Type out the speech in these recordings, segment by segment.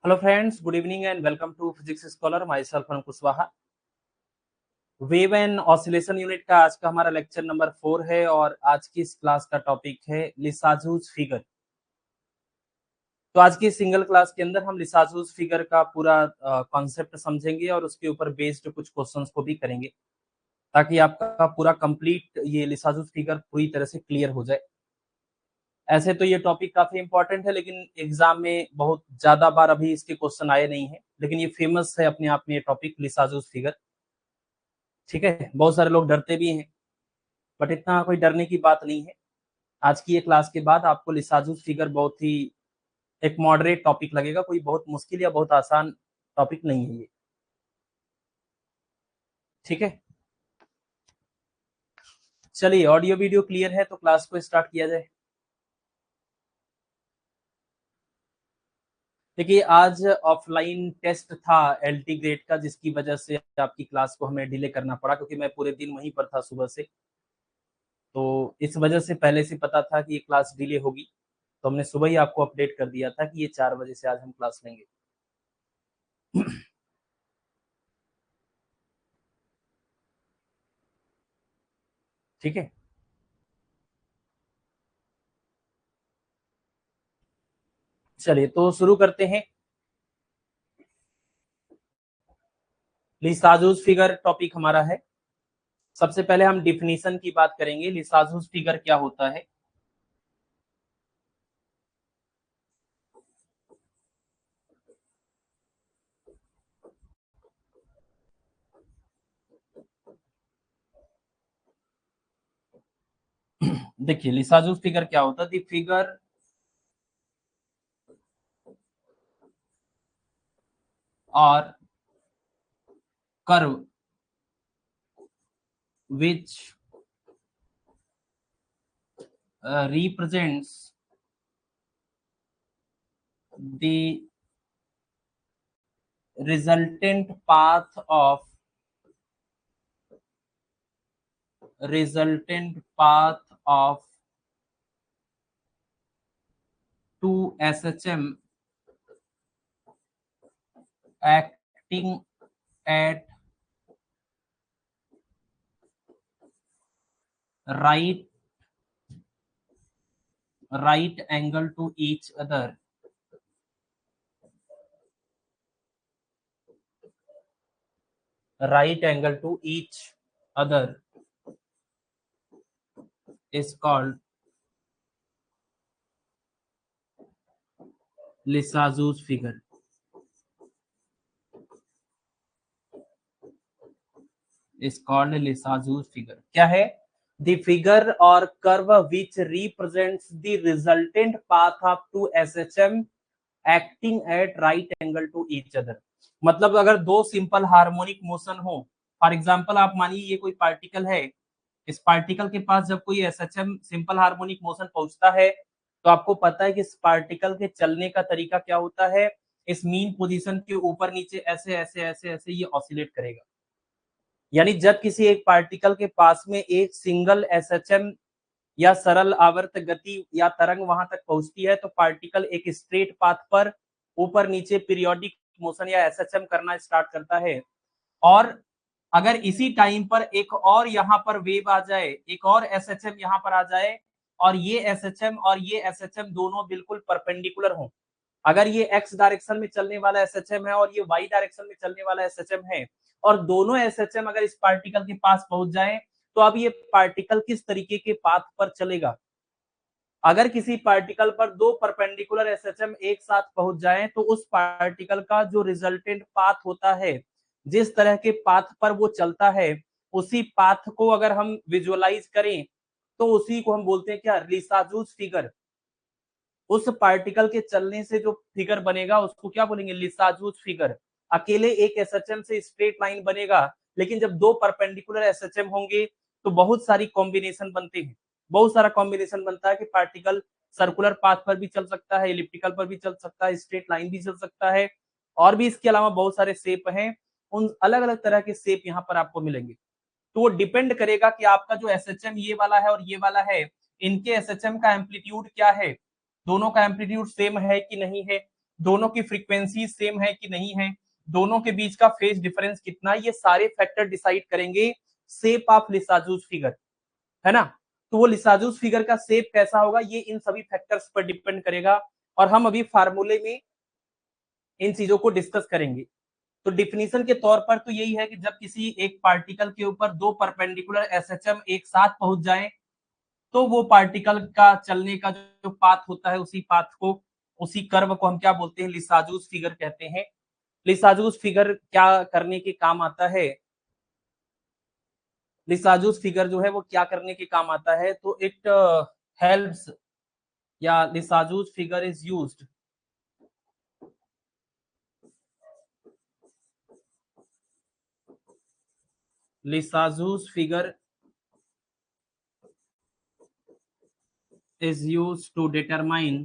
Hello friends, good evening and welcome to physics scholar. Myself Anup Kushwaha. Wave and oscillation unit का आज का हमारा lecture number 4 है और आज की इस क्लास का टॉपिक है लिसाजूज फिगर। तो आज की सिंगल क्लास के अंदर हम लिसाजूज फिगर का पूरा कॉन्सेप्ट समझेंगे और उसके ऊपर बेस्ड कुछ क्वेश्चंस को भी करेंगे ताकि आपका पूरा कंप्लीट ये लिसाजूज फिगर पूरी तरह से क्लियर हो जाए। ऐसे तो ये टॉपिक काफी इंपॉर्टेंट है, लेकिन एग्जाम में बहुत ज्यादा बार अभी इसके क्वेश्चन आए नहीं है, लेकिन ये फेमस है अपने आप में ये टॉपिक लिसाजूज फिगर। ठीक है, बहुत सारे लोग डरते भी हैं, बट इतना कोई डरने की बात नहीं है। आज की ये क्लास के बाद आपको लिसाजूज फिगर बहुत ही एक मॉडरेट टॉपिक लगेगा, कोई बहुत मुश्किल या बहुत आसान टॉपिक नहीं है ये। ठीक है, चलिए ऑडियो वीडियो क्लियर है तो क्लास को स्टार्ट किया जाए। देखिए, आज ऑफलाइन टेस्ट था एलटी ग्रेड का, जिसकी वजह से आपकी क्लास को हमें डिले करना पड़ा क्योंकि मैं पूरे दिन वहीं पर था सुबह से। तो इस वजह से पहले से पता था कि ये क्लास डिले होगी, तो हमने सुबह ही आपको अपडेट कर दिया था कि ये 4 बजे से आज हम क्लास लेंगे। ठीक है, चलिए तो शुरू करते हैं। लिसाजूस फिगर टॉपिक हमारा है। सबसे पहले हम डिफिनीशन की बात करेंगे, लिसाजूस फिगर क्या होता है। देखिए, लिसाजूस फिगर क्या होता है। द फिगर और curve which represents the resultant path of two SHM acting at right angle to each other is called Lissajous figure. is called Lissajous figure. क्या है? The figure or curve which represents the resultant path of two SHM acting at right angle to each other। मतलब अगर दो simple harmonic motion हो, for example आप मानिए ये कोई पार्टिकल है, इस पार्टिकल के पास जब कोई एसएचएम सिंपल हार्मोनिक मोशन पहुंचता है तो आपको पता है कि इस पार्टिकल के चलने का तरीका क्या होता है। इस मीन पोजीशन के ऊपर नीचे ऐसे ऐसे ऐसे ऐसे ये ऑसिलेट करेगा। यानी जब किसी एक पार्टिकल के पास में एक सिंगल एसएचएम या सरल आवर्त गति या तरंग वहां तक पहुंचती है तो पार्टिकल एक स्ट्रेट पाथ पर ऊपर नीचे पीरियोडिक मोशन या एसएचएम करना स्टार्ट करता है। और अगर इसी टाइम पर एक और यहाँ पर वेव आ जाए, एक और एसएचएम यहाँ पर आ जाए और ये एसएचएम और ये एसएचएम दोनों बिल्कुल परपेंडिकुलर हों, अगर ये एक्स डायरेक्शन में चलने वाला एसएचएम है और ये वाई डायरेक्शन में चलने वाला एसएचएम है और दोनों एसएचएम अगर इस पार्टिकल के पास पहुंच जाए तो अब ये पार्टिकल किस तरीके के पाथ पर चलेगा। अगर किसी पार्टिकल पर दो परपेंडिकुलर एसएचएम एक साथ पहुंच जाएं तो उस पार्टिकल का जो रिजल्टेंट पाथ होता है, जिस तरह के पाथ पर वो चलता है, उसी पाथ को अगर हम विजुअलाइज करें तो उसी को हम बोलते हैं क्या? लिसाजूस फिगर। उस पार्टिकल के चलने से जो फिगर बनेगा उसको क्या बोलेंगे? लिसाजूस फिगर। अकेले एक एसएचएम से स्ट्रेट लाइन बनेगा, लेकिन जब दो परपेंडिकुलर एसएचएम होंगे तो बहुत सारी कॉम्बिनेशन बनते हैं। बहुत सारा कॉम्बिनेशन बनता है कि पार्टिकल सर्कुलर पाथ पर भी चल सकता है, इलिप्टिकल पर भी चल सकता है, स्ट्रेट लाइन भी चल सकता है, और भी इसके अलावा बहुत सारे शेप हैं। उन अलग अलग तरह के शेप यहाँ पर आपको मिलेंगे। तो वो डिपेंड करेगा कि आपका जो एसएचएम ये वाला है और ये वाला है, इनके एसएचएम का एम्पलीट्यूड क्या है, दोनों का एम्पलीट्यूड सेम है कि नहीं है। दोनों की फ्रीक्वेंसी सेम है कि नहीं है, दोनों के बीच का फेज डिफरेंस कितना, ये सारे फैक्टर डिसाइड करेंगे शेप ऑफ लिसाजूस फिगर, है ना। तो वो लिसाजूस फिगर का शेप कैसा होगा ये इन सभी फैक्टर्स पर डिपेंड करेगा, और हम अभी फार्मूले में इन चीजों को डिस्कस करेंगे। तो डिफिनीशन के तौर पर तो यही है कि जब किसी एक पार्टिकल के ऊपर दो परपेंडिकुलर एसएचएम एक साथ पहुंच जाए, तो वो पार्टिकल का चलने का जो पाथ होता है, उसी पाथ को, उसी कर्व को हम क्या बोलते हैं, लिसाजूस फिगर कहते हैं। लिसाजूस फिगर क्या करने के काम आता है, लिसाजूस फिगर जो है वो क्या करने के काम आता है, तो इट हेल्प्स, या Lissajous figure is used Lissajous figure is used to determine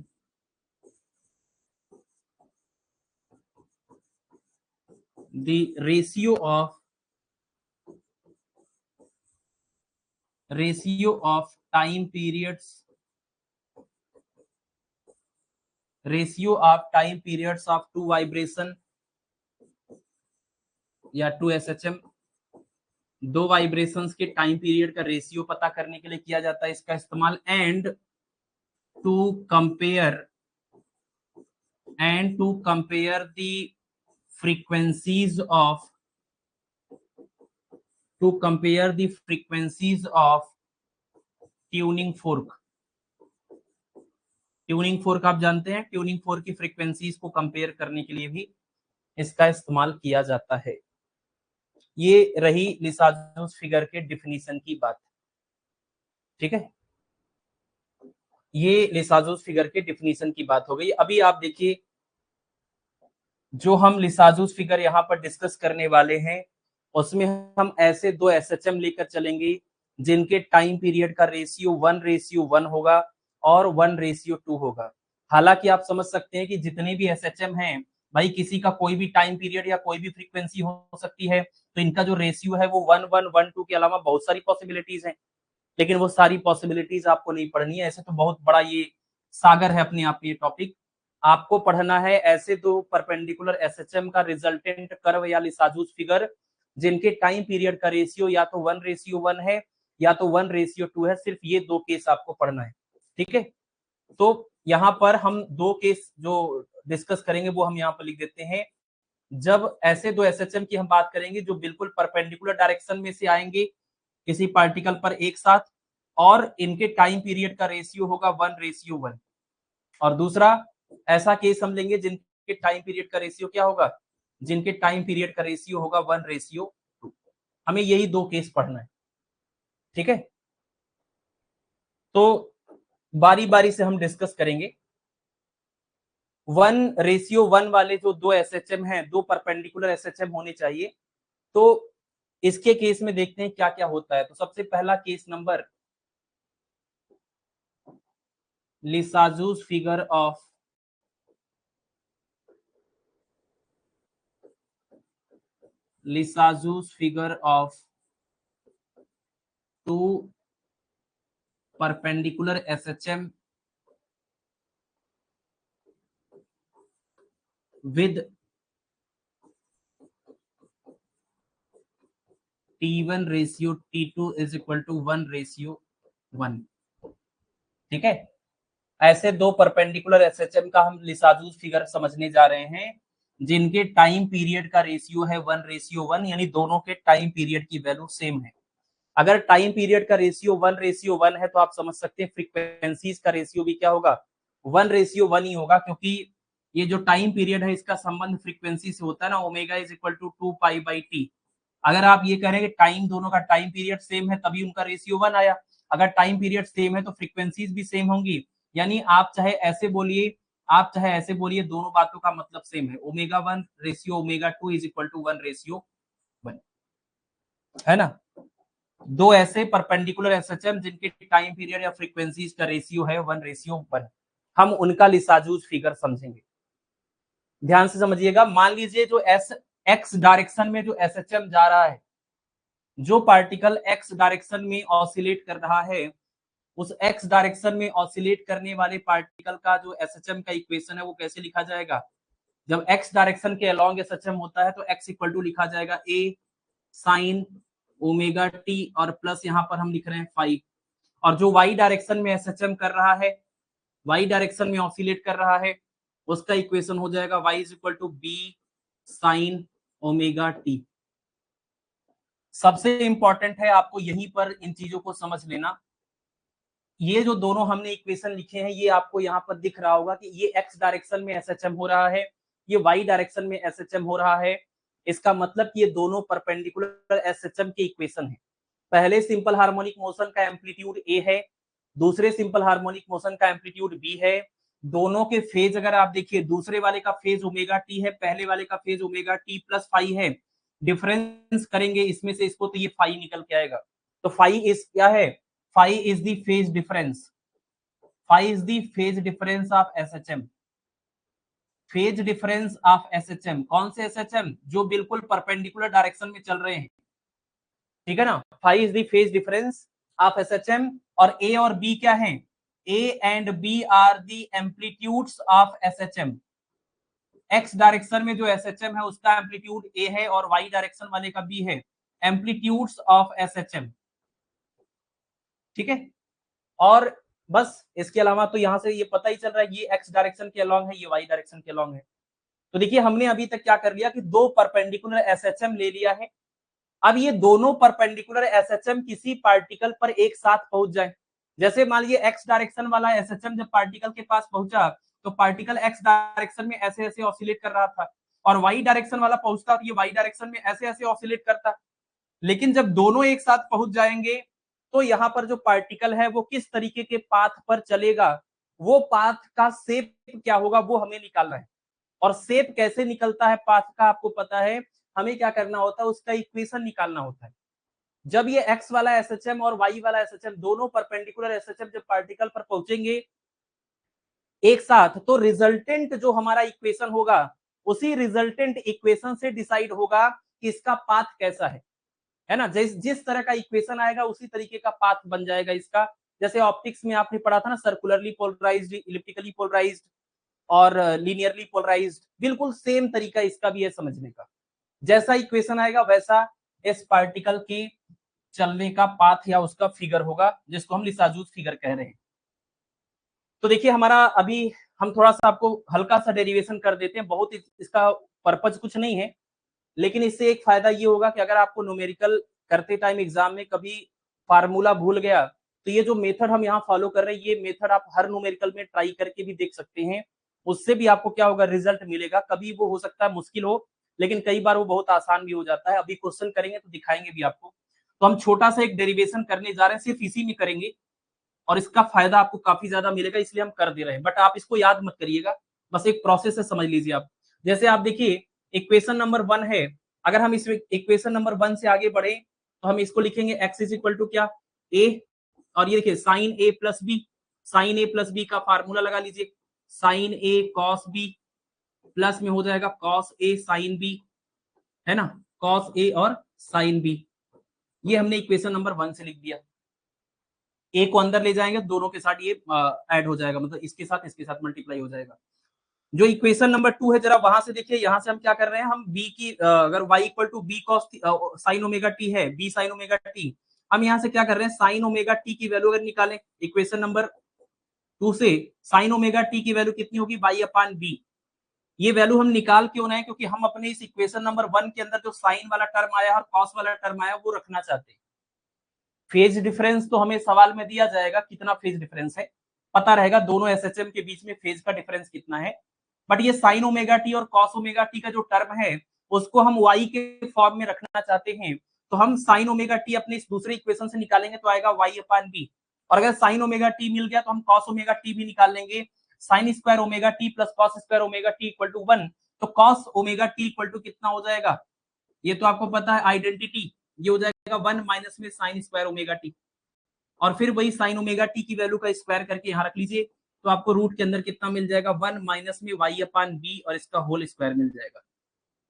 the ratio of time periods, of two vibration या टू एसएचएम, दो वाइब्रेशंस के टाइम पीरियड का रेशियो पता करने के लिए किया जाता है इसका इस्तेमाल, and to compare the frequencies of tuning fork. Tuning fork आप जानते हैं, ट्यूनिंग फोर्क की फ्रीक्वेंसीज को कंपेयर करने के लिए भी इसका इस्तेमाल किया जाता है। ये रही लिसाजूस फिगर के डिफिनीशन की बात, ठीक है। ये लिसाजूस फिगर के डिफिनीशन की बात हो गई। अभी आप देखिए, जो हम लिसाजूस फिगर यहाँ पर डिस्कस करने वाले हैं, उसमें हम ऐसे दो एसएचएम लेकर चलेंगे जिनके टाइम पीरियड का रेशियो 1:1 होगा और 1:2 होगा। हालांकि आप समझ सकते हैं कि जितने भी एसएचएम हैं भाई, किसी का कोई भी टाइम पीरियड या कोई भी फ्रीक्वेंसी हो सकती है, तो इनका जो रेशियो है वो 1:1 के अलावा बहुत सारी पॉसिबिलिटीज हैं, लेकिन वो सारी पॉसिबिलिटीज आपको नहीं पढ़नी है। ऐसे तो बहुत बड़ा ये सागर है अपने आप में ये टॉपिक। आपको पढ़ना है ऐसे दो परपेंडिकुलर एसएचएम का रिजल्टेंट कर्व या लिसाजूस फिगर जिनके टाइम पीरियड का रेशियो या तो 1:1 है या तो 1:2 है। सिर्फ ये दो केस आपको पढ़ना है, ठीक है। तो यहाँ पर हम दो केस जो डिस्कस करेंगे वो हम यहाँ पर लिख देते हैं। जब ऐसे दो एसएचएम की हम बात करेंगे जो बिल्कुल परपेंडिकुलर डायरेक्शन में से आएंगे किसी पार्टिकल पर एक साथ, और इनके टाइम पीरियड का रेशियो होगा 1:1, और दूसरा ऐसा केस हम लेंगे जिनके टाइम पीरियड का रेशियो क्या होगा, जिनके टाइम पीरियड का रेशियो होगा 1:2। हमें यही दो केस पढ़ना है, ठीक है। तो बारी बारी से हम डिस्कस करेंगे। 1:1 वाले जो दो एसएचएम हैं, दो परपेंडिकुलर एसएचएम होने चाहिए, तो इसके केस में देखते हैं क्या क्या होता है। तो सबसे पहला case number, Lissajous figure of two perpendicular SHM with T1 ratio T2 is equal to 1:1, ठीक है। ऐसे दो परपेंडिकुलर एसएचएम का हम लिसाजूस फिगर समझने जा रहे हैं जिनके टाइम पीरियड का रेशियो है 1:1, यानी दोनों के टाइम पीरियड की वैल्यू सेम है। अगर टाइम पीरियड का रेशियो 1:1 है तो आप समझ सकते हैं फ्रीक्वेंसीज का रेशियो भी क्या होगा, 1:1 ही होगा, क्योंकि ये जो टाइम पीरियड है इसका संबंध फ्रीक्वेंसी से होता है ना, omega is equal to 2π/t। अगर आप ये कह रहे हैं कि टाइम, दोनों का टाइम पीरियड सेम है तभी उनका रेशियो 1 आया। अगर टाइम पीरियड सेम है तो फ्रीक्वेंसीज भी सेम होंगी, यानी आप चाहे ऐसे बोलिए, आप चाहे ऐसे बोलिए, दोनों बातों का मतलब सेम है। ω1:ω2 इज इक्वल टू 1:1, है ना। दो ऐसे परपेंडिकुलर एसएचएम जिनके टाइम पीरियड या फ्रीक्वेंसीज का रेशियो है 1:1, हम उनका लिसाजूस फिगर समझेंगे। ध्यान से समझिएगा। मान लीजिए जो एस एक्स डायरेक्शन में जो एसएचएम जा रहा है, जो पार्टिकल एक्स डायरेक्शन में ऑसिलेट कर रहा है, उस एक्स डायरेक्शन में ऑसिलेट करने वाले पार्टिकल का जो एसएचएम का इक्वेशन है वो कैसे लिखा जाएगा, जब x डायरेक्शन के अलोंग एसएचएम होता है तो x इक्वल टू लिखा जाएगा a साइन ओमेगा टी और प्लस यहाँ पर हम लिख रहे हैं 5। और जो y डायरेक्शन में एसएचएम कर रहा है, y डायरेक्शन में ऑसिलेट कर रहा है, उसका इक्वेशन हो जाएगा y is equal to b sine omega t. सबसे इंपॉर्टेंट है आपको यहीं पर इन चीजों को समझ लेना। ये जो दोनों हमने इक्वेशन लिखे हैं ये आपको यहाँ पर दिख रहा होगा कि ये x डायरेक्शन में एसएचएम हो रहा है, ये y डायरेक्शन में एसएचएम हो रहा है। इसका मतलब कि ये दोनों परपेंडिकुलर एसएचएम के इक्वेशन है। पहले सिंपल हार्मोनिक मोशन का एम्पलीट्यूड a है, दूसरे सिंपल हार्मोनिक मोशन का एम्पलीट्यूड b है। दोनों के फेज अगर आप देखिए, दूसरे वाले का फेज ओमेगा टी है, पहले वाले का phase omega t plus phi है। डिफरेंस करेंगे इसमें से इसको तो ये फाई निकल के आएगा। तो फाई इज क्या है? Phi is the phase difference, phi is the phase difference of SHM. Phase difference of SHM, कौन से एसएचएम? जो बिल्कुल परपेंडिकुलर डायरेक्शन में चल रहे हैं, ठीक है ना। Phi is the phase difference of SHM. और ए और बी क्या है? A and B are the amplitudes of SHM. X direction में जो एसएचएम है उसका एम्पलीट्यूड ए है और वाई डायरेक्शन वाले का बी है। एम्पलीट्यूड्स ऑफ एसएचएम, ठीक है। और बस इसके अलावा तो यहां से ये पता ही चल रहा है ये एक्स डायरेक्शन के अलोंग है, ये वाई डायरेक्शन के अलोंग है। तो देखिए हमने अभी तक क्या कर लिया कि दो परपेंडिकुलर एसएचएम ले लिया है। अब ये दोनों परपेंडिकुलर एसएचएम किसी पार्टिकल पर एक साथ पहुंच जाए। जैसे मान लीजिए एक्स डायरेक्शन वाला एसएचएम जब पार्टिकल के पास पहुंचा तो पार्टिकल एक्स डायरेक्शन में ऐसे ऐसे ऑसिलेट कर रहा था, और वाई डायरेक्शन वाला पहुंचता तो ये वाई डायरेक्शन में ऐसे ऐसे ऑसिलेट करता। लेकिन जब दोनों एक साथ पहुंच जाएंगे तो यहाँ पर जो पार्टिकल है वो किस तरीके के पाथ पर चलेगा, वो पाथ का शेप क्या होगा वो हमें निकालना है। और शेप कैसे निकलता है पाथ का आपको पता है, हमें क्या करना होता है, उसका इक्वेशन निकालना होता है। जब ये x वाला एसएचएम और y वाला एसएचएम दोनों परपेंडिकुलर एसएचएम जब पार्टिकल पर पहुंचेंगे एक साथ, तो रिजल्टेंट जो हमारा इक्वेशन होगा उसी रिजल्टेंट इक्वेशन से डिसाइड होगा कि इसका पाथ कैसा है ना। जिस तरह का इक्वेशन आएगा उसी तरीके का पाथ बन जाएगा इसका। जैसे ऑप्टिक्स में आपने पढ़ा था ना, सर्कुलरली पोलराइज्ड, इलिप्टिकली पोलराइज्ड और लीनियरली पोलराइज्ड, बिल्कुल सेम तरीका इसका भी है समझने का। जैसा इक्वेशन आएगा वैसा इस पार्टिकल के चलने का पाथ या उसका फिगर होगा, जिसको हम लिसाजूस फिगर कह रहे हैं। तो देखिए हमारा अभी हम थोड़ा सा आपको हल्का सा डेरिवेशन कर देते हैं, बहुत इसका पर्पज कुछ नहीं है, लेकिन इससे एक फायदा ये होगा कि अगर आपको न्यूमेरिकल करते टाइम एग्जाम में कभी फार्मूला भूल गया तो ये जो मेथड हम यहाँ फॉलो कर रहे हैं ये मेथड आप हर न्यूमेरिकल में ट्राई करके भी देख सकते हैं। उससे भी आपको क्या होगा, रिजल्ट मिलेगा। कभी वो हो सकता है मुश्किल हो, लेकिन कई बार वो बहुत आसान भी हो जाता है। अभी क्वेश्चन करेंगे तो दिखाएंगे भी आपको। तो हम छोटा सा एक डेरिवेशन करने जा रहे हैं, सिर्फ इसी में करेंगे और इसका फायदा आपको काफी ज्यादा मिलेगा, इसलिए हम कर दे रहे हैं। बट आप इसको याद मत करिएगा, बस एक प्रोसेस है, समझ लीजिए आप। जैसे आप देखिए इक्वेशन नंबर 1 है, अगर हम इस इक्वेशन नंबर 1 से आगे बढ़े तो हम इसको लिखेंगे x इज इक्वल टू क्या, a। और ये देखिए sine a plus B, sine a plus B का फार्मूला लगा लीजिए, sine a cos b plus में हो जाएगा कॉस a साइन b, है ना, कॉस a और साइन b। ये हमने इक्वेशन नंबर 1 से लिख दिया। a को अंदर ले जाएंगे दोनों के साथ ये ऐड हो जाएगा, मतलब इसके साथ मल्टीप्लाई हो जाएगा। जो इक्वेशन नंबर 2 है जरा वहां से देखिए, यहां से हम क्या कर रहे हैं, हम b की अगर y equal to B cos sine omega t है, b साइन ओमेगा टी, हम यहाँ से क्या कर रहे हैं, साइन ओमेगा टी की वैल्यू अगर निकालें इक्वेशन नंबर 2 से, साइन ओमेगा टी की वैल्यू कितनी होगी, y अपान b। ये वैल्यू हम निकाल क्यों रहे हैं, क्योंकि हम अपने इस इक्वेशन नंबर 1 के अंदर जो साइन वाला टर्म आया और कॉस वाला टर्म आया वो रखना चाहते हैं। फेज डिफरेंस तो हमें सवाल में दिया जाएगा कितना फेज डिफरेंस है, पता रहेगा दोनों एसएचएम के बीच में फेज का डिफरेंस कितना है। बट ये साइन ओमेगा टी और कॉस ओमेगा टी का जो टर्म है उसको हम y के फॉर्म में रखना चाहते हैं, तो हम साइन ओमेगा टी अपने इस दूसरे इक्वेशन से निकालेंगे तो आएगा y अपान बी। और अगर साइन ओमेगा टी मिल गया तो हम कॉस ओमेगा टी भी निकाल लेंगे, sine square omega t plus cos square omega t equal to 1। तो cos omega t equal to कितना हो जाएगा, ये तो आपको पता है आइडेंटिटी, ये हो जाएगा 1 माइनस में साइन स्क्वायर ओमेगा टी, और फिर वही साइन ओमेगा टी की वैल्यू का स्क्वायर करके यहाँ रख लीजिए, तो आपको रूट के अंदर कितना मिल जाएगा, 1 माइनस में y अपान बी और इसका होल स्क्वायर मिल जाएगा,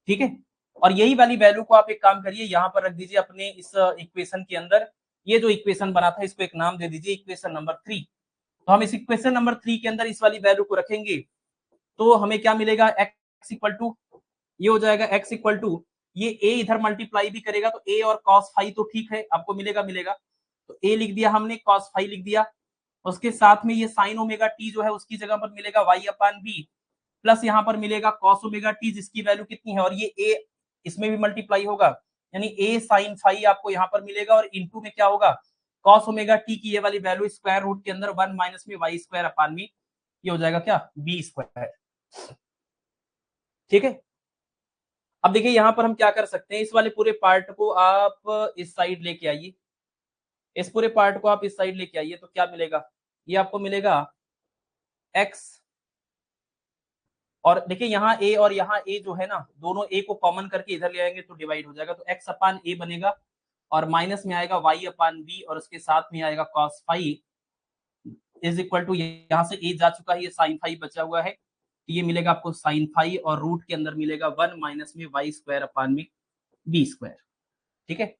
ठीक है। और यही वाली वैल्यू को आप एक काम करिए यहाँ पर रख दीजिए अपने इस इक्वेशन के अंदर। ये जो इक्वेशन बना था इसको एक नाम दे दीजिए इक्वेशन नंबर 3। तो हम इस इक्वेशन नंबर 3 के अंदर इस वाली वैल्यू को रखेंगे तो हमें क्या मिलेगा, x x इक्वल टू ये हो जाएगा x इक्वल टू ये a इधर मल्टीप्लाई भी करेगा तो a और cos फाई तो ठीक है आपको मिलेगा तो a लिख दिया हमने, cos फाई लिख दिया, उसके साथ में ये साइन ओमेगा टी जो है उसकी जगह पर मिलेगा y अपान बी, प्लस यहाँ पर मिलेगा cos ओमेगा टी जिसकी वैल्यू कितनी है, और ये a इसमें भी मल्टीप्लाई होगा, यानी a साइन फाई आपको यहाँ पर मिलेगा, और इनटू में क्या होगा cos ओमेगा टी की ये वाली वैल्यू स्क्वायर रूट के अंदर 1 माइनस में y स्क्वायर अपान बी, ये हो जाएगा क्या बी स्क्वायर। ठीक है, अब देखिए यहां पर हम क्या कर सकते हैं, इस वाले पूरे पार्ट को आप इस साइड लेके आइए, इस पूरे पार्ट को आप इस साइड लेके आइए तो क्या मिलेगा, ये आपको मिलेगा x, और देखिए यहाँ a और यहाँ a जो है ना दोनों a को कॉमन करके इधर ले आएंगे तो डिवाइड हो जाएगा, तो x अपान a बनेगा और माइनस में आएगा y अपान b और उसके साथ में आएगा cos phi is equal to यहाँ से a जा चुका है, ये साइन फाई बचा हुआ है, तो ये मिलेगा आपको साइन फाई और रूट के अंदर मिलेगा 1 माइनस में y स्क्वायर अपान में बी स्क्वायर। ठीक है,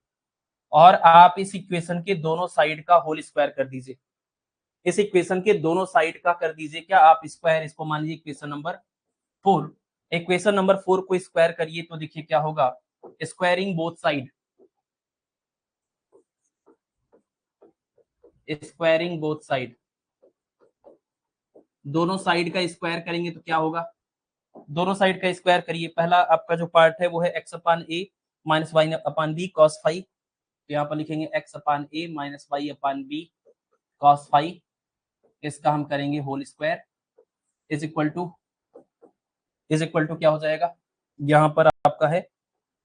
और आप इस इक्वेशन के दोनों साइड का होल स्क्वायर कर दीजिए, इस इक्वेशन के दोनों साइड का कर दीजिए क्या आप स्क्वायर, इसको मान लीजिए इक्वेशन नंबर 4, इक्वेशन नंबर 4 को स्क्वायर करिए तो देखिए क्या होगा, squaring both side, squaring both side, दोनों साइड का स्क्वायर करेंगे तो क्या होगा, दोनों साइड का स्क्वायर करिए, पहला आपका जो पार्ट है वो है x अपान ए minus y upon B cos phi, तो यहाँ पर लिखेंगे x अपान ए minus y upon B cos phi, इसका हम करेंगे whole square is equal to क्या हो जाएगा, यहाँ पर आपका है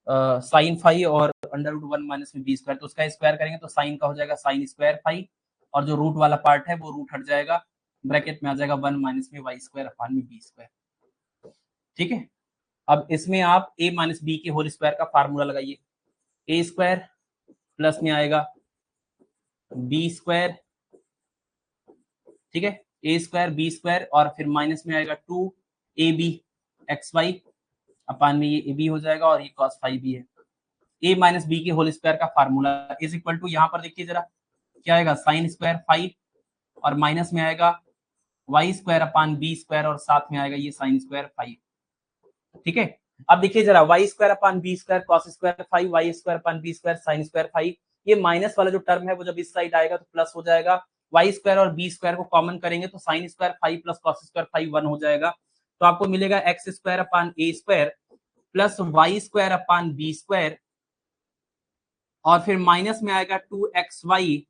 साइन फाई और अंडर रूट 1 माइनस में बी स्क्वायर, तो उसका स्क्वायर करेंगे तो साइन का हो जाएगा साइन स्क्वायर फाई, और जो रूट वाला पार्ट है वो रूट हट जाएगा, ब्रैकेट में आ जाएगा 1 माइनस में वाई स्क्वायर अपान में बी स्क्वायर। ठीक है, अब इसमें आप a माइनस बी के होल स्क्वायर का फार्मूला लगाइए, a स्क्वायर प्लस में आएगा बी स्क्वायर, ठीक है, a स्क्वायर बी स्क्वायर और फिर माइनस में आएगा 2ab एक्स वाई अपान में ये b हो जाएगा और ये cos फाई भी है, a माइनस बी के होल स्क्वायर का फार्मूला इज इक्वल टू यहाँ पर देखिए जरा क्या आएगा साइन स्क्वायर फाई और माइनस में आएगा y square upon B square और साथ में आएगा ये साइन स्क्वायर फाई। ठीक है, अब देखिए जरा y square upon B square cos square phi, y square upon B square sine square phi, ये माइनस वाला जो टर्म है वो जब इस साइड आएगा तो प्लस हो जाएगा, वाई स्क्वायर और बी स्क्वायर को कॉमन करेंगे तो sine square phi plus cos square phi 1 हो जाएगा, तो आपको मिलेगा x square upon a square plus y square upon B square और फिर माइनस में आएगा 2xy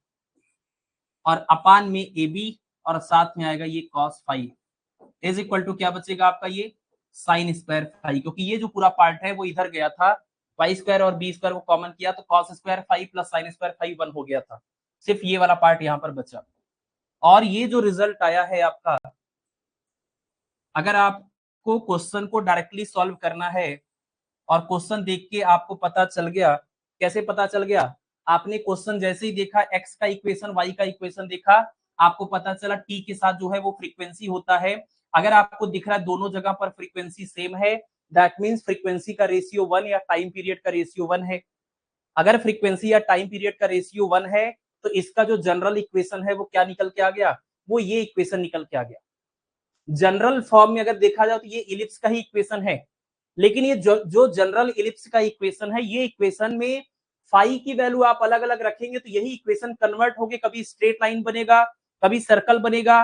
और अपान में ए बी और साथ में आएगा ये cos phi is equal to क्या बचेगा आपका ये साइन स्क्वायर फाई, क्योंकि ये जो पूरा पार्ट है वो इधर गया था, वाई स्क्वायर और बी स्क्वायर को कॉमन किया तो cos square phi plus sine square phi 1 हो गया था, सिर्फ ये वाला पार्ट यहाँ पर बचा, और ये जो रिजल्ट आया है आपका, अगर आपको क्वेश्चन को डायरेक्टली सॉल्व करना है और क्वेश्चन देख के आपको पता चल गया, कैसे पता चल गया, आपने क्वेश्चन जैसे ही देखा x का इक्वेशन y का इक्वेशन देखा, आपको पता चला t के साथ जो है वो फ्रीक्वेंसी होता है, अगर आपको दिख रहा है दोनों जगह पर फ्रीक्वेंसी सेम है दैट मींस फ्रीक्वेंसी का रेशियो 1 या टाइम पीरियड का रेशियो 1 है, अगर फ्रीक्वेंसी या टाइम पीरियड का रेशियो 1 है तो इसका जो जनरल इक्वेशन है वो क्या निकल के आ गया, वो ये इक्वेशन निकल के आ गया। जनरल फॉर्म में अगर देखा जाए तो ये इलिप्स का ही इक्वेशन है, लेकिन ये जो जनरल इलिप्स का इक्वेशन है, ये इक्वेशन में फाई की वैल्यू आप अलग अलग रखेंगे तो यही इक्वेशन कन्वर्ट होके कभी स्ट्रेट लाइन बनेगा, कभी सर्कल बनेगा,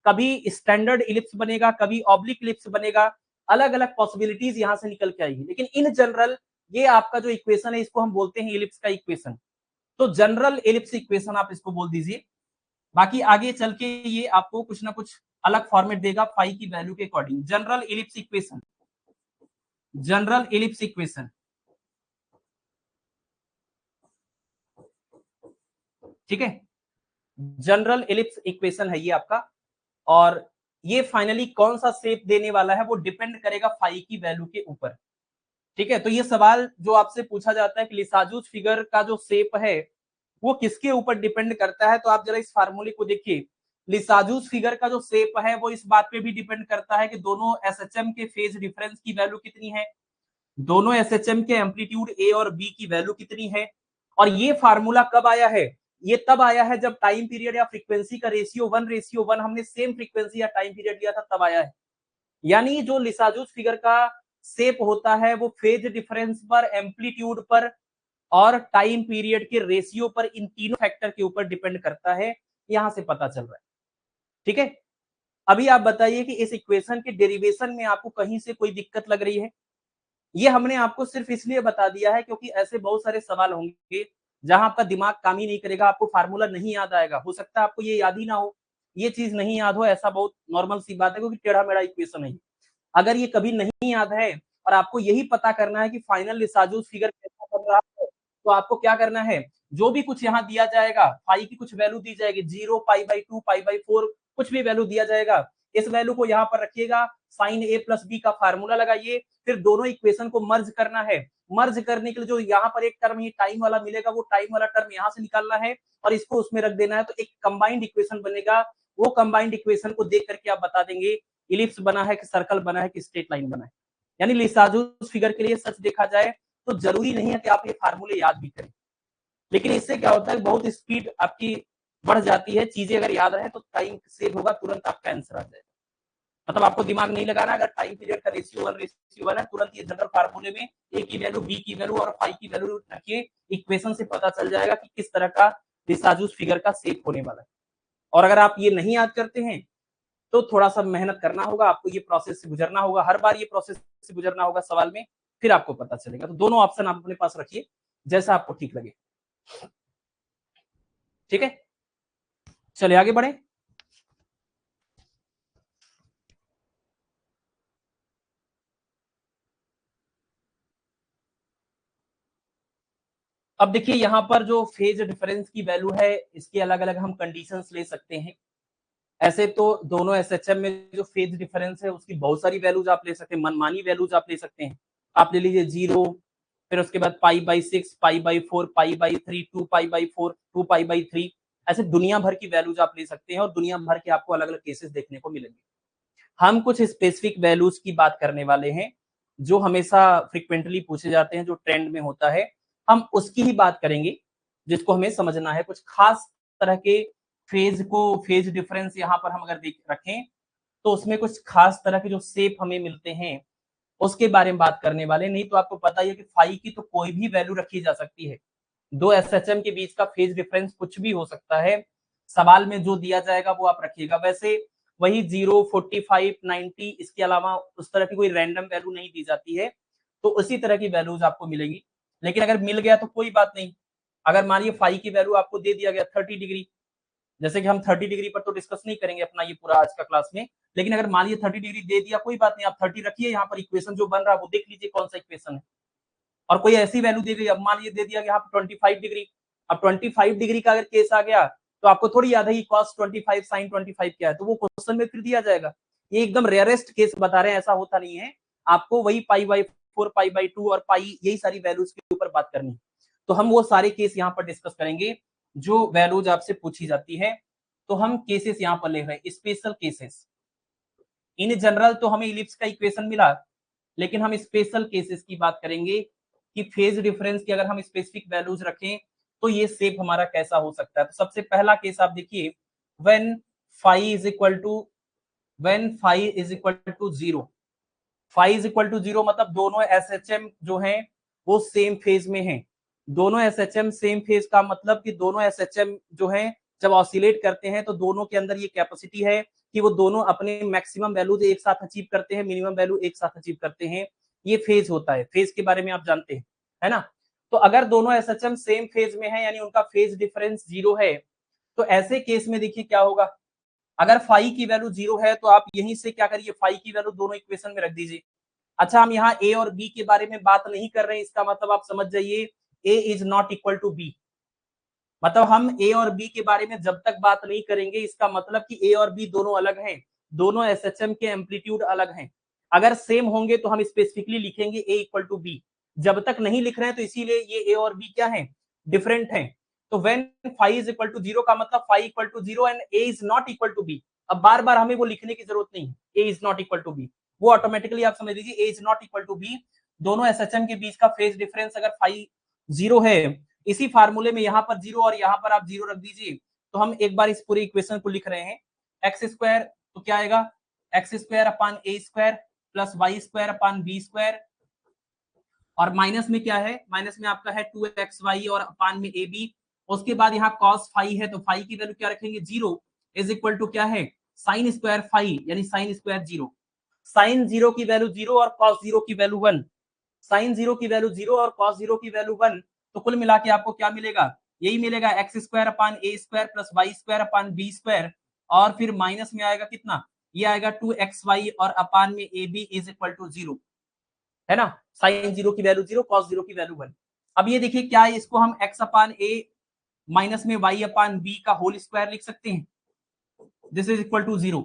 कभी स्टैंडर्ड इलिप्स बनेगा, कभी ऑब्लिक इलिप्स बनेगा, अलग अलग पॉसिबिलिटीज यहां से निकल के आएगी, लेकिन इन जनरल ये आपका जो इक्वेशन है इसको हम बोलते हैं इलिप्स का इक्वेशन, तो जनरल इलिप्स इक्वेशन आप इसको बोल दीजिए। बाकी आगे चल के ये आपको कुछ ना कुछ अलग फॉर्मेट देगा फाई की वैल्यू के according. General ellipse equation, general ellipse equation, ठीक है, जनरल इलिप्स इक्वेशन है ये आपका, और ये फाइनली कौन सा शेप देने वाला है वो डिपेंड करेगा फाई की वैल्यू के ऊपर। ठीक है, तो ये सवाल जो आपसे पूछा जाता है कि लिसाजूस फिगर का जो शेप है वो किसके ऊपर डिपेंड करता है, तो आप जरा इस फार्मूले को देखिए, लिसाजूस फिगर का जो शेप है वो इस बात पे भी डिपेंड करता है कि दोनों एसएचएम के फेज डिफरेंस की वैल्यू कितनी है, दोनों एसएचएम के एम्पलीट्यूड ए और बी की वैल्यू कितनी है, और ये फार्मूला कब आया है, ये तब आया है जब टाइम पीरियड या फ्रीक्वेंसी का रेशियो 1:1 हमने सेम फ्रीक्वेंसी या टाइम पीरियड लिया था तब आया है। यानी जो लिसाजूस फिगर का शेप होता है वो फेज डिफरेंस पर, एम्पलीट्यूड पर और टाइम पीरियड के रेशियो पर, इन तीनों फैक्टर के ऊपर डिपेंड करता है, यहां से पता चल रहा है। ठीक है, अभी आप बताइए कि इस इक्वेशन के डेरिवेशन में आपको कहीं से कोई दिक्कत लग रही है? ये हमने आपको सिर्फ इसलिए बता दिया है क्योंकि ऐसे बहुत सारे सवाल होंगे जहां आपका दिमाग काम ही नहीं करेगा, आपको फार्मूला नहीं याद आएगा, हो सकता है आपको ये याद ही ना हो, ये चीज नहीं याद हो, ऐसा बहुत नॉर्मल सी बात है क्योंकि टेढ़ा मेढ़ा इक्वेशन है। अगर ये कभी नहीं याद है और आपको यही पता करना है कि फाइनल लिसाजूस फिगर कैसा बन रहा है, तो आपको क्या करना है, जो भी कुछ यहाँ दिया जाएगा, पाई की कुछ वैल्यू दी जाएगी, 0, π/2, π/4, कुछ भी वैल्यू दिया जाएगा, इस वैल्यू को यहाँ पर रखिएगा, साइन ए प्लस बी का फार्मूला लगाइए, फिर दोनों इक्वेशन को मर्ज करना है। मर्ज करने के लिए जो यहाँ पर एक टर्म ही टाइम वाला मिलेगा, वो टाइम वाला टर्म यहाँ से निकालना है और इसको उसमें रख देना है, तो एक कंबाइंड इक्वेशन बनेगा। वो कंबाइंड इक्वेशन को देख करके आप बता देंगे इलिप्स बना है कि सर्कल बना है कि स्ट्रेट लाइन बना है। यानी लिसाजूस फिगर के लिए सच देखा जाए तो जरूरी नहीं है कि आप ये फार्मूले याद भी करें, लेकिन इससे क्या होता है बहुत स्पीड आपकी बढ़ जाती है, चीजें अगर याद रहे तो टाइम सेव होगा, तुरंत आपका आंसर आ जाएगा। मतलब आपको दिमाग नहीं लगाना, अगर टाइम पीरियड का रेशियो 1 है, तुरंत ये जनरल फार्मूले में ए की वैल्यू, बी की वैल्यू और फाई की वैल्यू रखिए, इक्वेशन से पता चल जाएगा कि किस तरह का लिसाजूस फिगर का शेप होने वाला है। और अगर आप ये नहीं याद करते हैं तो थोड़ा सा मेहनत करना होगा, आपको ये प्रोसेस से गुजरना होगा, हर बार ये प्रोसेस से गुजरना होगा सवाल में, फिर आपको पता चलेगा। तो दोनों ऑप्शन आप अपने पास रखिए, जैसा आपको ठीक लगे। ठीक है, चलिए आगे बढ़े। अब देखिए यहाँ पर जो फेज डिफरेंस की वैल्यू है, इसकी अलग अलग हम कंडीशंस ले सकते हैं। ऐसे तो दोनों एसएचएम में जो फेज डिफरेंस है उसकी बहुत सारी वैल्यूज आप ले सकते हैं, मनमानी वैल्यूज आप ले सकते हैं। आप ले लीजिए 0, फिर उसके बाद π/6, π/4, π/3, 2π/4, 2π/3, ऐसे दुनिया भर की वैल्यूज आप ले सकते हैं और दुनिया भर के आपको अलग अलग केसेस देखने को मिलेंगे। हम कुछ स्पेसिफिक वैल्यूज की बात करने वाले हैं जो हमेशा फ्रिक्वेंटली पूछे जाते हैं, जो ट्रेंड में होता है, हम उसकी ही बात करेंगे जिसको हमें समझना है। कुछ खास तरह के फेज डिफरेंस यहाँ पर हम अगर देख रखें तो उसमें कुछ खास तरह के जो शेप हमें मिलते हैं उसके बारे में बात करने वाले। नहीं तो आपको पता ही है कि फाई की तो कोई भी वैल्यू रखी जा सकती है, दो एसएचएम के बीच का फेज डिफरेंस कुछ भी हो सकता है, सवाल में जो दिया जाएगा वो आप रखिएगा। वैसे वही 0, 45, 90, इसके अलावा उस तरह की कोई रैंडम वैल्यू नहीं दी जाती है, तो उसी तरह की वैल्यूज आपको मिलेगी। लेकिन अगर मिल गया तो कोई बात नहीं, अगर मानिए फाई की वैल्यू आपको दे दिया गया 30 डिग्री, जैसे कि हम 30 डिग्री पर तो डिस्कस नहीं करेंगे अपना ये पूरा आज का क्लास में, लेकिन अगर मान लीजिए 30 डिग्री दे दिया, कोई बात नहीं, आप 30 रखिए, यहाँ पर इक्वेशन जो बन रहा है वो देख लीजिए कौन सा इक्वेशन है। और कोई ऐसी वैल्यू दी गई, अब मान लीजिए दे दिया यहाँ पर 25 डिग्री, अब 25 डिग्री का अगर केस आ गया तो आपको थोड़ी याद है कि cos 25 sin 25 क्या है, तो वो क्वेश्चन में फिर दिया जाएगा। ये एकदम रेयरेस्ट केस बता रहे हैं, ऐसा होता नहीं है, आपको वही π/4, π/2 और पाई, यही सारी वैल्यूज के ऊपर बात करनी है। तो हम वो सारे केस यहाँ पर डिस्कस करेंगे जो वैल्यूज आपसे पूछी जाती है। तो हम केसेस यहाँ पर ले रहे हैं, स्पेशल केसेस। इन जनरल तो हमें इलिप्स का इक्वेशन मिला, लेकिन हम स्पेशल केसेस की बात करेंगे कि फेज डिफरेंस की अगर हम स्पेसिफिक वैल्यूज रखें तो ये शेप हमारा कैसा हो सकता है। तो सबसे पहला केस आप देखिए, when phi is equal to 0, phi is equal to 0 मतलब दोनों एसएचएम जो हैं वो सेम फेज में हैं। दोनों एसएचएम सेम फेज का मतलब कि दोनों एसएचएम जो हैं जब ऑसिलेट करते हैं तो दोनों के अंदर ये कैपेसिटी है कि वो दोनों अपने मैक्सिमम वैल्यूज एक साथ अचीव करते हैं, मिनिमम वैल्यू एक साथ अचीव करते हैं। ये फेज होता है, फेज के बारे में आप जानते हैं, है ना। तो अगर दोनों एसएचएम सेम फेज में है यानी उनका फेज डिफरेंस 0 है, तो ऐसे केस में देखिए क्या होगा। अगर फाई की वैल्यू 0 है तो आप यहीं से क्या करिए, फाई की वैल्यू दोनों इक्वेशन में रख दीजिए। अच्छा, हम यहाँ ए और बी के बारे में बात नहीं कर रहे हैं, इसका मतलब आप समझ जाइए a is not equal to b. मतलब हम ए और बी के बारे में जब तक बात नहीं करेंगे, इसका मतलब कि ए और बी दोनों अलग हैं, दोनों एसएचएम के एम्पलीट्यूड अलग हैं। अगर सेम होंगे तो हम स्पेसिफिकली लिखेंगे ए इक्वल टू बी, जब तक नहीं लिख रहे हैं तो इसीलिए ये ए और बी क्या है, डिफरेंट हैं। तो when phi is equal to 0 का मतलब phi equal to 0 and a is not equal to b. अब बार बार हमें वो लिखने की जरूरत नहीं है, a is not equal to b, वो ऑटोमेटिकली आप समझ लीजिए a is not equal to b. दोनों एसएचएम के बीच का फेज डिफरेंस अगर फाई 0 है, इसी फार्मूले में यहाँ पर 0 और यहाँ पर आप 0 रख दीजिए, तो हम एक बार इस पूरे इक्वेशन को लिख रहे हैं, एक्स स्क्वायर तो क्या आएगा, x square upon a square plus y square upon B square, और माइनस में क्या है, माइनस में आपका है 2xy और अपान में ab। उसके बाद यहाँ cos फाई है, तो फाई की वैल्यू क्या रखेंगे, 0 इज इक्वल टू क्या है, साइन स्क्वायर फाई, यानी साइन स्क्वायर 0। साइन 0 की वैल्यू 0 और cos 0 की वैल्यू 1, साइन 0 की वैल्यू 0 और cos 0 की वैल्यू 1, तो कुल मिला के आपको क्या मिलेगा, यही मिलेगा x square upon a square plus y square upon B square, और फिर माइनस में आएगा कितना, ये आएगा 2xy और अपान में a b is equal to 0, है ना। साइन 0 की वैल्यू 0, cos 0 की वैल्यू 1। अब ये देखिए क्या है, इसको हम x अपान a माइनस में y अपान b का होल स्क्वायर लिख सकते हैं, दिस इज इक्वल टू 0।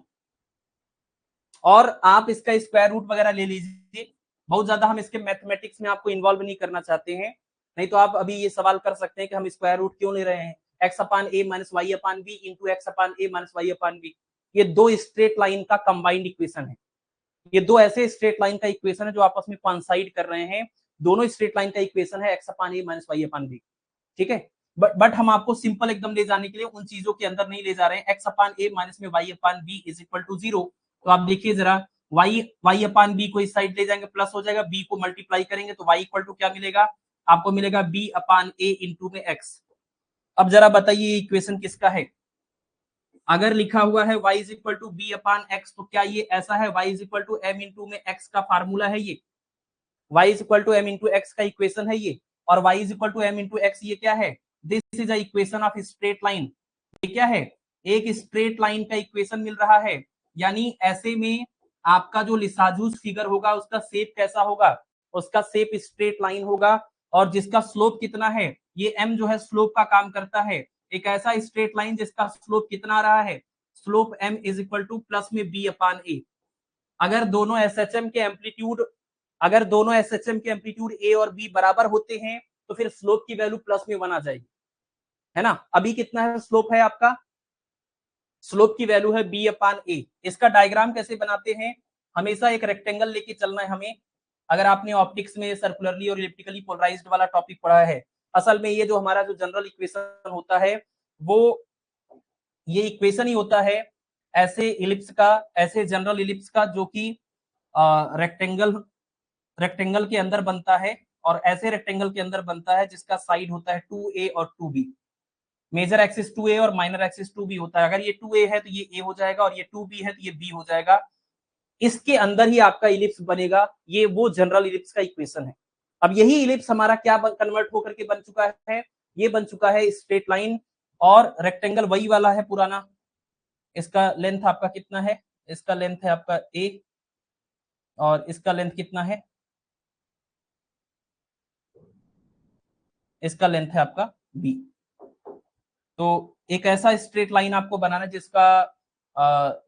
और आप इसका स्क्वायर रूट वगैरह ले लीजिए, बहुत ज्यादा हम इसके मैथमेटिक्स में आपको इन्वॉल्व नहीं करना चाहते हैं, नहीं तो आप अभी ये सवाल कर सकते हैं कि हम स्क्वायर रूट क्यों ले रहे हैं, x upon a minus y upon b into x upon a minus y upon b. ये दो स्ट्रेट लाइन का कंबाइंड इक्वेशन है, ये दो ऐसे स्ट्रेट लाइन का इक्वेशन है जो आपस में कोइंसाइड कर रहे हैं, दोनों स्ट्रेट लाइन का इक्वेशन है एक्स अपान ए माइनस वाई अपान बी, ठीक है। बट हम आपको सिंपल एकदम ले जाने के लिए उन चीजों के अंदर नहीं ले जा रहे हैं, एक्स अपान ए माइनस में y upon b is equal to 0। तो आप देखिए जरा, वाई अपान बी को इस साइड ले जाएंगे प्लस हो जाएगा, बी को मल्टीप्लाई करेंगे तो वाई इक्वल टू क्या मिलेगा, आपको मिलेगा बी अपान ए इंटू में एक्स। अब जरा बताइए इक्वेशन किसका है, अगर लिखा हुआ है y is equal to b upon x, तो क्या ये ऐसा है y is equal to m into में x का फार्मूला है, ये y is equal to m into x का इक्वेशन है ये, और y is equal to m into x ये क्या है, this is a equation of straight line. ये क्या है, एक स्ट्रेट लाइन का इक्वेशन मिल रहा है, यानी ऐसे में आपका जो लिसाजूस फिगर होगा उसका शेप कैसा होगा, उसका शेप स्ट्रेट लाइन होगा, और जिसका स्लोप कितना है, ये m जो है स्लोप का काम करता है, एक ऐसा स्ट्रेट लाइन जिसका स्लोप कितना आ रहा है, slope m is equal two plus में b अपान a। अगर दोनों एसएचएम के एम्पलीट्यूड, अगर दोनों एसएचएम के एम्पलीट्यूड a और b बराबर होते हैं तो फिर स्लोप की वैल्यू प्लस में 1 आ जाएगी, है ना। अभी कितना है स्लोप है आपका, स्लोप की वैल्यू है b अपान a। इसका डायग्राम कैसे बनाते हैं, हमेशा एक रेक्टेंगल लेके चलना है हमें। अगर आपने ऑप्टिक्स में सर्कुलरली और इलिप्टिकली पोलराइज्ड वाला टॉपिक पढ़ा है, असल में ये जो हमारा जो जनरल इक्वेशन होता है वो ये इक्वेशन ही होता है ऐसे इलिप्स का, ऐसे जनरल इलिप्स का जो कि रेक्टेंगल के अंदर बनता है, और ऐसे रेक्टेंगल के अंदर बनता है जिसका साइड होता है 2a और 2b। मेजर एक्सिस 2a और माइनर एक्सिस 2b होता है, अगर ये 2a है तो ये a हो जाएगा, और ये 2b है तो ये b हो जाएगा। इसके अंदर ही आपका इलिप्स बनेगा, ये वो जनरल इलिप्स का इक्वेशन है। अब यही इलिप्स हमारा क्या कन्वर्ट होकर के बन चुका है, ये बन चुका है स्ट्रेट लाइन, और रेक्टेंगल वही वाला है पुराना। इसका लेंथ आपका कितना है, इसका लेंथ है आपका a, और इसका लेंथ कितना है, इसका लेंथ है आपका b। तो एक ऐसा स्ट्रेट लाइन आपको बनाना है जिसका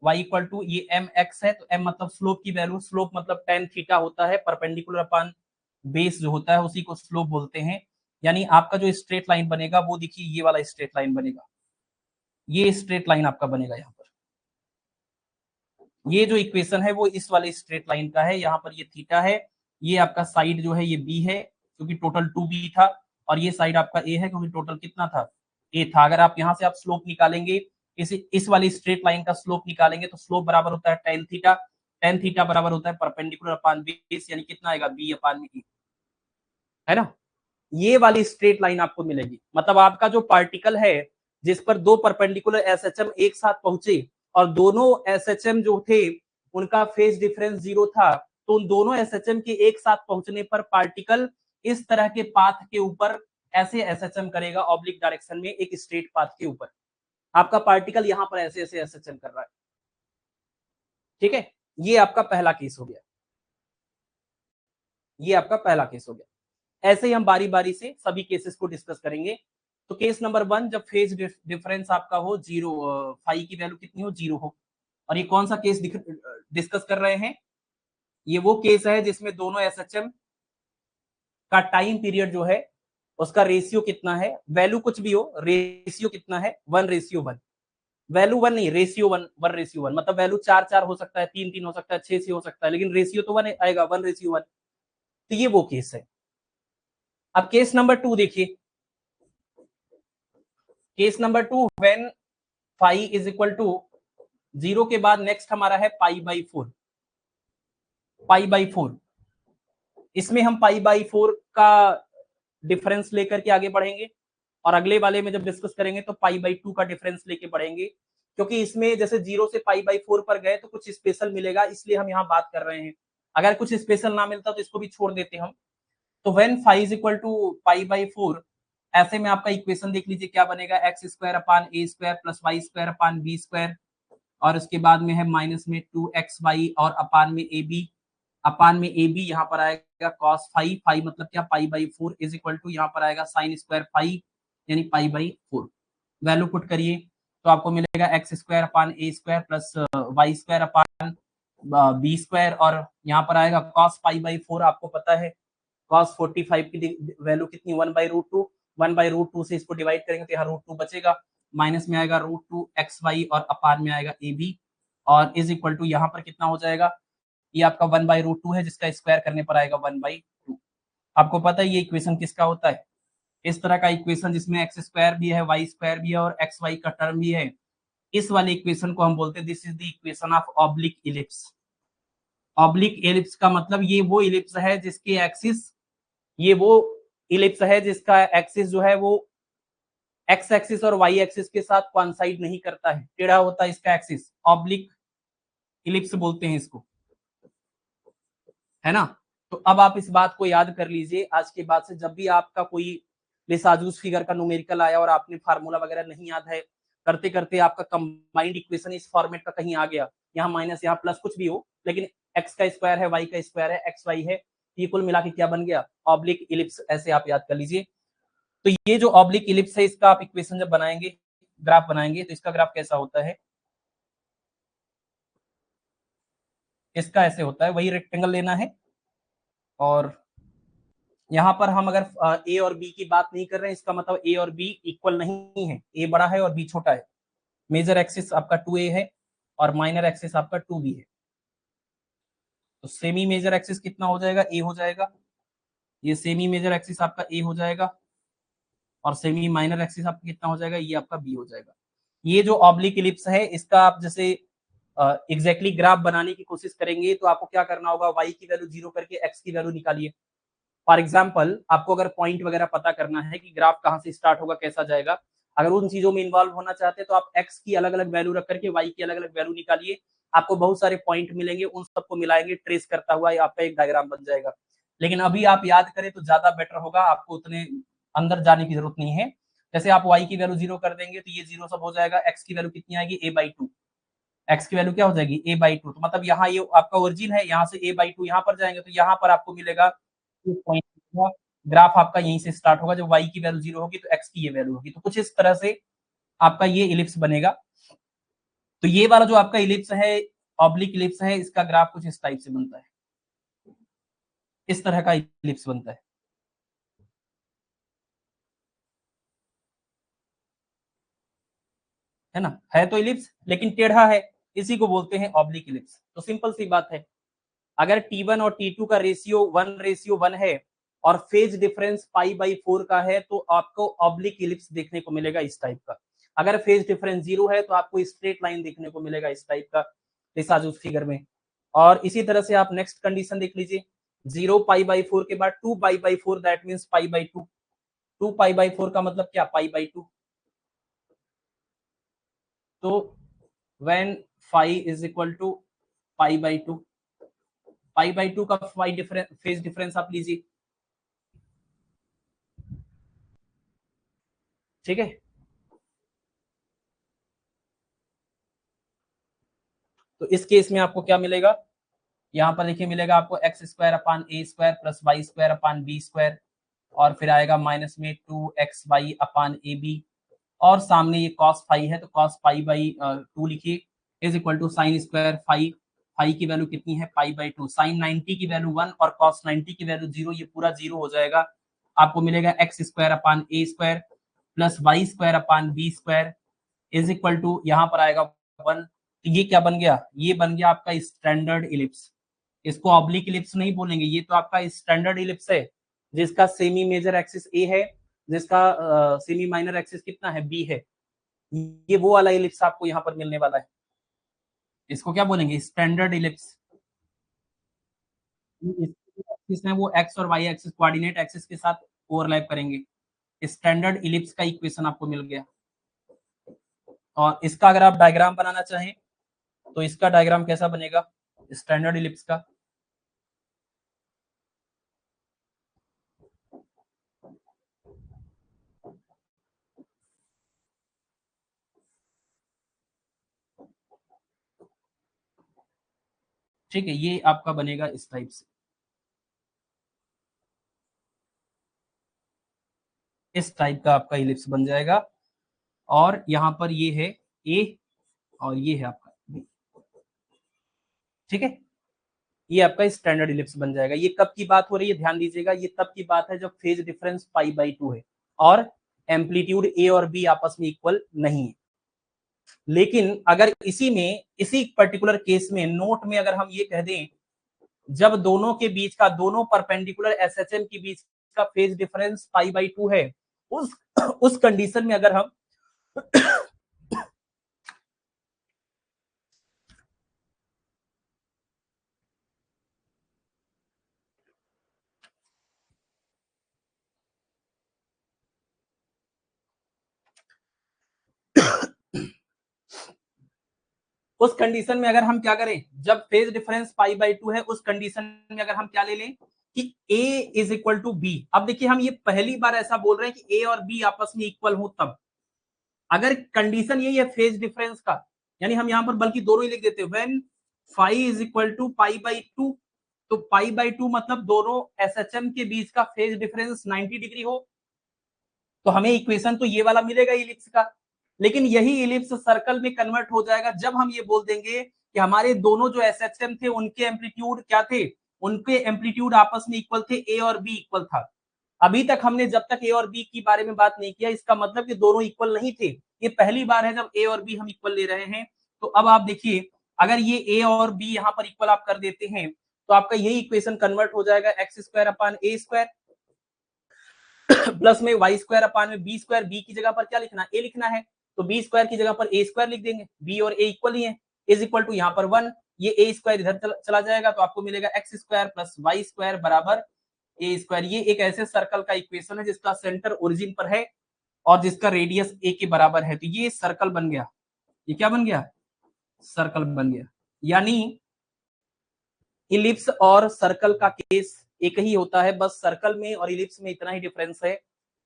y इक्वल टू ये एम एक्स है, तो m मतलब स्लोप की वैल्यू, स्लोप मतलब tan थीटा होता है, परपेंडिकुलर अपान बेस जो होता है उसी को स्लोप बोलते हैं। यानी आपका जो स्ट्रेट लाइन बनेगा वो देखिए ये वाला स्ट्रेट लाइन बनेगा, ये स्ट्रेट लाइन आपका बनेगा यहाँ पर, ये जो इक्वेशन है वो इस वाले स्ट्रेट लाइन का है, यहाँ पर ये थीटा है, ये आपका साइड जो है ये b है क्योंकि टोटल 2b था, और ये साइड आपका a है क्योंकि टोटल कितना था, a था। अगर आप यहाँ से आप स्लोप निकालेंगे, इस वाली स्ट्रेट लाइन का स्लोप निकालेंगे तो स्लोप बराबर होता है tan थीटा, tan थीटा बराबर होता है परपेंडिकुलर अपान बेस, यानी कितना आएगा b अपान में, है ना। ये वाली स्ट्रेट लाइन आपको मिलेगी, मतलब आपका जो पार्टिकल है जिस पर दो परपेंडिकुलर एसएचएम एक साथ पहुंचे, और दोनों एसएचएम जो थे उनका फेज डिफरेंस 0 था, तो उन दोनों एसएचएम के एक साथ पहुंचने पर पार्टिकल इस तरह के पाथ के ऊपर ऐसे एसएचएम करेगा, ऑब्लिक डायरेक्शन में एक स्ट्रेट पाथ के ऊपर। आपका पार्टिकल यहां पर ऐसे ऐसे एसएचएम कर रहा है, ठीक है। ये आपका पहला केस हो गया, ये आपका पहला केस हो गया। ऐसे ही हम बारी बारी से सभी केसेस को डिस्कस करेंगे। तो केस नंबर 1, जब फेज डिफरेंस आपका हो 0, फाई की वैल्यू कितनी हो, 0 हो। और ये कौन सा केस डिस्कस कर रहे हैं, ये वो केस है जिसमें दोनों एसएचएम का टाइम पीरियड जो है उसका रेशियो कितना है, वैल्यू कुछ भी हो, रेशियो कितना है, 1:1। वैल्यू 1 नहीं, रेशियो 1:1, मतलब वैल्यू 4:4 हो सकता है, 3:3 हो सकता है, 6:6 हो सकता है, लेकिन रेशियो तो 1 आएगा, 1:1। तो ये वो केस है। अब केस नंबर 2 देखिए, case number 2, when phi is equal to 0 के बाद नेक्स्ट हमारा है पाई बाई 4। π/4। इसमें हम π/4 का डिफरेंस लेकर के आगे बढ़ेंगे और अगले वाले में जब डिस्कस करेंगे तो π/2 का डिफरेंस लेके बढ़ेंगे, क्योंकि इसमें जैसे 0 से π/4 पर गए तो कुछ स्पेशल मिलेगा, इसलिए हम यहाँ बात कर रहे हैं। अगर कुछ स्पेशल ना मिलता तो इसको भी छोड़ देते हम। तो when phi is equal to π/4, ऐसे में आपका इक्वेशन देख लीजिए क्या बनेगा, x² / a² plus y² / b², और उसके बाद में है माइनस में 2xy और अपान में ab यहाँ पर आएगा cos फाई मतलब क्या π/4 इज इक्वल टू यहाँ पर आएगा साइन स्क्वायर फाई यानी π/4। वैल्यू पुट करिए तो आपको मिलेगा x² / a² plus y² / b², और यहाँ पर आएगा cos π/4। आपको पता है cos 45 की वैल्यू कितनी 1/√2, 1/√2 से इसको डिवाइड करेंगे तो यहाँ √2 बचेगा, माइनस में आएगा √2xy और अपान में आएगा ab, और इज इक्वल टू यहाँ पर कितना हो जाएगा, ये आपका 1/√2 है जिसका स्क्वायर करने पर आएगा 1/2। आपको पता है ये इक्वेशन किसका होता है, इस तरह का इक्वेशन जिसमें x² भी है y² भी है और xy का टर्म भी है, इस वाले इक्वेशन को हम बोलते हैं this is the equation of oblique ellipse. Oblique ellipse का मतलब ये वो इलिप्स है जिसके एक्सिस, ये वो इलिप्स है जिसका एक्सिस जो है वो एक्स एक्सिस और वाई एक्सिस के साथ कॉइंसाइड नहीं करता है, टेढ़ा होता है इसका एक्सिस, ऑब्लिक इलिप्स बोलते हैं इसको, है ना। तो अब आप इस बात को याद कर लीजिए, आज के बाद से जब भी आपका कोई लेसाजूस फिगर का न्यूमेरिकल आया और आपने फार्मूला वगैरह नहीं याद है, करते करते आपका कंबाइंड इक्वेशन इस फॉर्मेट का कहीं आ गया, यहाँ माइनस यहाँ प्लस कुछ भी हो, लेकिन एक्स का स्क्वायर है, वाई का स्क्वायर है, एक्स वाई है, ये कुल मिला के क्या बन गया, ऑब्लिक इलिप्स, ऐसे आप याद कर लीजिए। तो ये जो ऑब्लिक इलिप्स है इसका आप इक्वेशन जब बनाएंगे, ग्राफ बनाएंगे, तो इसका ग्राफ कैसा होता है, इसका ऐसे होता है, वही रेक्टेंगल लेना है, और यहाँ पर हम अगर ए और बी की बात नहीं कर रहे हैं, इसका मतलब ए और बी इक्वल नहीं है, ए बड़ा है और बी छोटा है। मेजर एक्सिस आपका 2a है और माइनर एक्सिस आपका 2b है, तो सेमी मेजर एक्सिस कितना हो जाएगा, ए हो जाएगा, ये सेमी मेजर एक्सिस आपका ए हो जाएगा, और सेमी माइनर एक्सिस आपका कितना हो जाएगा, ये आपका बी हो जाएगा। ये जो ऑब्लिक इलिप्स है इसका आप जैसे एग्जैक्टली ग्राफ बनाने की कोशिश करेंगे तो आपको क्या करना होगा, y की वैल्यू 0 करके x की वैल्यू निकालिए। फॉर एग्जाम्पल आपको अगर पॉइंट वगैरह पता करना है कि ग्राफ कहाँ से स्टार्ट होगा, कैसा जाएगा, अगर उन चीजों में इन्वॉल्व होना चाहते हैं तो आप x की अलग अलग वैल्यू रख करके y की अलग अलग वैल्यू निकालिए, आपको बहुत सारे पॉइंट मिलेंगे, उन सबको मिलाएंगे, ट्रेस करता हुआ आपका एक डायग्राम बन जाएगा। लेकिन अभी आप याद करें तो ज्यादा बेटर होगा, आपको उतने अंदर जाने की जरूरत नहीं है। जैसे आप y की वैल्यू 0 कर देंगे तो ये 0 सब हो जाएगा, x की वैल्यू कितनी आएगी, a/2, x की वैल्यू क्या हो जाएगी, a/2, तो मतलब यहाँ ये आपका ओरिजिन है, यहाँ से a/2 यहाँ पर जाएंगे तो यहाँ पर आपको मिलेगा पॉइंट, ग्राफ आपका यहीं से स्टार्ट होगा, जब y की वैल्यू 0 होगी तो x की ये वैल्यू होगी, तो कुछ इस तरह से आपका ये इलिप्स बनेगा। तो ये वाला जो आपका इलिप्स है, ऑब्लिक इलिप्स है, इसका ग्राफ कुछ इस टाइप से बनता है, इस तरह का इलिप्स बनता है ना, है तो इलिप्स लेकिन टेढ़ा है, इसी को बोलते हैं ऑब्लिक इलिप्स। तो सिंपल सी बात है, अगर T1 और T2 का रेशियो 1:1 है और फेज डिफरेंस π/4 का है तो आपको ऑब्लिक इलिप्स देखने को मिलेगा इस टाइप का। अगर फेज डिफरेंस 0 है तो आपको स्ट्रेट लाइन देखने को मिलेगा इस टाइप का लेसाजूस फिगर में। और इसी तरह से आप नेक्स्ट कंडीशन देख लीजिए, 0 π/4 के बाद 2 π/4 दैट मींस π/2, 2 π/4 का मतलब क्या, π/2। तो when phi is equal to π/2, π/2 का फाई डिफरेंस, फेज डिफरेंस आप लीजिए, ठीक है। तो इस केस में आपको क्या मिलेगा, यहाँ पर देखिए मिलेगा आपको x² / a² plus y² / b², और फिर आएगा माइनस में 2xy / ab, और सामने ये cos फाई है तो cos π/2 लिखिए, is equal to sine square phi, phi की वैल्यू कितनी है π/2, साइन 90 की वैल्यू 1 और cos 90 की वैल्यू 0, ये पूरा 0 हो जाएगा, आपको मिलेगा x² / a² plus y² / b² is equal to यहाँ पर आएगा 1। तो ये क्या बन गया, ये बन गया आपका स्टैंडर्ड इलिप्स। इसको ऑब्लिक इलिप्स नहीं बोलेंगे, ये तो आपका स्टैंडर्ड इलिप्स है जिसका सेमी मेजर एक्सिस ए है, जिसका सेमी माइनर एक्सिस कितना है, बी है। ये वो वाला इलिप्स आपको यहाँ पर मिलने वाला है, इसको क्या बोलेंगे, स्टैंडर्ड इलिप्स। एक्सिस में वो एक्स और वाई एक्सिस कोऑर्डिनेट एक्सिस के साथ ओवरलैप करेंगे। स्टैंडर्ड इलिप्स का इक्वेशन आपको मिल गया। और इसका अगर आप डायग्राम बनाना चाहें तो इसका डायग्राम कैसा बनेगा स्टैंडर्ड इलिप्स का? ठीक है, ये आपका बनेगा इस टाइप से, इस टाइप का आपका इलिप्स बन जाएगा। और यहाँ पर ये है ए और ये है आपका बी। ठीक है, ये आपका स्टैंडर्ड इलिप्स बन जाएगा। ये कब की बात हो रही है ध्यान दीजिएगा, ये तब की बात है जब फेज डिफरेंस π/2 है और एम्पलीट्यूड ए और बी आपस में इक्वल नहीं है। लेकिन अगर इसी में, इसी पर्टिकुलर केस में नोट में अगर हम ये कह दें जब दोनों के बीच का, दोनों परपेंडिकुलर एसएचएम के बीच का फेज डिफरेंस π/2 है, उस कंडीशन में अगर हम उस कंडीशन में अगर हम क्या करें, जब फेज डिफरेंस π/2 है, उस कंडीशन में अगर हम क्या ले लें कि A is equal to b. अब देखिए हम ये पहली बार ऐसा बोल रहे हैं कि A और B आपस में इक्वल हो तब। अगर कंडीशन यही है फेज डिफरेंस का, यानी हम यहां पर बल्कि दोनों ही लिख देते हैं when phi is equal to π/2, तो π/2 मतलब दोनों एसएचएम के बीच का फेज डिफरेंस 90 डिग्री हो, तो हमें इक्वेशन तो ये वाला मिलेगा इलिप्स का। लेकिन यही इलिप्स सर्कल में कन्वर्ट हो जाएगा जब हम ये बोल देंगे कि हमारे दोनों जो एसएचएम थे उनके एम्पलीट्यूड क्या थे, उनके एम्पलीट्यूड आपस में इक्वल थे, ए और बी इक्वल था। अभी तक हमने जब तक ए और बी की बारे में बात नहीं किया, इसका मतलब कि दोनों इक्वल नहीं थे। ये पहली बार है जब ए और बी हम इक्वल ले रहे हैं। तो अब आप देखिए, अगर ये ए और बी यहाँ पर इक्वल आप कर देते हैं तो आपका यही इक्वेशन कन्वर्ट हो जाएगा x square upon a square plus में वाई स्क्वायर अपान में बी स्क्वायर। बी की जगह पर क्या लिखना, ए लिखना है, तो बी स्क्वायर की जगह पर ए स्क्वायर लिख देंगे। बी और ए इक्वल ही है, इज इक्वल टू यहाँ पर 1, ये ए स्क्वायर इधर चला जाएगा तो आपको मिलेगा x square plus y square बराबर ए स्क्वायर। ये एक ऐसे सर्कल का इक्वेशन है जिसका सेंटर ओरिजिन पर है और जिसका रेडियस ए के बराबर है। तो ये सर्कल बन गया, ये क्या बन गया, सर्कल बन गया। यानी इलिप्स और सर्कल का केस एक ही होता है, बस सर्कल में और इलिप्स में इतना ही डिफरेंस है,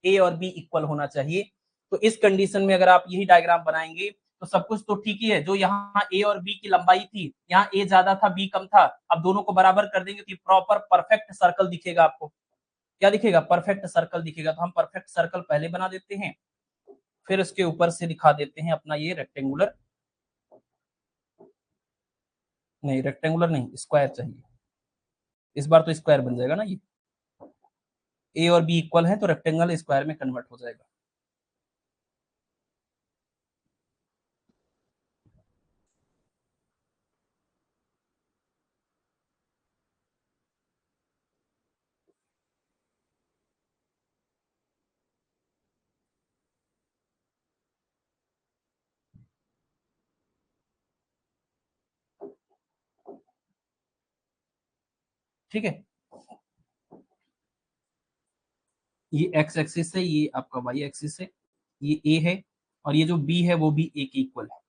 ए और बी इक्वल होना चाहिए। तो इस कंडीशन में अगर आप यही डायग्राम बनाएंगे तो सब कुछ तो ठीक ही है। जो यहाँ ए और बी की लंबाई थी, यहाँ ए ज्यादा था बी कम था, अब दोनों को बराबर कर देंगे तो प्रॉपर परफेक्ट सर्कल दिखेगा। आपको क्या दिखेगा, परफेक्ट सर्कल दिखेगा। तो हम परफेक्ट सर्कल पहले बना देते हैं, फिर उसके ऊपर से दिखा देते हैं अपना ये रेक्टेंगुलर, नहीं रेक्टेंगुलर नहीं, स्क्वायर चाहिए। इस बार तो स्क्वायर बन जाएगा ना, ये ए और बी इक्वल है तो रेक्टेंगल स्क्वायर में कन्वर्ट हो जाएगा। ठीक है, ये एक्स एक्सिस है, ये आपका वाई एक्सिस है, ये ए है और ये जो बी है वो भी ए के इक्वल है।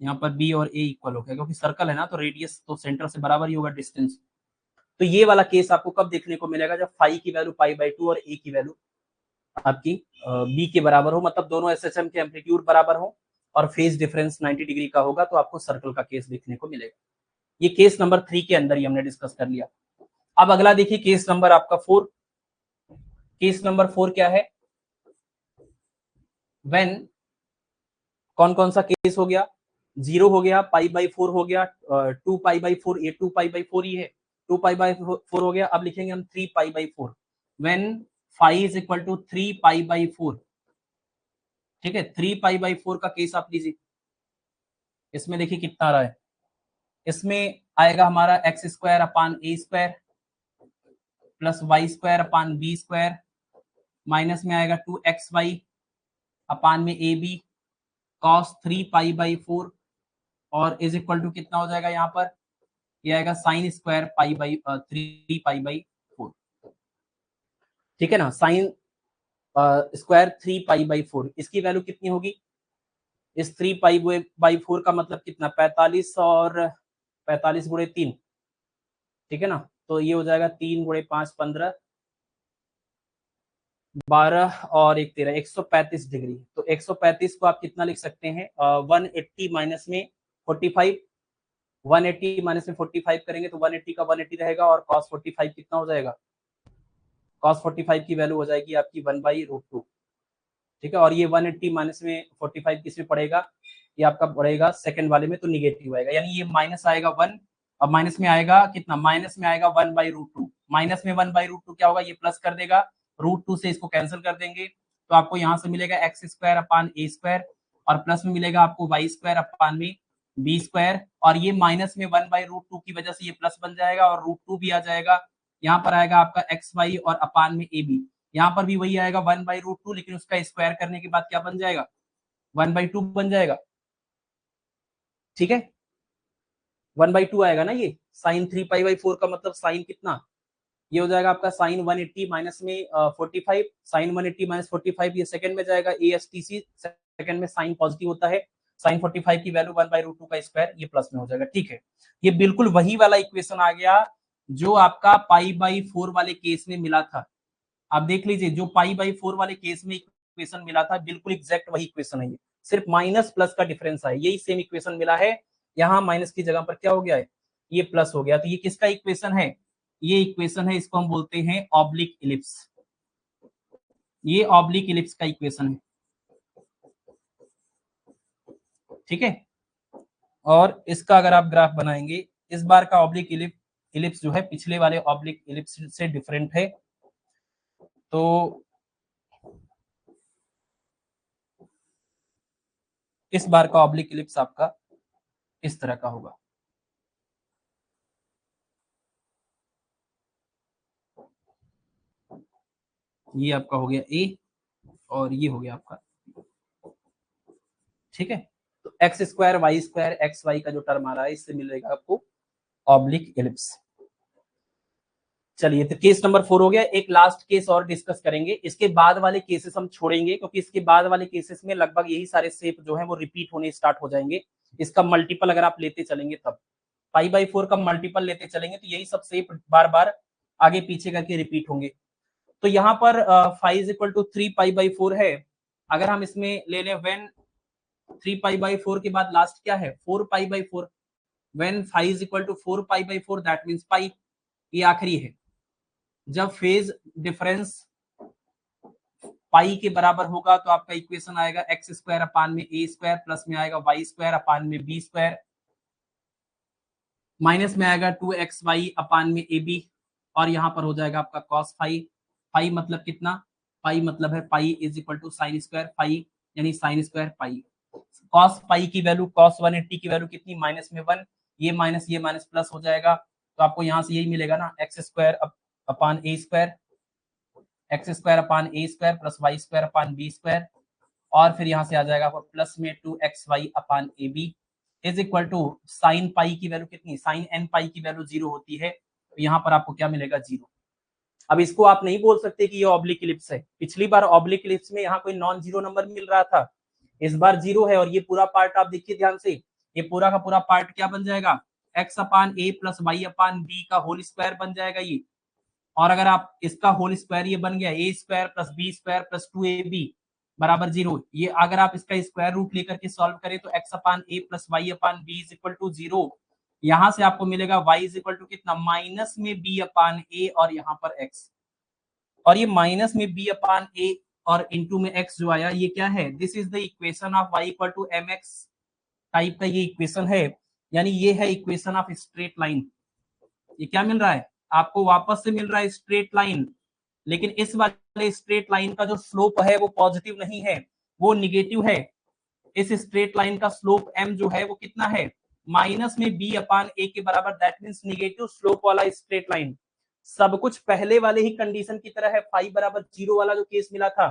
यहाँ पर बी और ए इक्वल हो गया क्योंकि सर्कल है ना, तो रेडियस तो सेंटर से बराबर ही होगा डिस्टेंस। तो ये वाला केस आपको कब देखने को मिलेगा, जब फाई की वैल्यू π/2 और ए की वैल्यू आपकी बी के बराबर हो, मतलब दोनों एसएचएम के एम्पलीट्यूड बराबर हो और फेज डिफरेंस 90 डिग्री का होगा, तो आपको सर्कल का केस देखने को मिलेगा। ये केस नंबर 3 के अंदर ही हमने डिस्कस कर लिया। अब अगला देखिए केस नंबर आपका 4। केस नंबर 4 क्या है, व्हेन, कौन कौन सा केस हो गया, 0 हो गया, π/4 हो गया, 2π/4, ये 2π/4 ही है, 2π/4 हो गया। अब लिखेंगे हम 3π/4 when phi is equal to 3π/4। ठीक है, 3π/4 का केस आप लीजिए। इसमें देखिए कितना आ रहा है, इसमें आएगा हमारा x square upon a square plus y square upon B square, minus में आएगा 2xy अपान में ए बी कॉस 3π/4 और इज इक्वल टू कितना हो जाएगा यहाँ पर, ये आएगा sine square pi by 3 pi by 4, ठीक है ना। साइन स्क्वायर 3 पाई बाई 4, इसकी वैल्यू कितनी होगी? इस 3 पाई बाई 4 का मतलब कितना, 45 और 45 गुणे 3, ठीक है ना। तो ये हो जाएगा 3 गुणे 5 15, 12 और 1 13, 135 डिग्री। तो 135 को आप कितना लिख सकते हैं, 180 माइनस में 45, 180 माइनस में 45 करेंगे तो 180 का 180 रहेगा, और cos 45 कितना हो जाएगा, cos 45 की वैल्यू हो जाएगी आपकी 1/√2, ठीक है। और ये 180 माइनस में 45 किस में पड़ेगा, ये आपका पड़ेगा सेकंड वाले में, तो निगेटिव आएगा, यानी ये माइनस आएगा 1, अब माइनस में आएगा कितना, माइनस में आएगा 1/√2, माइनस में 1/√2 क्या होगा, ये प्लस कर देगा, √2 से इसको कैंसिल कर देंगे, तो आपको यहाँ से मिलेगा x square upon a square, और प्लस में मिलेगा आपको y स्क्वायर अपान में b स्क्वायर, और ये माइनस में 1/√2 की वजह से ये प्लस बन जाएगा, और √2 भी आ जाएगा, यहाँ पर आएगा आपका xy और अपान में ab, यहाँ पर भी वही आएगा 1/√2, लेकिन उसका स्क्वायर करने के बाद क्या बन जाएगा, 1/2 बन जाएगा, ठीक है। 1/2 आएगा ना, ये साइन 3 पाई बाई 4 का मतलब साइन कितना, ये हो जाएगा आपका साइन 180 माइनस में 45, साइन 180 माइनस 45 ये सेकंड में जाएगा, ASTC सेकंड में साइन पॉजिटिव होता है, साइन 45 की वैल्यू 1/√2 का स्क्वायर, ये प्लस में हो जाएगा, ठीक है। ये बिल्कुल वही वाला इक्वेशन आ गया जो आपका पाई/4 वाले केस में मिला था। आप देख लीजिए, जो पाई/4 वाले केस में इक्वेशन मिला था, बिल्कुल एग्जैक्ट वही इक्वेशन है, ये सिर्फ माइनस प्लस का डिफरेंस है, यही सेम इक्वेशन मिला है, यहाँ माइनस की जगह पर क्या हो गया है, ये प्लस हो गया। तो ये किसका इक्वेशन है, ये इक्वेशन है, इसको हम बोलते हैं ऑब्लिक इलिप्स, ये ऑब्लिक इलिप्स का इक्वेशन है, ठीक है। और इसका अगर आप ग्राफ बनाएंगे, इस बार का ऑब्लिक इलिप्स जो है पिछले वाले ऑब्लिक इलिप्स से डिफरेंट है, तो इस बार का ऑब्लिक इलिप्स आपका इस तरह का होगा, ये आपका हो गया ए, और ये हो गया आपका, ठीक है। तो x square y square x y का जो टर्म आ रहा है, इससे मिलेगा आपको ऑब्लिक इलिप्स। चलिए, तो केस नंबर 4 हो गया। एक लास्ट केस और डिस्कस करेंगे, इसके बाद वाले केसेस हम छोड़ेंगे, क्योंकि इसके बाद वाले केसेस में लगभग यही सारे शेप जो है वो रिपीट होने स्टार्ट हो जाएंगे। इसका मल्टीपल अगर आप लेते चलेंगे, तब पाई/4 का मल्टीपल लेते चलेंगे, तो यही सब शेप बार बार आगे पीछे करके रिपीट होंगे। तो यहाँ पर 3 पाई/4 है, अगर हम इसमें ले लें व्हेन 3 पाई/4 के बाद लास्ट क्या है, 4 pi, when phi is equal to 4 pi that means pi, ये आखिरी है। जब फेज डिफरेंस पाई के बराबर होगा, तो आपका इक्वेशन आएगा एक्स स्क्वायर अपान में ए स्क्वायर, प्लस में आएगा वाई स्क्वायर अपान में बी स्क्वायर, माइनस में आएगा 2xy अपान में ए बी, और यहाँ पर हो जाएगा आपका कॉस फाई। फाई मतलब कितना, पाई मतलब है pi is equal to sine square phi, यानी sine square pi. Cos pi की वैल्यू, कॉस 180 की वैल्यू कितनी, माइनस में 1, ये माइनस प्लस हो जाएगा, तो आपको यहाँ से यही मिलेगा ना, x square upon a square, x square upon a square plus y square upon B square, और फिर यहाँ से आ जाएगा आपको प्लस में 2xy upon a b is equal to sine pi की वैल्यू कितनी, साइन एन पाई की वैल्यू 0 होती है, तो यहाँ पर आपको क्या मिलेगा, 0। अब इसको आप नहीं बोल सकते कि ये ऑब्लिक इलिप्स है, पिछली बार ऑब्लिक इलिप्स में यहाँ कोई नॉन जीरो नंबर मिल रहा था, इस बार 0 है, और ये पूरा पार्ट आप देखिए ध्यान से, ये पूरा का पूरा पार्ट क्या बन जाएगा, x upon a plus y upon B का होल स्क्वायर बन जाएगा ये, और अगर आप इसका होल स्क्वायर ये बन गया a square plus B square plus 2ab बराबर 0, ये अगर आप इसका स्क्वायर रूट लेकर के सॉल्व करें, तो x upon a plus y upon b is equal to 0, यहां से आपको मिलेगा y इज इक्वल टू कितना, माइनस में b अपान ए, और यहाँ पर x, और ये माइनस में b अपान ए और इंटू में x जो आया, ये क्या है, this is the equation of y equal to mx type का ये इक्वेशन है, यानी ये है इक्वेशन ऑफ स्ट्रेट लाइन। ये क्या मिल रहा है आपको, वापस से मिल रहा है स्ट्रेट लाइन, लेकिन इस वाले स्ट्रेट लाइन का जो स्लोप है वो पॉजिटिव नहीं है, वो निगेटिव है। इस स्ट्रेट लाइन का स्लोप m जो है वो कितना है, माइनस में b अपान ए के बराबर, दैट मींस निगेटिव स्लोप वाला स्ट्रेट लाइन। सब कुछ पहले वाले ही कंडीशन की तरह है, फाई बराबर 0 वाला जो केस मिला था,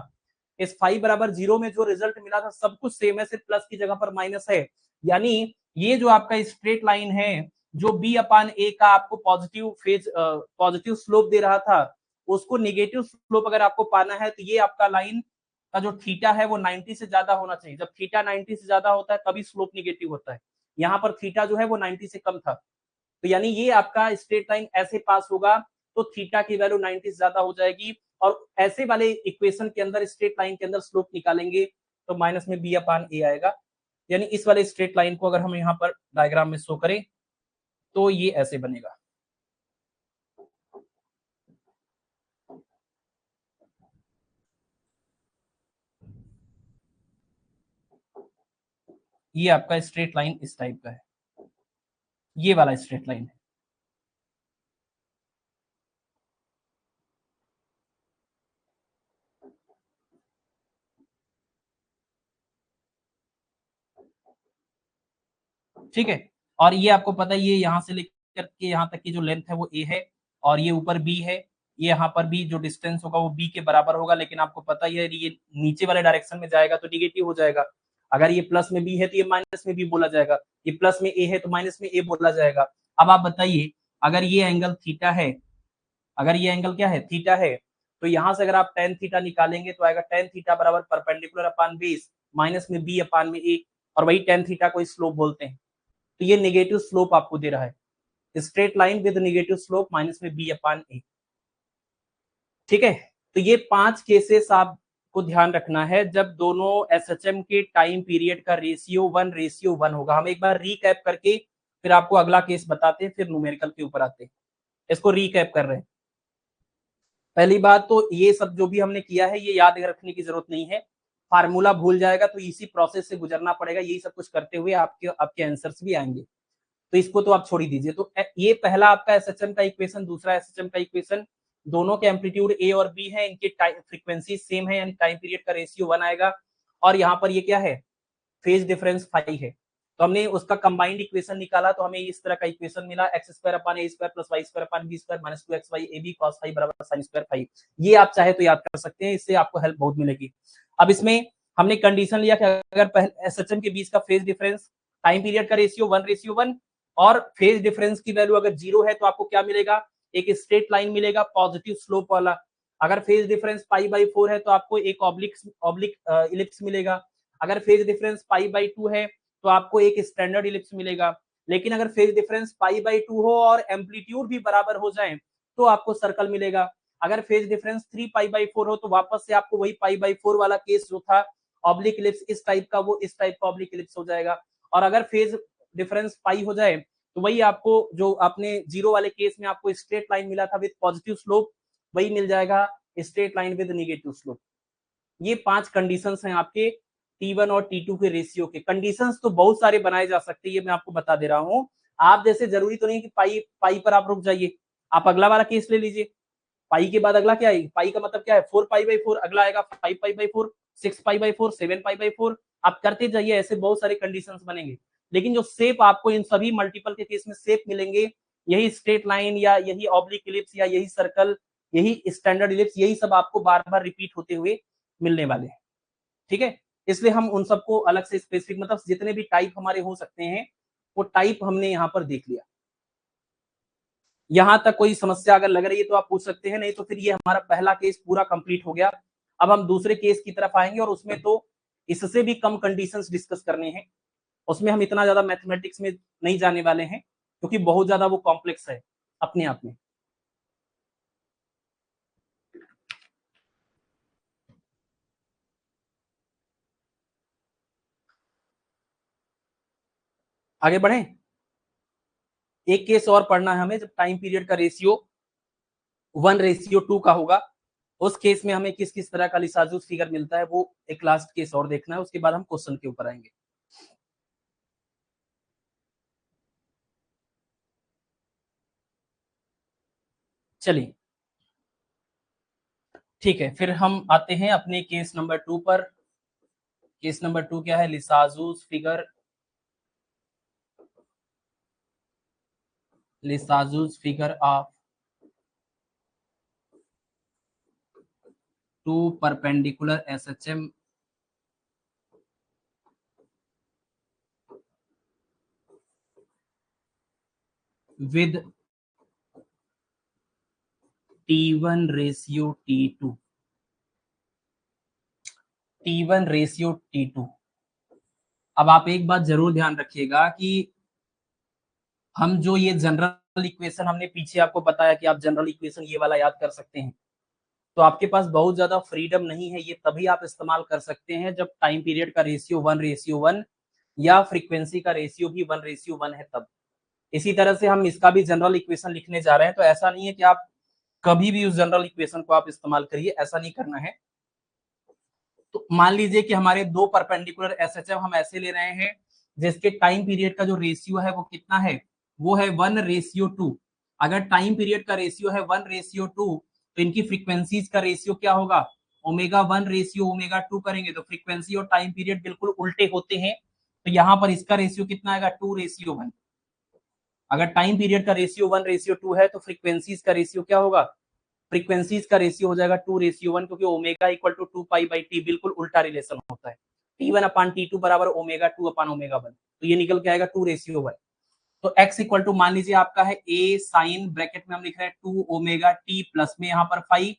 इस फाई बराबर 0 में जो रिजल्ट मिला था सब कुछ सेम है, सिर्फ प्लस की जगह पर माइनस है, यानी ये जो आपका स्ट्रेट लाइन है जो बी अपान ए का आपको पॉजिटिव स्लोप दे रहा था, उसको निगेटिव स्लोप अगर आपको पाना है तो ये आपका लाइन का जो थीटा है वो 90 से ज्यादा होना चाहिए। जब थीटा 90 से ज्यादा होता है तभी स्लोप निगेटिव होता है। यहाँ पर थीटा जो है वो 90 से कम था, तो यानी ये आपका स्ट्रेट लाइन ऐसे पास होगा तो थीटा की वैल्यू 90 से ज्यादा हो जाएगी, और ऐसे वाले इक्वेशन के अंदर स्ट्रेट लाइन के अंदर स्लोप निकालेंगे तो माइनस में बी अपान ए आएगा। यानी इस वाले स्ट्रेट लाइन को अगर हम यहाँ पर डायग्राम में शो करें तो ये ऐसे बनेगा। ये आपका स्ट्रेट लाइन इस टाइप का है, ये वाला स्ट्रेट लाइन है। ठीक है, और ये आपको पता है ये यहाँ से लेकर के यहाँ तक की जो लेंथ है वो ए है, और ये ऊपर बी है। ये यहाँ पर भी जो डिस्टेंस होगा वो बी के बराबर होगा, लेकिन आपको पता ही है ये नीचे वाले डायरेक्शन में जाएगा तो निगेटिव हो जाएगा। अगर ये प्लस में बी है तो ये माइनस में बी बोला जाएगा, ये प्लस में ए है तो माइनस में ए बोला जाएगा। अब आप बताइए, अगर ये एंगल थीटा है, अगर ये एंगल क्या है, थीटा है, तो यहाँ से अगर आप टेन थीटा निकालेंगे तो आएगा टेन थीटा बराबर परपेंडिकुलर अपान बेस माइनस में बी अपान में ए, और वही टेन थीटा को स्लोप बोलते हैं। तो ये नेगेटिव स्लोप आपको दे रहा है, straight line with negative slope minus में बी अपान ए। ठीक है, तो ये 5 केसेस आपको ध्यान रखना है जब दोनों एसएचएम के टाइम पीरियड का रेशियो 1 होगा। हम एक बार रीकैप करके फिर आपको अगला केस बताते हैं, फिर न्यूमेरिकल के ऊपर आते हैं। इसको रीकैप कर रहे हैं। पहली बात तो ये सब जो भी हमने किया है ये याद रखने की जरूरत नहीं है, फार्मूला भूल जाएगा तो इसी प्रोसेस से गुजरना पड़ेगा। यही सब कुछ करते हुए आपके आपके आंसर्स भी आएंगे, तो इसको तो आप छोड़ ही दीजिए। तो ये पहला आपका एसएचएम का इक्वेशन, दूसरा एसएचएम का इक्वेशन, दोनों के एम्पलीट्यूड ए और बी है, इनके फ्रीक्वेंसी सेम है, यानी टाइम पीरियड का रेशियो 1 आएगा। और यहाँ पर ये क्या है, फेज डिफरेंस 5 है, तो हमने उसका कंबाइंड इक्वेशन निकाला तो हमें इस तरह का इक्वेशन मिला, x square upon a square plus y square upon B square minus 2 x y a b cos phi बराबर साइन स्क्वायर फाइव। ये आप चाहे तो याद कर सकते हैं, इससे आपको हेल्प बहुत मिलेगी। अब इसमें हमने कंडीशन लिया कि अगर एसएचएम के बीच का फेज डिफरेंस टाइम पीरियड का रेशियो 1 और फेज डिफरेंस की वैल्यू अगर 0 है तो आपको क्या मिलेगा, एक स्ट्रेट लाइन मिलेगा पॉजिटिव स्लोप वाला। अगर फेज डिफरेंस पाई बाई 4 है तो आपको एक ऑब्लिक इलिप्स मिलेगा। अगर फेज डिफरेंस पाई बाई 2 है तो आपको एक स्टैंडर्ड इलिप्स मिलेगा। लेकिन अगर फेज डिफरेंस पाई बाई 2 हो और एम्पलीट्यूड भी बराबर हो जाए तो आपको सर्कल मिलेगा। अगर फेज डिफरेंस 3 पाई बाई 4 हो तो वापस से आपको वही पाई बाई 4 वाला केस जो था ऑब्लिक इलिप्स इस टाइप का, वो इस टाइप का ऑब्लिक इलिप्स हो जाएगा। और अगर फेज डिफरेंस पाई हो जाए तो वही आपको जो आपने जीरो वाले केस में आपको स्ट्रेट लाइन मिला था विद पॉजिटिव स्लोप, वही मिल जाएगा straight line with negative slope. ये 5 कंडीशंस हैं आपके T1 और T2 के रेशियो के। कंडीशंस तो बहुत सारे बनाए जा सकते हैं, ये मैं आपको बता दे रहा हूँ। आप जैसे जरूरी तो नहीं कि पाई पाई पर आप रुक जाइए, आप अगला वाला केस ले लीजिए। पाई के बाद अगला क्या है, पाई का मतलब क्या है 4 पाई बाई 4, अगला आएगा 5 pi by 4, 6 pi by 4, 7 pi by 4। आप करते जाइए, ऐसे बहुत सारे कंडीशंस बनेंगे। लेकिन जो शेप आपको इन सभी मल्टीपल के केस में शेप मिलेंगे, यही स्ट्रेट लाइन या यही ऑब्लिक इलिप्स या यही सर्कल, यही स्टैंडर्ड इलिप्स, यही सब आपको बार बार रिपीट होते हुए मिलने वाले हैं। ठीक है, इसलिए हम उन सबको अलग से स्पेसिफिक, मतलब जितने भी टाइप हमारे हो सकते हैं वो टाइप हमने यहाँ पर देख लिया। यहां तक कोई समस्या अगर लग रही है तो आप पूछ सकते हैं, नहीं तो फिर ये हमारा पहला केस पूरा कंप्लीट हो गया। अब हम दूसरे केस की तरफ आएंगे और उसमें तो इससे भी कम कंडीशंस डिस्कस करने हैं। उसमें हम इतना ज्यादा मैथमेटिक्स में नहीं जाने वाले हैं क्योंकि बहुत ज्यादा वो कॉम्प्लेक्स है अपने आप में। आगे बढ़े, एक केस और पढ़ना है हमें जब टाइम पीरियड का रेशियो 1:2 का होगा। उस केस में हमें किस किस तरह का लिसाजूस फिगर मिलता है, वो एक लास्ट केस और देखना है, उसके बाद हम क्वेश्चन के ऊपर आएंगे। चलिए ठीक है, फिर हम आते हैं अपने केस नंबर 2 पर। केस नंबर 2 क्या है, Lissajous figure, Lissajous figure of two perpendicular SHM with T1 ratio T2, T1 ratio T2। अब आप एक बात जरूर ध्यान रखिएगा कि हम जो ये जनरल इक्वेशन हमने पीछे आपको बताया कि आप जनरल इक्वेशन ये वाला याद कर सकते हैं, तो आपके पास बहुत ज्यादा फ्रीडम नहीं है। ये तभी आप इस्तेमाल कर सकते हैं जब टाइम पीरियड का रेशियो 1:1 या फ्रीक्वेंसी का रेशियो भी 1:1 है तब। इसी तरह से हम इसका भी जनरल इक्वेशन लिखने जा रहे हैं, तो ऐसा नहीं है कि आप कभी भी उस जनरल इक्वेशन को आप इस्तेमाल करिए, ऐसा नहीं करना है। तो मान लीजिए कि हमारे दो परपेंडिकुलर एसएचएम हम ऐसे ले रहे हैं जिसके टाइम पीरियड का जो रेशियो है वो कितना है, वो है 1:2। अगर टाइम पीरियड का रेशियो है 1:2, तो इनकी फ्रीक्वेंसीज का रेशियो क्या होगा, ω1:ω2 करेंगे तो फ्रीक्वेंसी और टाइम पीरियड बिल्कुल उल्टे होते हैं। तो यहाँ पर इसका रेशियो कितना आएगा, 2:1। अगर टाइम पीरियड का रेशियो 1:2 है तो फ्रीक्वेंसीज का रेशियो क्या होगा, फ्रीक्वेंसीज का रेशियो हो जाएगा 2:1, क्योंकि ओमेगा इक्वल टू 2π/t बिल्कुल उल्टा रिलेशन होता है। T1/T2 बराबर ω2/ω1, तो ये निकल के आएगा 2:1। तो x इक्वल टू मान लीजिए आपका है a साइन ब्रैकेट में हम लिख रहे हैं 2ωt प्लस में यहाँ पर 5,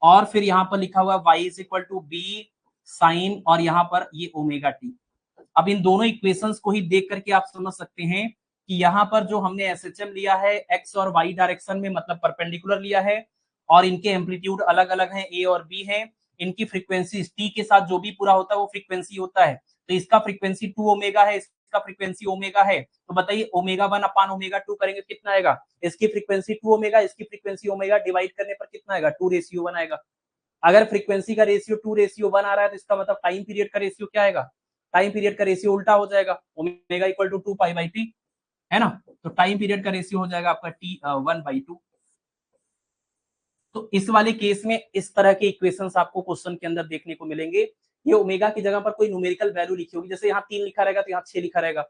और फिर यहाँ पर लिखा हुआ y is equal to b sine और यहाँ पर ये ω t। अब इन दोनों इक्वेशंस को ही देख करके आप समझ सकते हैं कि यहाँ पर जो हमने एसएचएम लिया है एक्स और वाई डायरेक्शन में, मतलब परपेंडिकुलर लिया है, और इनके एम्पलीट्यूड अलग अलग हैं, ए और बी हैं। इनकी फ्रीक्वेंसी टी के साथ जो भी पूरा होता है वो फ्रीक्वेंसी होता है। तो इसका फ्रीक्वेंसी 2ω है, इसका फ्रीक्वेंसी ओमेगा है। तो बताइए ω1/ω2 करेंगे कितना आएगा, इसकी फ्रीक्वेंसी 2ω, इसकी फ्रीक्वेंसी ओमेगा, डिवाइड करने पर कितना आएगा, 2:1 आएगा। अगर फ्रीक्वेंसी का रेशियो 2:1 आ रहा है तो इसका मतलब टाइम पीरियड का रेशियो क्या आएगा, टाइम पीरियड का रेशियो उल्टा हो जाएगा, ओमेगा इक्वल टू 2π/t, है ना। तो टाइम पीरियड का रेशियो हो जाएगा आपका T1/2। तो इस वाले केस में इस तरह के इक्वेशंस आपको क्वेश्चन के अंदर देखने को मिलेंगे। ये ओमेगा की जगह पर कोई न्यूमेरिकल वैल्यू लिखी होगी, जैसे यहाँ 3 लिखा रहेगा तो यहाँ 6 लिखा रहेगा,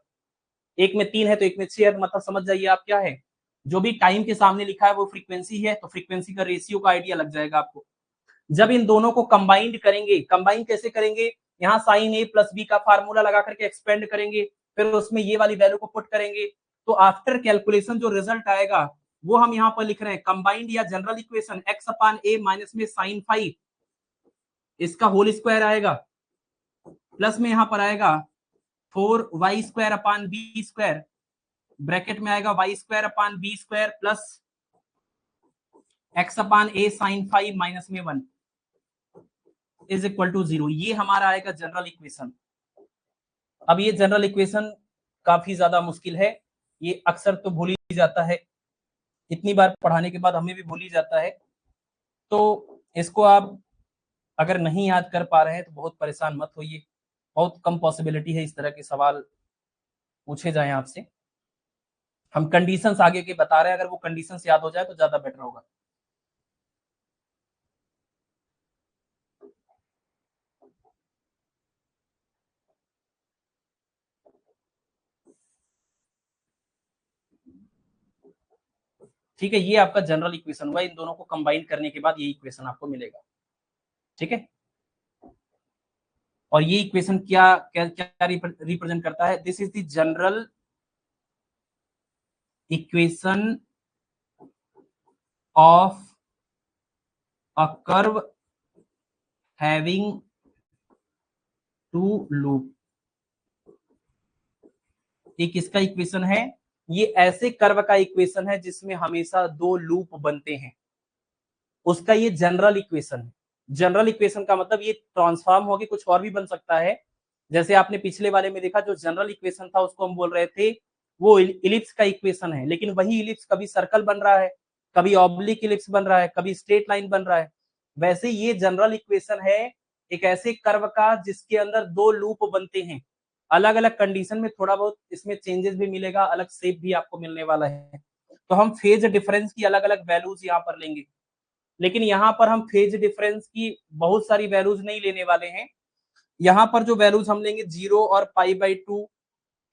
एक में 3 है तो एक में 6 है, मतलब समझ जाइए आप क्या है, जो भी टाइम के सामने लिखा है वो फ्रीक्वेंसी है, तो फ्रीक्वेंसी का रेशियो का आइडिया लग जाएगा आपको। जब इन दोनों को कंबाइंड करेंगे, कंबाइन कैसे करेंगे, यहाँ साइन ए प्लस बी का फार्मूला लगा करके एक्सपेंड करेंगे, फिर उसमें ये वाली वैल्यू को पुट करेंगे, तो आफ्टर कैलकुलेशन जो रिजल्ट आएगा वो हम यहाँ पर लिख रहे हैं कंबाइंड या जनरल इक्वेशन x/a माइनस में साइन 5 इसका होल स्क्वायर आएगा, प्लस में यहाँ पर आएगा 4y² ब्रैकेट में आएगा y² plus x/a sign 5 minus में 1 इज इक्वल टू 0। ये हमारा आएगा जनरल इक्वेशन। अब ये जनरल इक्वेशन काफी ज्यादा मुश्किल है, ये अक्सर तो भूल ही जाता है, इतनी बार पढ़ाने के बाद हमें भी भूल ही जाता है। तो इसको आप अगर नहीं याद कर पा रहे हैं तो बहुत परेशान मत होइए, बहुत कम पॉसिबिलिटी है इस तरह के सवाल पूछे जाएं आपसे। हम कंडीशंस आगे के बता रहे हैं, अगर वो कंडीशंस याद हो जाए तो ज्यादा बेटर होगा। ठीक है, ये आपका जनरल इक्वेशन हुआ, इन दोनों को कंबाइन करने के बाद ये इक्वेशन आपको मिलेगा। ठीक है, और ये इक्वेशन क्या क्या क्या रिप्रेजेंट करता है, this is the general equation of a curve having two loop. एक इसका इक्वेशन है, ये ऐसे कर्व का इक्वेशन है जिसमें हमेशा दो लूप बनते हैं, उसका ये जनरल इक्वेशन है। जनरल इक्वेशन का मतलब ये ट्रांसफॉर्म होगी कुछ और भी बन सकता है। जैसे आपने पिछले वाले में देखा, जो जनरल इक्वेशन था उसको हम बोल रहे थे वो इलिप्स का इक्वेशन है, लेकिन वही इलिप्स कभी सर्कल बन रहा है, कभी ऑब्लिक इलिप्स बन रहा है, कभी स्ट्रेट लाइन बन रहा है। वैसे ये जनरल इक्वेशन है एक ऐसे कर्व का जिसके अंदर दो लूप बनते हैं। अलग अलग कंडीशन में थोड़ा बहुत इसमें चेंजेस भी मिलेगा, अलग शेप भी आपको मिलने वाला है। तो हम फेज डिफरेंस की अलग अलग वैल्यूज यहाँ पर लेंगे, लेकिन यहाँ पर हम फेज डिफरेंस की बहुत सारी वैल्यूज नहीं लेने वाले हैं। यहाँ पर जो वैल्यूज हम लेंगे 0 और π/2,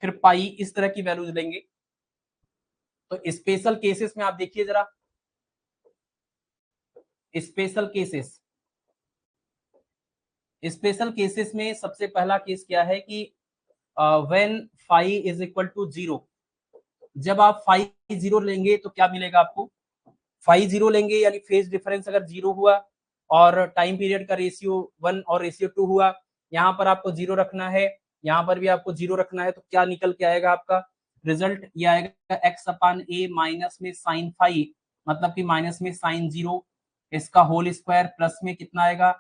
फिर पाई, इस तरह की वैल्यूज लेंगे। तो स्पेशल केसेस में आप देखिए जरा, स्पेशल केसेस, स्पेशल केसेस में सबसे पहला केस क्या है कि when phi is equal to 0, जब आप फाई जीरो लेंगे तो क्या मिलेगा आपको, फाई जीरो लेंगे यानी फेज डिफरेंस अगर जीरो हुआ और टाइम पीरियड का रेशियो 1 और रेशियो 2 हुआ, यहाँ पर आपको जीरो रखना है, यहाँ पर भी आपको जीरो रखना है, तो क्या निकल के आएगा आपका रिजल्ट, ये आएगा एक्स अपान ए माइनस में साइन फाई, मतलब कि माइनस में साइन जीरो, इसका होल स्क्वायर प्लस में कितना आएगा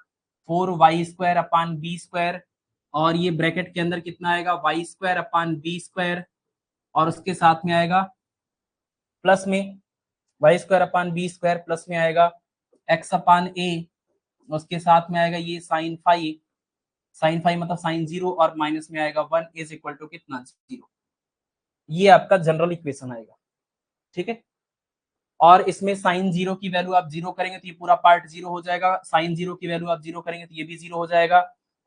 4y² अपान बी स्क्वायर, और ये ब्रैकेट के अंदर कितना आएगा y² अपान बी स्क्वायर, और उसके साथ में आएगा प्लस में y² अपान बी स्क्वायर, प्लस में आएगा x अपान ए, उसके साथ में आएगा ये साइन फाई, साइन फाई मतलब साइन जीरो, और माइनस में आएगा 1 इज इक्वल टू कितना 0। ये आपका जनरल इक्वेशन आएगा, ठीक है। और इसमें साइन जीरो की वैल्यू आप जीरो करेंगे तो ये पूरा पार्ट जीरो हो जाएगा, साइन जीरो की वैल्यू आप जीरो करेंगे तो ये भी जीरो हो जाएगा।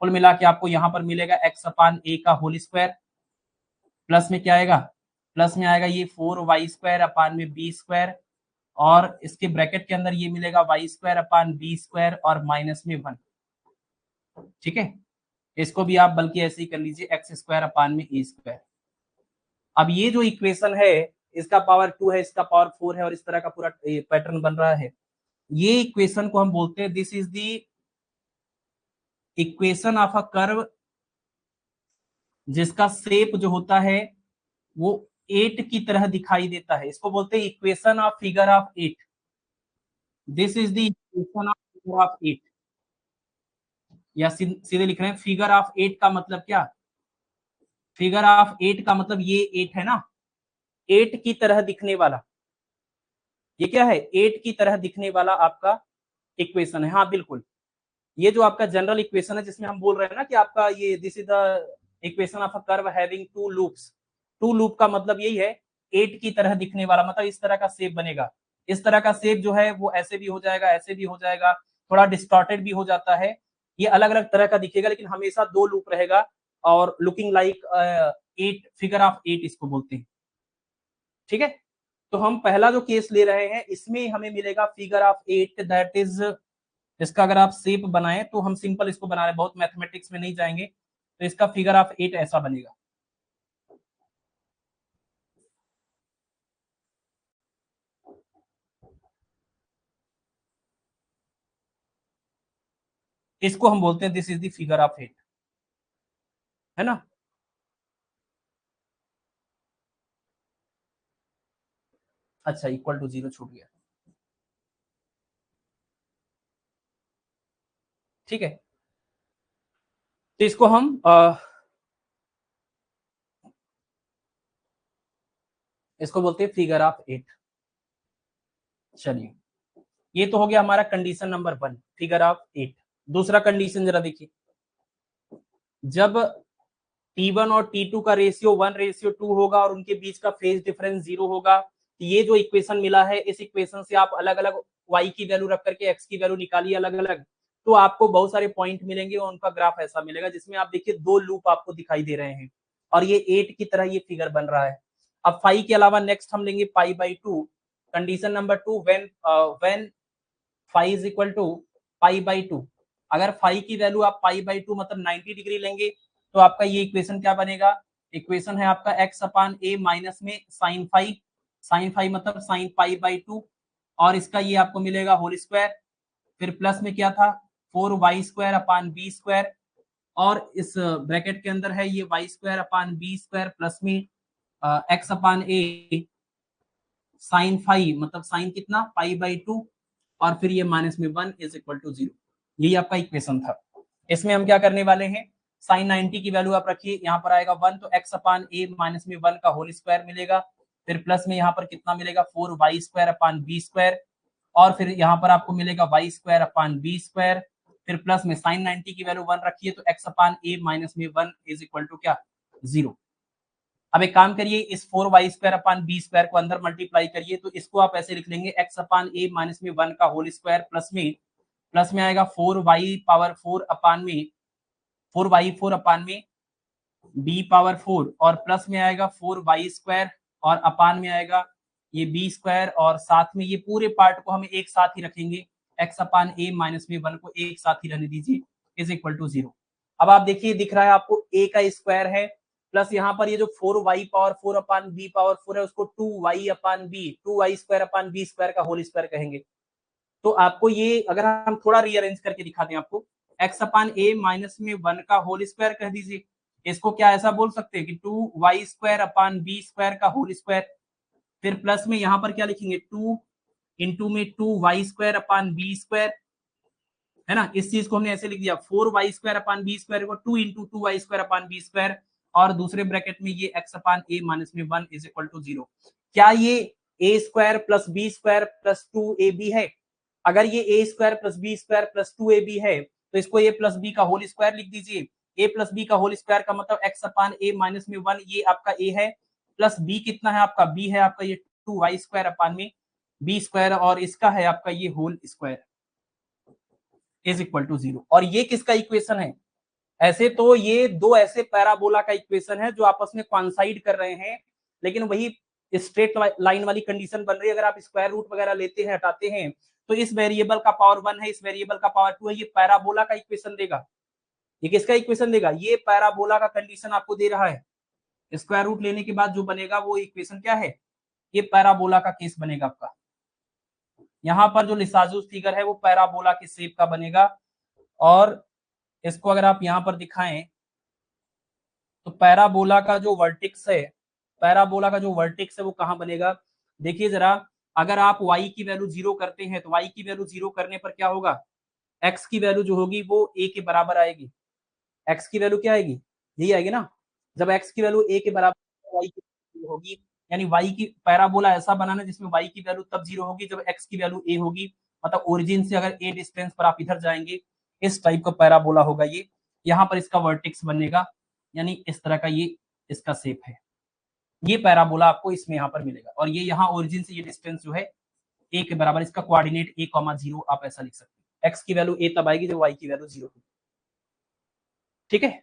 कुल मिला के आपको यहाँ पर मिलेगा एक्स अपान ए का होल स्क्वायर, प्लस में क्या आएगा, प्लस में आएगा ये 4y² अपान में बी स्क्वायर, और इसके ब्रैकेट के अंदर ये मिलेगा y² अपान बी स्क्वायर और माइनस में 1, ठीक है। इसको भी आप बल्कि ऐसे ही कर लीजिए x² अपान में ए स्क्वायर। अब ये जो इक्वेशन है इसका पावर 2 है, इसका पावर 4 है, और इस तरह का पूरा पैटर्न बन रहा है। ये इक्वेशन को हम बोलते हैं this is the equation of a curve जिसका शेप जो होता है वो 8 की तरह दिखाई देता है, इसको बोलते हैं equation of figure of 8। This is the equation of figure of 8, या सीधे लिख रहे हैं फिगर ऑफ 8 का मतलब क्या, फिगर ऑफ 8 का मतलब ये 8 है ना, 8 की तरह दिखने वाला, ये क्या है 8 की तरह दिखने वाला आपका इक्वेशन है। हाँ बिल्कुल, ये जो आपका जनरल इक्वेशन है जिसमें हम बोल रहे हैं ना कि आपका ये this is the equation of a curve having two loops, two loop का मतलब यही है 8 की तरह दिखने वाला, मतलब इस तरह का शेप बनेगा। इस तरह का शेप जो है वो ऐसे भी हो जाएगा, ऐसे भी हो जाएगा, थोड़ा डिस्टॉर्टेड भी हो जाता है, ये अलग अलग तरह का दिखेगा, लेकिन हमेशा 2 लूप रहेगा, और लुकिंग लाइक 8, फिगर ऑफ 8 इसको बोलते हैं, ठीक है। तो हम पहला जो केस ले रहे हैं इसमें हमें मिलेगा फिगर ऑफ 8, दैट इज इसका अगर आप शेप बनाएं तो हम सिंपल इसको बना रहे हैं, बहुत मैथमेटिक्स में नहीं जाएंगे, तो इसका फिगर ऑफ 8 ऐसा बनेगा। इसको हम बोलते हैं this is the figure of 8, है ना। अच्छा इक्वल टू 0 छूट गया, ठीक है। तो इसको हम इसको बोलते हैं फिगर ऑफ 8। चलिए, ये तो हो गया हमारा कंडीशन नंबर 1, फिगर ऑफ 8। दूसरा कंडीशन जरा देखिए, जब T1 और T2 का रेशियो 1:2 होगा और उनके बीच का फेज डिफरेंस 0 होगा, तो ये जो इक्वेशन मिला है इस इक्वेशन से आप अलग अलग y की वैल्यू रख करके x की वैल्यू निकालिए अलग अलग, तो आपको बहुत सारे पॉइंट मिलेंगे और उनका ग्राफ ऐसा मिलेगा जिसमें आप देखिए 2 लूप आपको दिखाई दे रहे हैं, और ये 8 की तरह ये फिगर बन रहा है। अब फाई के अलावा नेक्स्ट हम लेंगे π/2, condition number 2, when phi is equal to π/2। अगर फाई की वैल्यू आप π/2 मतलब 90 डिग्री लेंगे तो आपका ये इक्वेशन क्या बनेगा, इक्वेशन है आपका x अपान ए माइनस में साइन फाई, साइन फाई मतलब साइन π/2, और इसका ये आपको मिलेगा होल स्क्वायर, फिर प्लस में क्या था 4y² अपान बी स्क्वायर, और इस ब्रैकेट के अंदर है ये y² अपान बी स्क्वायर प्लस में x upon a sine phi मतलब साइन कितना π/2, और फिर ये माइनस में 1 इज इक्वल टू 0। यही आपका इक्वेशन था। इसमें हम क्या करने वाले हैं, साइन 90 की वैल्यू आप रखिए, यहाँ पर आएगा 1, तो x अपान ए माइनस में 1 का होल स्क्वायर मिलेगा, फिर प्लस में यहाँ पर कितना मिलेगा 4y² अपान बी स्क्वायर, और फिर यहाँ पर आपको मिलेगा y² अपान बी स्क्वायर, फिर प्लस में साइन 90 की वैल्यू 1 रखिए, तो x अपान ए माइनस में 1 इज इक्वल टू क्या 0। अब एक काम करिए, इस 4y² अपान बी स्क्वायर को अंदर मल्टीप्लाई करिए, तो इसको आप ऐसे लिख लेंगे x अपान ए माइनस में 1 का होल स्क्वायर प्लस में आएगा 4y पावर 4 अपान में 4y4 अपान में b पावर 4, और प्लस में आएगा 4y² और अपान में आएगा ये b स्क्वायर, और साथ में ये पूरे पार्ट को हम एक साथ ही रखेंगे, x अपान ए माइनस में 1 को एक साथ ही रहने दीजिए, इज इक्वल टू 0। अब आप देखिए दिख रहा है आपको a का स्क्वायर है, प्लस यहाँ पर ये जो 4y पावर 4 अपान बी पावर 4 है उसको 2y upon B 2y square upon B square का होल स्क्वायर कहेंगे। तो आपको ये अगर हम थोड़ा रीअरेंज करके दिखाते हैं आपको, x अपान ए माइनस में 1 का होल स्क्वायर कह दीजिए। इसको क्या ऐसा बोल सकते हैं कि 2y square upon B square का होल स्क्वायर। फिर प्लस में यहाँ पर क्या लिखेंगे 2 इंटू में 2y square upon B square, है ना। इस चीज को हमने ऐसे लिख दिया 4y square upon B square को 2 into 2y square upon B square, और दूसरे ब्रैकेट में ये x अपान ए माइनस में 1 इज इक्वल टू 0। क्या ये A square plus B square plus 2ab है? अगर ये A square plus B square plus 2ab है तो इसको ए प्लस बी का होल स्क्वायर लिख दीजिए। ए प्लस बी का होल स्क्वायर का मतलब x अपान ए माइनस में 1, ये आपका ए है, प्लस बी कितना है आपका, बी है आपका ये 2y स्क्वायर अपान में बी स्क्वायर, और इसका है आपका ये whole square is equal to 0। और ये किसका इक्वेशन है? ऐसे तो ये दो ऐसे पैराबोला का इक्वेशन है जो आपस में कॉन्साइड कर रहे हैं, लेकिन वही स्ट्रेट लाइन वाली कंडीशन बन रही है। अगर आप स्क्वायर रूट वगैरह लेते हैं, हटाते हैं, तो इस वेरिएबल का पावर 1 है, इस वेरिएबल का पावर 2 है, ये पैराबोला का इक्वेशन देगा। ये किसका इक्वेशन देगा? ये पैराबोला का कंडीशन आपको दे रहा है। स्क्वायर रूट लेने के बाद जो बनेगा वो इक्वेशन क्या है? ये पैराबोला का केस बनेगा आपका। यहाँ पर जो लिसाजूस फिगर है वो पैराबोला के शेप का बनेगा, और इसको अगर आप यहाँ पर दिखाएं तो पैराबोला का जो वर्टिक्स है, पैराबोला का जो वर्टिक्स है वो कहाँ बनेगा? देखिए जरा, अगर आप y की वैल्यू 0 करते हैं तो y की वैल्यू 0 करने पर क्या होगा? x की वैल्यू जो होगी वो a के बराबर आएगी। x की वैल्यू क्या आएगी? यही आएगी ना। जब x की वैल्यू a के बराबर y की वैल्यू होगी, यानी y की पैराबोला ऐसा बनाना जिसमें y की वैल्यू तब 0 होगी जब x की वैल्यू a होगी, मतलब ओरिजिन से अगर a डिस्टेंस पर आप इधर जाएंगे, इस टाइप का पैराबोला होगा ये। यहाँ पर इसका वर्टेक्स बनेगा, यानी इस तरह का ये इसका शेप है। ये पैराबोला आपको इसमें यहाँ पर मिलेगा, और ये यहाँ ओरिजिन से ये डिस्टेंस जो है a के बराबर, इसका कोऑर्डिनेट a, 0 आप ऐसा लिख सकते हैं। x की वैल्यू a तब आएगी जब y की वैल्यू 0 होगी। ठीक है।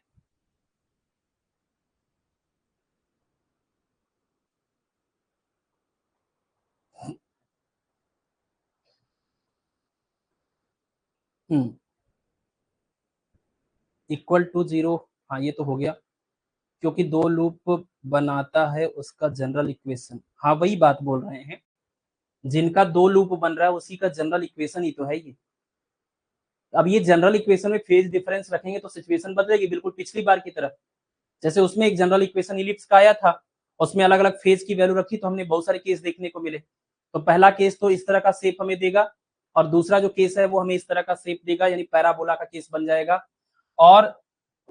इक्वल टू 0, हाँ ये तो हो गया, क्योंकि दो लूप बनाता है उसका जनरल इक्वेशन। हाँ वही बात बोल रहे हैं, जिनका दो लूप बन रहा है उसी का जनरल इक्वेशन ही तो है ये। अब ये जनरल इक्वेशन में फेज डिफरेंस रखेंगे तो सिचुएशन बदलेगी बिल्कुल पिछली बार की तरह। जैसे उसमें एक जनरल इक्वेशन इलिप्स का आया था, उसमें अलग अलग फेज की वैल्यू रखी तो हमने बहुत सारे केस देखने को मिले। तो पहला केस तो इस तरह का शेप हमें देगा, और दूसरा जो केस है वो हमें इस तरह का शेप देगा, यानी पैराबोला का केस बन जाएगा। और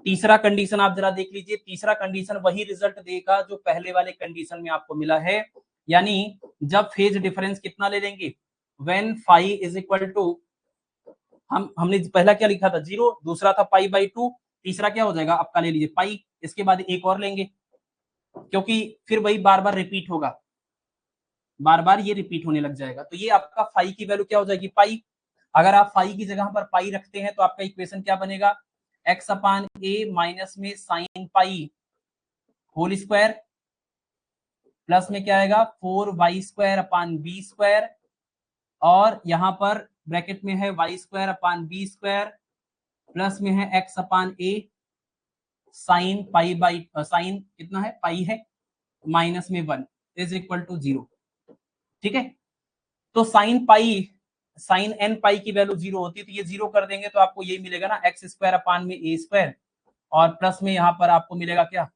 तीसरा कंडीशन आप जरा देख लीजिए, तीसरा कंडीशन वही रिजल्ट देगा जो पहले वाले कंडीशन में आपको मिला है, यानी जब फेज डिफरेंस कितना ले लेंगे, when phi is equal to, हमने पहला क्या लिखा था 0, दूसरा था पाई बाई 2, तीसरा क्या हो जाएगा आपका, ले लीजिए पाई, इसके बाद एक और लेंगे, क्योंकि फिर वही बार बार रिपीट होगा, बार बार ये रिपीट होने लग जाएगा। तो ये आपका फाई की वैल्यू क्या हो जाएगी, पाई। अगर आप फाई की जगह पर पाई रखते हैं तो आपका इक्वेशन क्या बनेगा, एक्स अपान ए माइनस में sine pi whole square, plus में क्या आएगा 4y square upon B square, और यहाँ पर ब्रैकेट में है y square upon B square, plus में है x upon a sine pi by, sine कितना है पाई है, माइनस में 1 इज इक्वल टू 0। ठीक है। तो साइन पाई, साइन एन पाई की वैल्यू 0 होती है तो ये 0 कर देंगे तो आपको ये मिलेगा ना एक्स स्क्वायर अपान में ए स्क्वायर, और प्लस में यहाँ पर आपको मिलेगा क्या,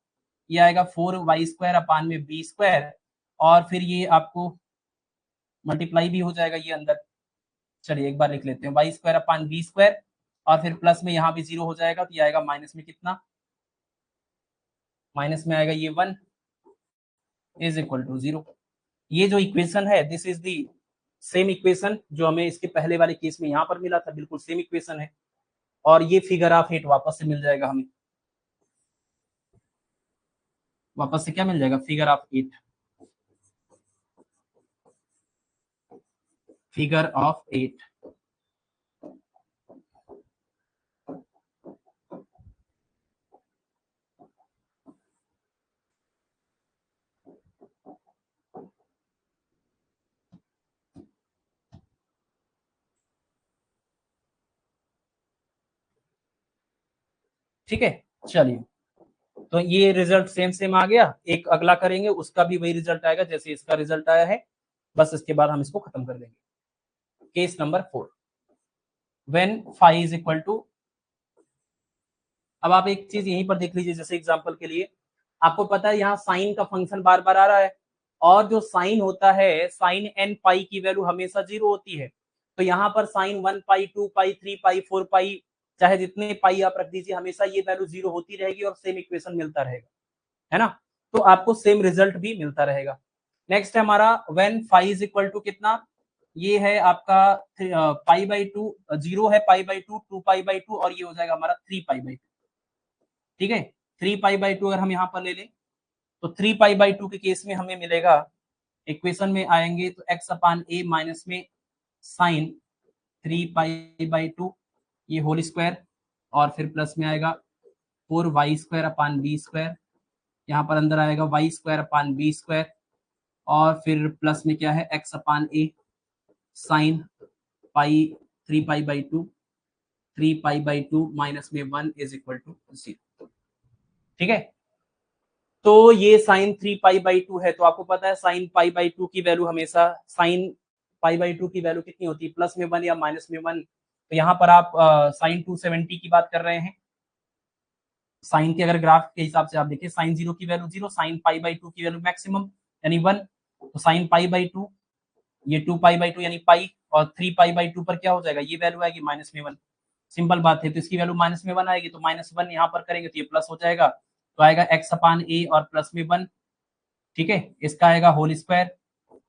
ये आएगा 4y स्क्वायर अपान में बी स्क्वायर, और फिर ये आपको मल्टीप्लाई भी हो जाएगा ये अंदर। चलिए एक बार लिख लेते हैं, y square upon B square, और फिर प्लस में यहाँ भी 0 हो जाएगा तो ये आएगा माइनस में कितना, माइनस में आएगा ये 1 इज इक्वल टू 0। ये जो इक्वेशन है this is the same equation जो हमें इसके पहले वाले केस में यहाँ पर मिला था, बिल्कुल सेम इक्वेशन है। और ये फिगर ऑफ 8 वापस से मिल जाएगा हमें, वापस से क्या मिल जाएगा, फिगर ऑफ 8, फिगर ऑफ 8। ठीक है। चलिए तो ये रिजल्ट सेम सेम आ गया, एक अगला करेंगे उसका भी वही रिजल्ट आएगा जैसे इसका रिजल्ट आया है, बस इसके बाद हम इसको खत्म कर देंगे। Case number 4, when phi is equal to, अब आप एक चीज यहीं पर देख लीजिए, जैसे एग्जांपल के लिए आपको पता है यहाँ साइन का फंक्शन बार बार आ रहा है, और जो साइन होता है साइन एन पाई की वैल्यू हमेशा 0 होती है, तो यहाँ पर साइन 1 पाई 2 पाई 3 पाई 4 पाई चाहे जितने पाई आप रख दीजिए, हमेशा ये वैल्यू 0 होती रहेगी और सेम इक्वेशन मिलता रहेगा, है ना, तो आपको सेम रिजल्ट भी मिलता रहेगा। नेक्स्ट है हमारा when phi is equal to कितना, ये है आपका पाई बाई टू, 0 है pi by two, 2 pi by two, और ये हो जाएगा हमारा 3 पाई बाई टू, ठीक है। 3 पाई बाई टू अगर हम यहाँ पर ले लें तो 3 पाई बाई टू के केस में हमें मिलेगा, इक्वेशन में आएंगे तो x अपान ए माइनस में साइन 3 पाई बाई टू ये होल स्क्वायर, और फिर प्लस में आएगा 4 y square upon B square, यहाँ पर अंदर आएगा y square upon B square, और फिर प्लस में क्या है x upon a sine pi 3 pi by two 3 pi by two minus में 1 इज इक्वल टू 0, ठीक है। तो ये साइन 3 पाई बाई टू है, तो आपको पता है साइन पाई बाई टू की वैल्यू हमेशा, साइन पाई बाई टू की वैल्यू कितनी होती है, प्लस में 1 या माइनस में 1, तो यहाँ पर आप साइन 270 की बात कर रहे हैं, साइन के अगर ग्राफ के हिसाब से आप देखिए साइन 0 की value 0, sign pi by to की वैल्यू मैक्सिमम यानी 1, तो साइन पाई बाई टू ये 2 पाई बाई टू यानी पाई, और 3 पाई बाई टू पर क्या हो जाएगा, ये वैल्यू आएगी माइनस में 1, सिंपल बात है, तो इसकी वैल्यू माइनस में 1 आएगी, तो माइनस 1 यहाँ पर करेंगे तो ये प्लस हो जाएगा, तो आएगा x अपान ए और प्लस में 1, ठीक है, इसका आएगा होल स्क्वायर,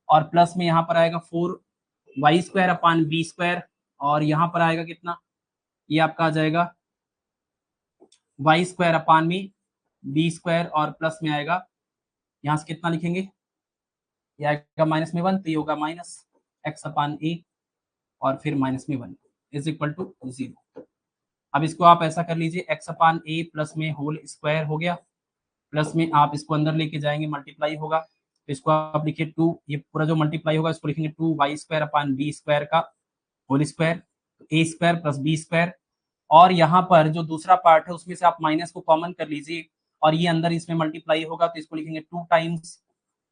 और प्लस में यहाँ पर आएगा 4 y square upon B square, और यहाँ पर आएगा कितना, ये आपका आ जाएगा वाई स्क्वायर अपान में बी स्क्वायर, और प्लस में आएगा यहाँ से कितना लिखेंगे, ये आएगा माइनस में 1, तो ये होगा माइनस एक्स अपान ए और फिर माइनस में 1 इज इक्वल टू 0। अब इसको आप ऐसा कर लीजिए, एक्स अपान ए प्लस में होल स्क्वायर हो गया, प्लस में आप इसको अंदर लेके जाएंगे मल्टीप्लाई होगा, तो इसको आप लिखिए 2, ये पूरा जो मल्टीप्लाई होगा इसको लिखेंगे 2 y square upon B square का whole square, a square plus B square, और यहाँ पर जो दूसरा पार्ट है उसमें से आप माइनस को कॉमन कर लीजिए, और ये अंदर इसमें मल्टीप्लाई होगा, तो इसको लिखेंगे 2 times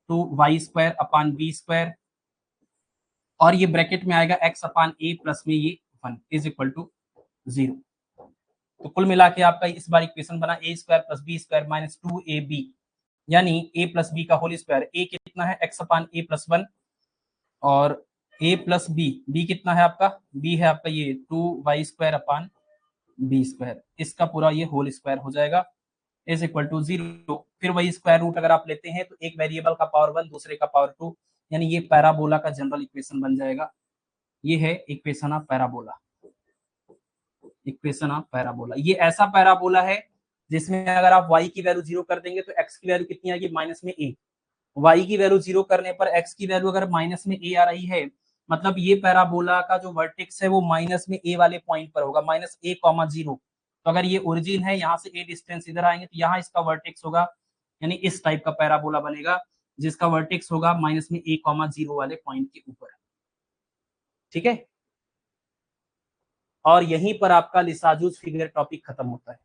2 y square upon B square, और ये ब्रैकेट में आएगा एक्स अपान ए प्लस में ये 1 इज इक्वल टू 0। तो कुल मिला के आपका इस बार इक्वेशन बना A square plus B square minus 2ab, यानी ए प्लस बी का होल स्क्वायर, ए कितना है एक्स अपान ए प्लस 1, और ए प्लस बी कितना है आपका, बी है आपका ये 2 y square upon B square, इसका पूरा ये होल स्क्वायर हो जाएगा इज इक्वल टू 0। फिर वही स्क्वायर रूट अगर आप लेते हैं तो एक वेरिएबल का पावर 1 दूसरे का पावर 2, यानी ये पैराबोला का जनरल इक्वेशन बन जाएगा, ये है equation of parabola, equation of parabola. ये ऐसा पैराबोला है जिसमें अगर आप y की वैल्यू 0 कर देंगे तो x की वैल्यू कितनी आएगी, माइनस में a, y की वैल्यू 0 करने पर x की वैल्यू अगर माइनस में a आ रही है, मतलब ये पैराबोला का जो वर्टेक्स है वो माइनस में a वाले पॉइंट पर होगा, माइनस a कॉमा 0, तो अगर ये ओरिजिन है यहाँ से a डिस्टेंस इधर आएंगे तो यहाँ इसका वर्टेक्स होगा, यानी इस टाइप का पैराबोला बनेगा जिसका वर्टेक्स होगा माइनस में a कॉमा 0 वाले पॉइंट के ऊपर, ठीक है। और यहीं पर आपका लिसाजूस फिगर टॉपिक खत्म होता है।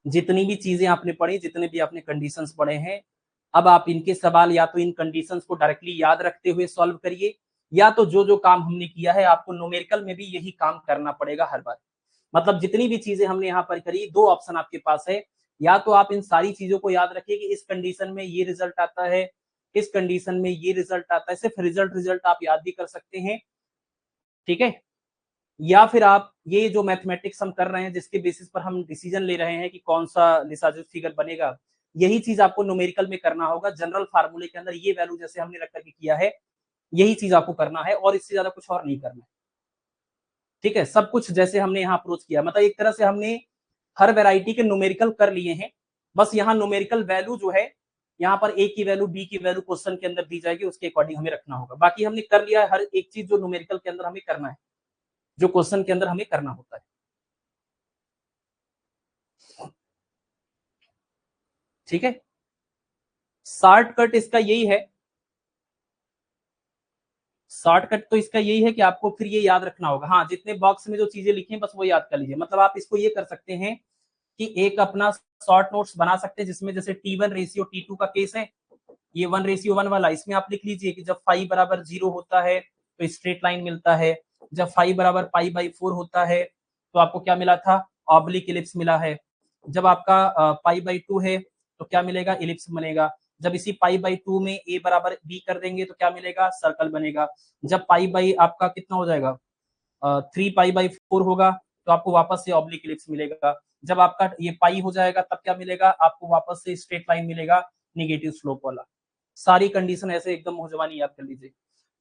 जितनी भी चीजें आपने पढ़ी, जितने भी आपने कंडीशंस पढ़े हैं, अब आप इनके सवाल या तो इन कंडीशंस को डायरेक्टली याद रखते हुए सॉल्व करिए, या तो जो जो काम हमने किया है आपको न्यूमेरिकल में भी यही काम करना पड़ेगा हर बार। मतलब जितनी भी चीजें हमने यहाँ पर करी, दो ऑप्शन आपके पास है, या तो आप इन सारी चीजों को याद रखिए कि इस कंडीशन में ये रिजल्ट आता है, इस कंडीशन में ये रिजल्ट आता है, सिर्फ रिजल्ट आप याद भी कर सकते हैं, ठीक है। या फिर आप ये जो मैथमेटिक्स हम कर रहे हैं जिसके बेसिस पर हम डिसीजन ले रहे हैं कि कौन सा लिसाजस फिगर बनेगा, यही चीज आपको न्यूमेरिकल में करना होगा, जनरल फार्मूले के अंदर ये वैल्यू जैसे हमने रख करके किया है, यही चीज आपको करना है और इससे ज्यादा कुछ और नहीं करना है, ठीक है। सब कुछ जैसे हमने यहाँ अप्रोच किया, मतलब एक तरह से हमने हर वेराइटी के न्यूमेरिकल कर लिए हैं, बस यहाँ न्यूमेरिकल वैल्यू जो है यहाँ पर ए की वैल्यू बी की वैल्यू क्वेश्चन के अंदर दी जाएगी, उसके अकॉर्डिंग हमें रखना होगा, बाकी हमने कर लिया है हर एक चीज जो न्यूमेरिकल के अंदर हमें करना है, जो क्वेश्चन के अंदर हमें करना होता है, ठीक है। शॉर्टकट इसका यही है, शॉर्टकट तो इसका यही है कि आपको फिर ये याद रखना होगा, हाँ जितने बॉक्स में जो चीजें लिखी हैं बस वो याद कर लीजिए। मतलब आप इसको ये कर सकते हैं कि एक अपना शॉर्ट नोट्स बना सकते हैं जिसमें जैसे T1 रेशियो T2 का केस है, ये 1:1 वाला, इसमें आप लिख लीजिए कि जब फाई बराबर 0 होता है तो स्ट्रेट लाइन मिलता है, जब फाई बराबर पाई/4 होता है तो आपको क्या मिला था, ऑब्लिक इलिप्स मिला है, जब आपका पाई/2 है तो क्या मिलेगा, इलिप्स बनेगा, जब इसी पाई/2 में a बराबर b कर देंगे तो क्या मिलेगा, सर्कल बनेगा, जब पाई बाई आपका कितना हो जाएगा 3 पाई/4 होगा तो आपको वापस से ऑब्लिक इलिप्स मिलेगा, जब आपका ये पाई हो जाएगा तब क्या मिलेगा, आपको वापस से स्ट्रेट लाइन मिलेगा नेगेटिव स्लोप वाला। सारी कंडीशन ऐसे एकदम मुहजवानी याद कर लीजिए।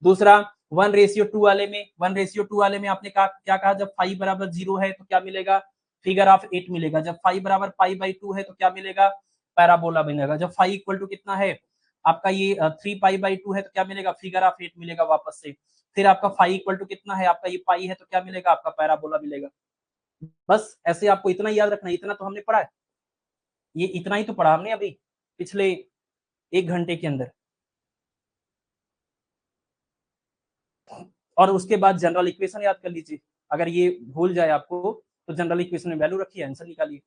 दूसरा 1:2 वाले में आपने कहा क्या कहा, जब फाई बराबर 0 है तो क्या मिलेगा, फिगर ऑफ 8 मिलेगा, जब फाई बराबर पाई/2 है तो क्या मिलेगा, पैराबोला बनेगा, जब फाई इक्वल टू कितना है आपका ये 3 पाई/2 है तो क्या मिलेगा, फिगर ऑफ 8 मिलेगा वापस से, फिर आपका फाई इक्वल टू कितना है, आपका ये पाई है तो क्या मिलेगा, आपका पैराबोला मिलेगा। बस ऐसे आपको इतना याद रखना है, इतना तो हमने पढ़ा है, ये इतना ही तो पढ़ा हमने अभी पिछले 1 घंटे के अंदर। और उसके बाद जनरल इक्वेशन याद कर लीजिए, अगर ये भूल जाए आपको तो जनरल इक्वेशन में वैल्यू रखिए, आंसर निकालिए।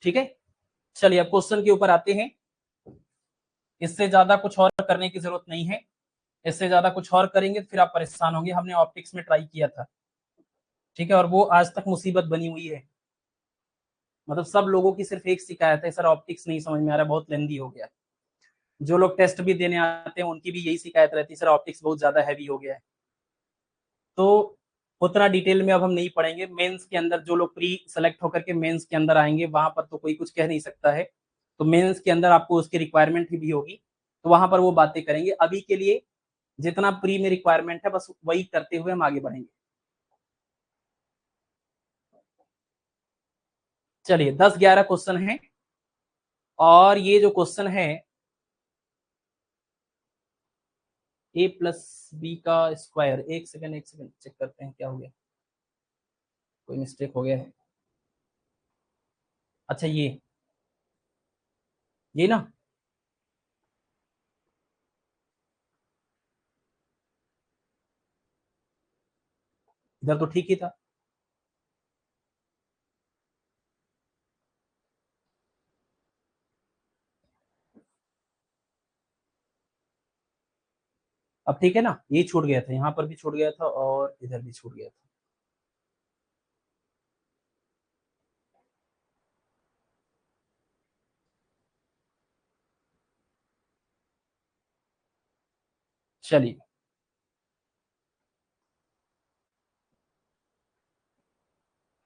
ठीक है, चलिए अब क्वेश्चन के ऊपर आते हैं। इससे ज्यादा कुछ और करने की जरूरत नहीं है, इससे ज्यादा कुछ और करेंगे तो फिर आप परेशान होंगे। हमने ऑप्टिक्स में ट्राई किया था, ठीक है, और वो आज तक मुसीबत बनी हुई है। मतलब सब लोगों की सिर्फ एक शिकायत है, सर ऑप्टिक्स नहीं समझ में आ रहा, बहुत लेंदी हो गया। जो लोग टेस्ट भी देने आते हैं उनकी भी यही शिकायत रहती है, सर ऑप्टिक्स बहुत ज्यादा हैवी हो गया है। तो उतना डिटेल में अब हम नहीं पढ़ेंगे। मेंस के अंदर जो लोग प्री सेलेक्ट होकर के मेंस के अंदर आएंगे वहां पर तो कोई कुछ कह नहीं सकता है, तो मेंस के अंदर आपको उसकी रिक्वायरमेंट भी होगी, तो वहां पर वो बातें करेंगे। अभी के लिए जितना प्री में रिक्वायरमेंट है बस वही करते हुए हम आगे बढ़ेंगे। चलिए 10-11 क्वेश्चन है, और ये जो क्वेश्चन है a+b का स्क्वायर, एक सेकंड चेक करते हैं क्या हो गया, कोई मिस्टेक हो गया है। अच्छा ये ना, इधर तो ठीक ही था। अब ठीक है ना, ये छूट गया था, यहाँ पर भी छूट गया था और इधर भी छूट गया था। चलिए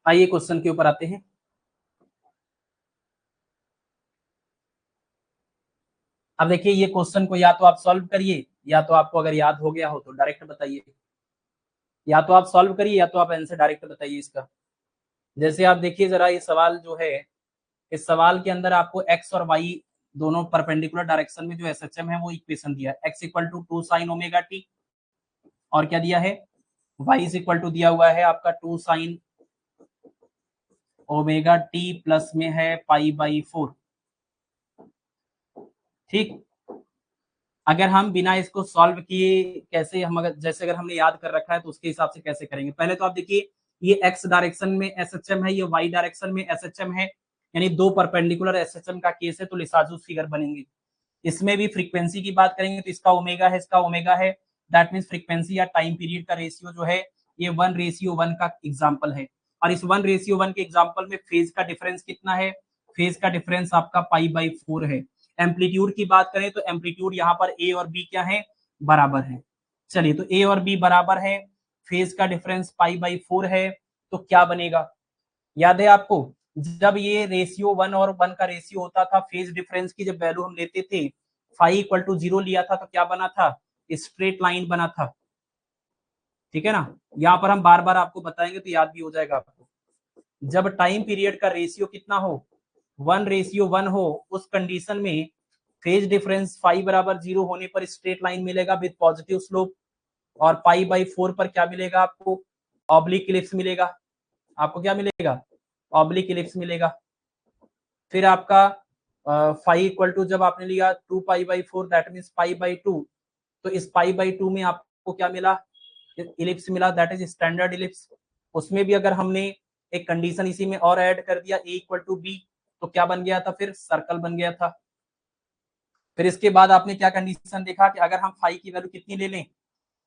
आइए क्वेश्चन के ऊपर आते हैं। अब देखिए ये क्वेश्चन को या तो आप सॉल्व करिए, या तो आपको अगर याद हो गया हो तो डायरेक्ट बताइए, या तो आप सॉल्व करिए या तो आप आंसर डायरेक्ट बताइए इसका। जैसे आप देखिए जरा, ये सवाल जो है, इस सवाल के अंदर आपको एक्स और वाई दोनों परपेंडिकुलर डायरेक्शन में जो एसएचएम है वो इक्वेशन दिया है, x equal to 2 sine omega t, और क्या दिया है, वाई इज इक्वल टू दिया हुआ है आपका 2 साइन ओमेगा टी प्लस में है पाई/4। ठीक, अगर हम बिना इसको सॉल्व किए कैसे, हम अगर जैसे अगर हमने याद कर रखा है तो उसके हिसाब से कैसे करेंगे। पहले तो आप देखिए, ये एक्स डायरेक्शन में एसएचएम है, ये वाई डायरेक्शन में एसएचएम है, यानी दो परपेंडिकुलर एसएचएम का केस है, तो लिसाजू फिगर बनेंगे। इसमें भी फ्रीक्वेंसी की बात करेंगे तो इसका ओमेगा है, इसका ओमेगा है, दैट मीन्स फ्रीक्वेंसी या टाइम पीरियड का रेशियो जो है ये 1:1 का एग्जाम्पल है। और इस 1:1 के एग्जाम्पल में फेज का डिफरेंस कितना है, फेज का डिफरेंस आपका पाई/4 है। एम्पलीट्यूड की बात करें तो एम्पलीट्यूड यहाँ पर ए और बी क्या है, बराबर है। चलिए तो ए और बी बराबर है, फेज का डिफरेंस पाई/4 है, तो क्या बनेगा, याद है आपको, जब ये रेशियो 1 का रेशियो होता था, फेज डिफरेंस की जब वैल्यू हम लेते थे, फाई इक्वल टू 0 लिया था तो क्या बना था, स्ट्रेट लाइन बना था। ठीक है ना, यहाँ पर हम बार बार आपको बताएंगे तो याद भी हो जाएगा आपको। जब टाइम पीरियड का रेशियो कितना हो, 1:1 हो, उस कंडीशन में फेज डिफरेंस फाई बराबर 0 होने पर स्ट्रेट लाइन मिलेगा विद पॉजिटिव स्लोप, और पाई/4 पर क्या मिलेगा आपको, ऑब्लिक इलिप्स मिलेगा। आपको क्या मिलेगा, ऑब्लिक इलिप्स मिलेगा। फिर आपका फाई इक्वल टू जब आपने लिया 2π/4 दैट मीन्स π/2, तो इस π/2 में आपको क्या मिला, इलिप्स मिला, दैट इज स्टैंडर्ड इलिप्स। उसमें भी अगर हमने एक कंडीशन इसी में और ऐड कर दिया a = b, तो क्या बन गया था, फिर सर्कल बन गया था। फिर इसके बाद आपने क्या कंडीशन देखा कि अगर हम फाई की वैल्यू कितनी ले लें,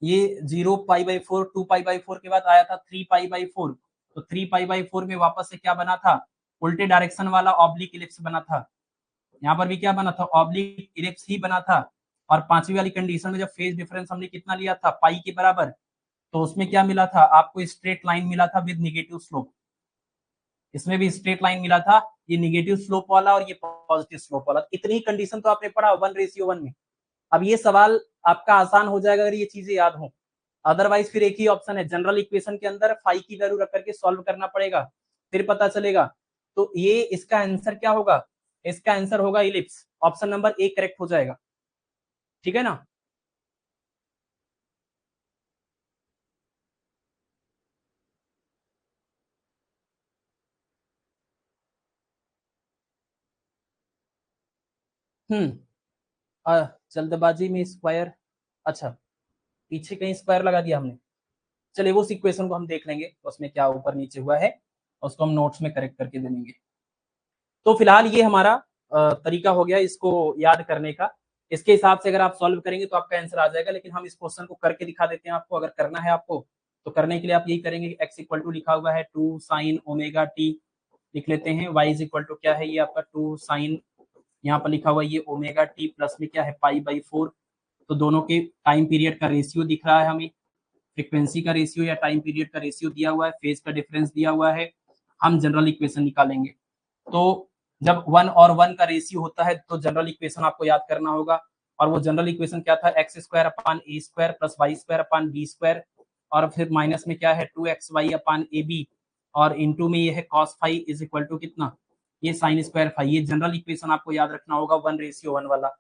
ये 0π/4 2π/4 के बाद आया था 3π/4, तो 3π/4 में वापस से क्या बना था, उल्टे डायरेक्शन वाला ऑब्लिक इलिप्स बना था। यहाँ पर भी क्या बना था, ऑब्लिक इलिप्स ही बना था। और पांचवी वाली कंडीशन में जब फेज डिफरेंस हमने कितना लिया था, पाई के बराबर, तो उसमें क्या मिला था आपको, स्ट्रेट लाइन मिला था विद निगेटिव स्लोप। इसमें भी स्ट्रेट लाइन मिला था, ये निगेटिव स्लोप वाला और ये पॉजिटिव स्लोप वाला। इतनी कंडीशन तो आपने पढ़ा 1:1 में। अब ये सवाल आपका आसान हो जाएगा अगर ये चीजें याद हो। अदरवाइज फिर एक ही ऑप्शन है, जनरल इक्वेशन के अंदर फाई की वैल्यू रख करके सॉल्व करना पड़ेगा, फिर पता चलेगा। तो ये इसका आंसर क्या होगा, इसका आंसर होगा ellipse. Option number A correct हो जाएगा, ठीक है ना। जल्दबाजी में स्क्वायर, अच्छा पीछे कहीं स्क्वायर लगा दिया हमने। चलिए उस इक्वेशन को हम देख लेंगे, उसमें क्या ऊपर नीचे हुआ है, उसको हम नोट्स में करेक्ट करके दे देंगे। तो फिलहाल ये हमारा तरीका हो गया इसको याद करने का। इसके हिसाब से अगर आप सॉल्व करेंगे तो आपका आंसर आ जाएगा। लेकिन हम इस क्वेश्चन को करके दिखा देते हैं आपको, अगर करना है आपको तो करने के लिए आप यही करेंगे, x = लिखा हुआ है 2 sin ωt लिख लेते हैं, y = क्या है, ये आपका 2 sin, यहाँ पर लिखा हुआ है ये ωt प्लस में क्या है π/4। तो दोनों के टाइम पीरियड का रेशियो दिख रहा है हमें, फ्रीक्वेंसी का रेशियो या टाइम पीरियड का रेशियो दिया हुआ है, फेज का डिफरेंस दिया हुआ है। हम जनरल इक्वेशन निकालेंगे। तो जब 1 और 1 का रेशियो होता है तो जनरल इक्वेशन आपको याद करना होगा। और वो जनरल इक्वेशन क्या था, x² / a² + y² / b², और फिर माइनस में क्या है 2xy/ab, और इनटू में ये है cos phi = कितना, ये sin² phi। ये जनरल इक्वेशन आपको याद रखना होगा 1:1 वाला।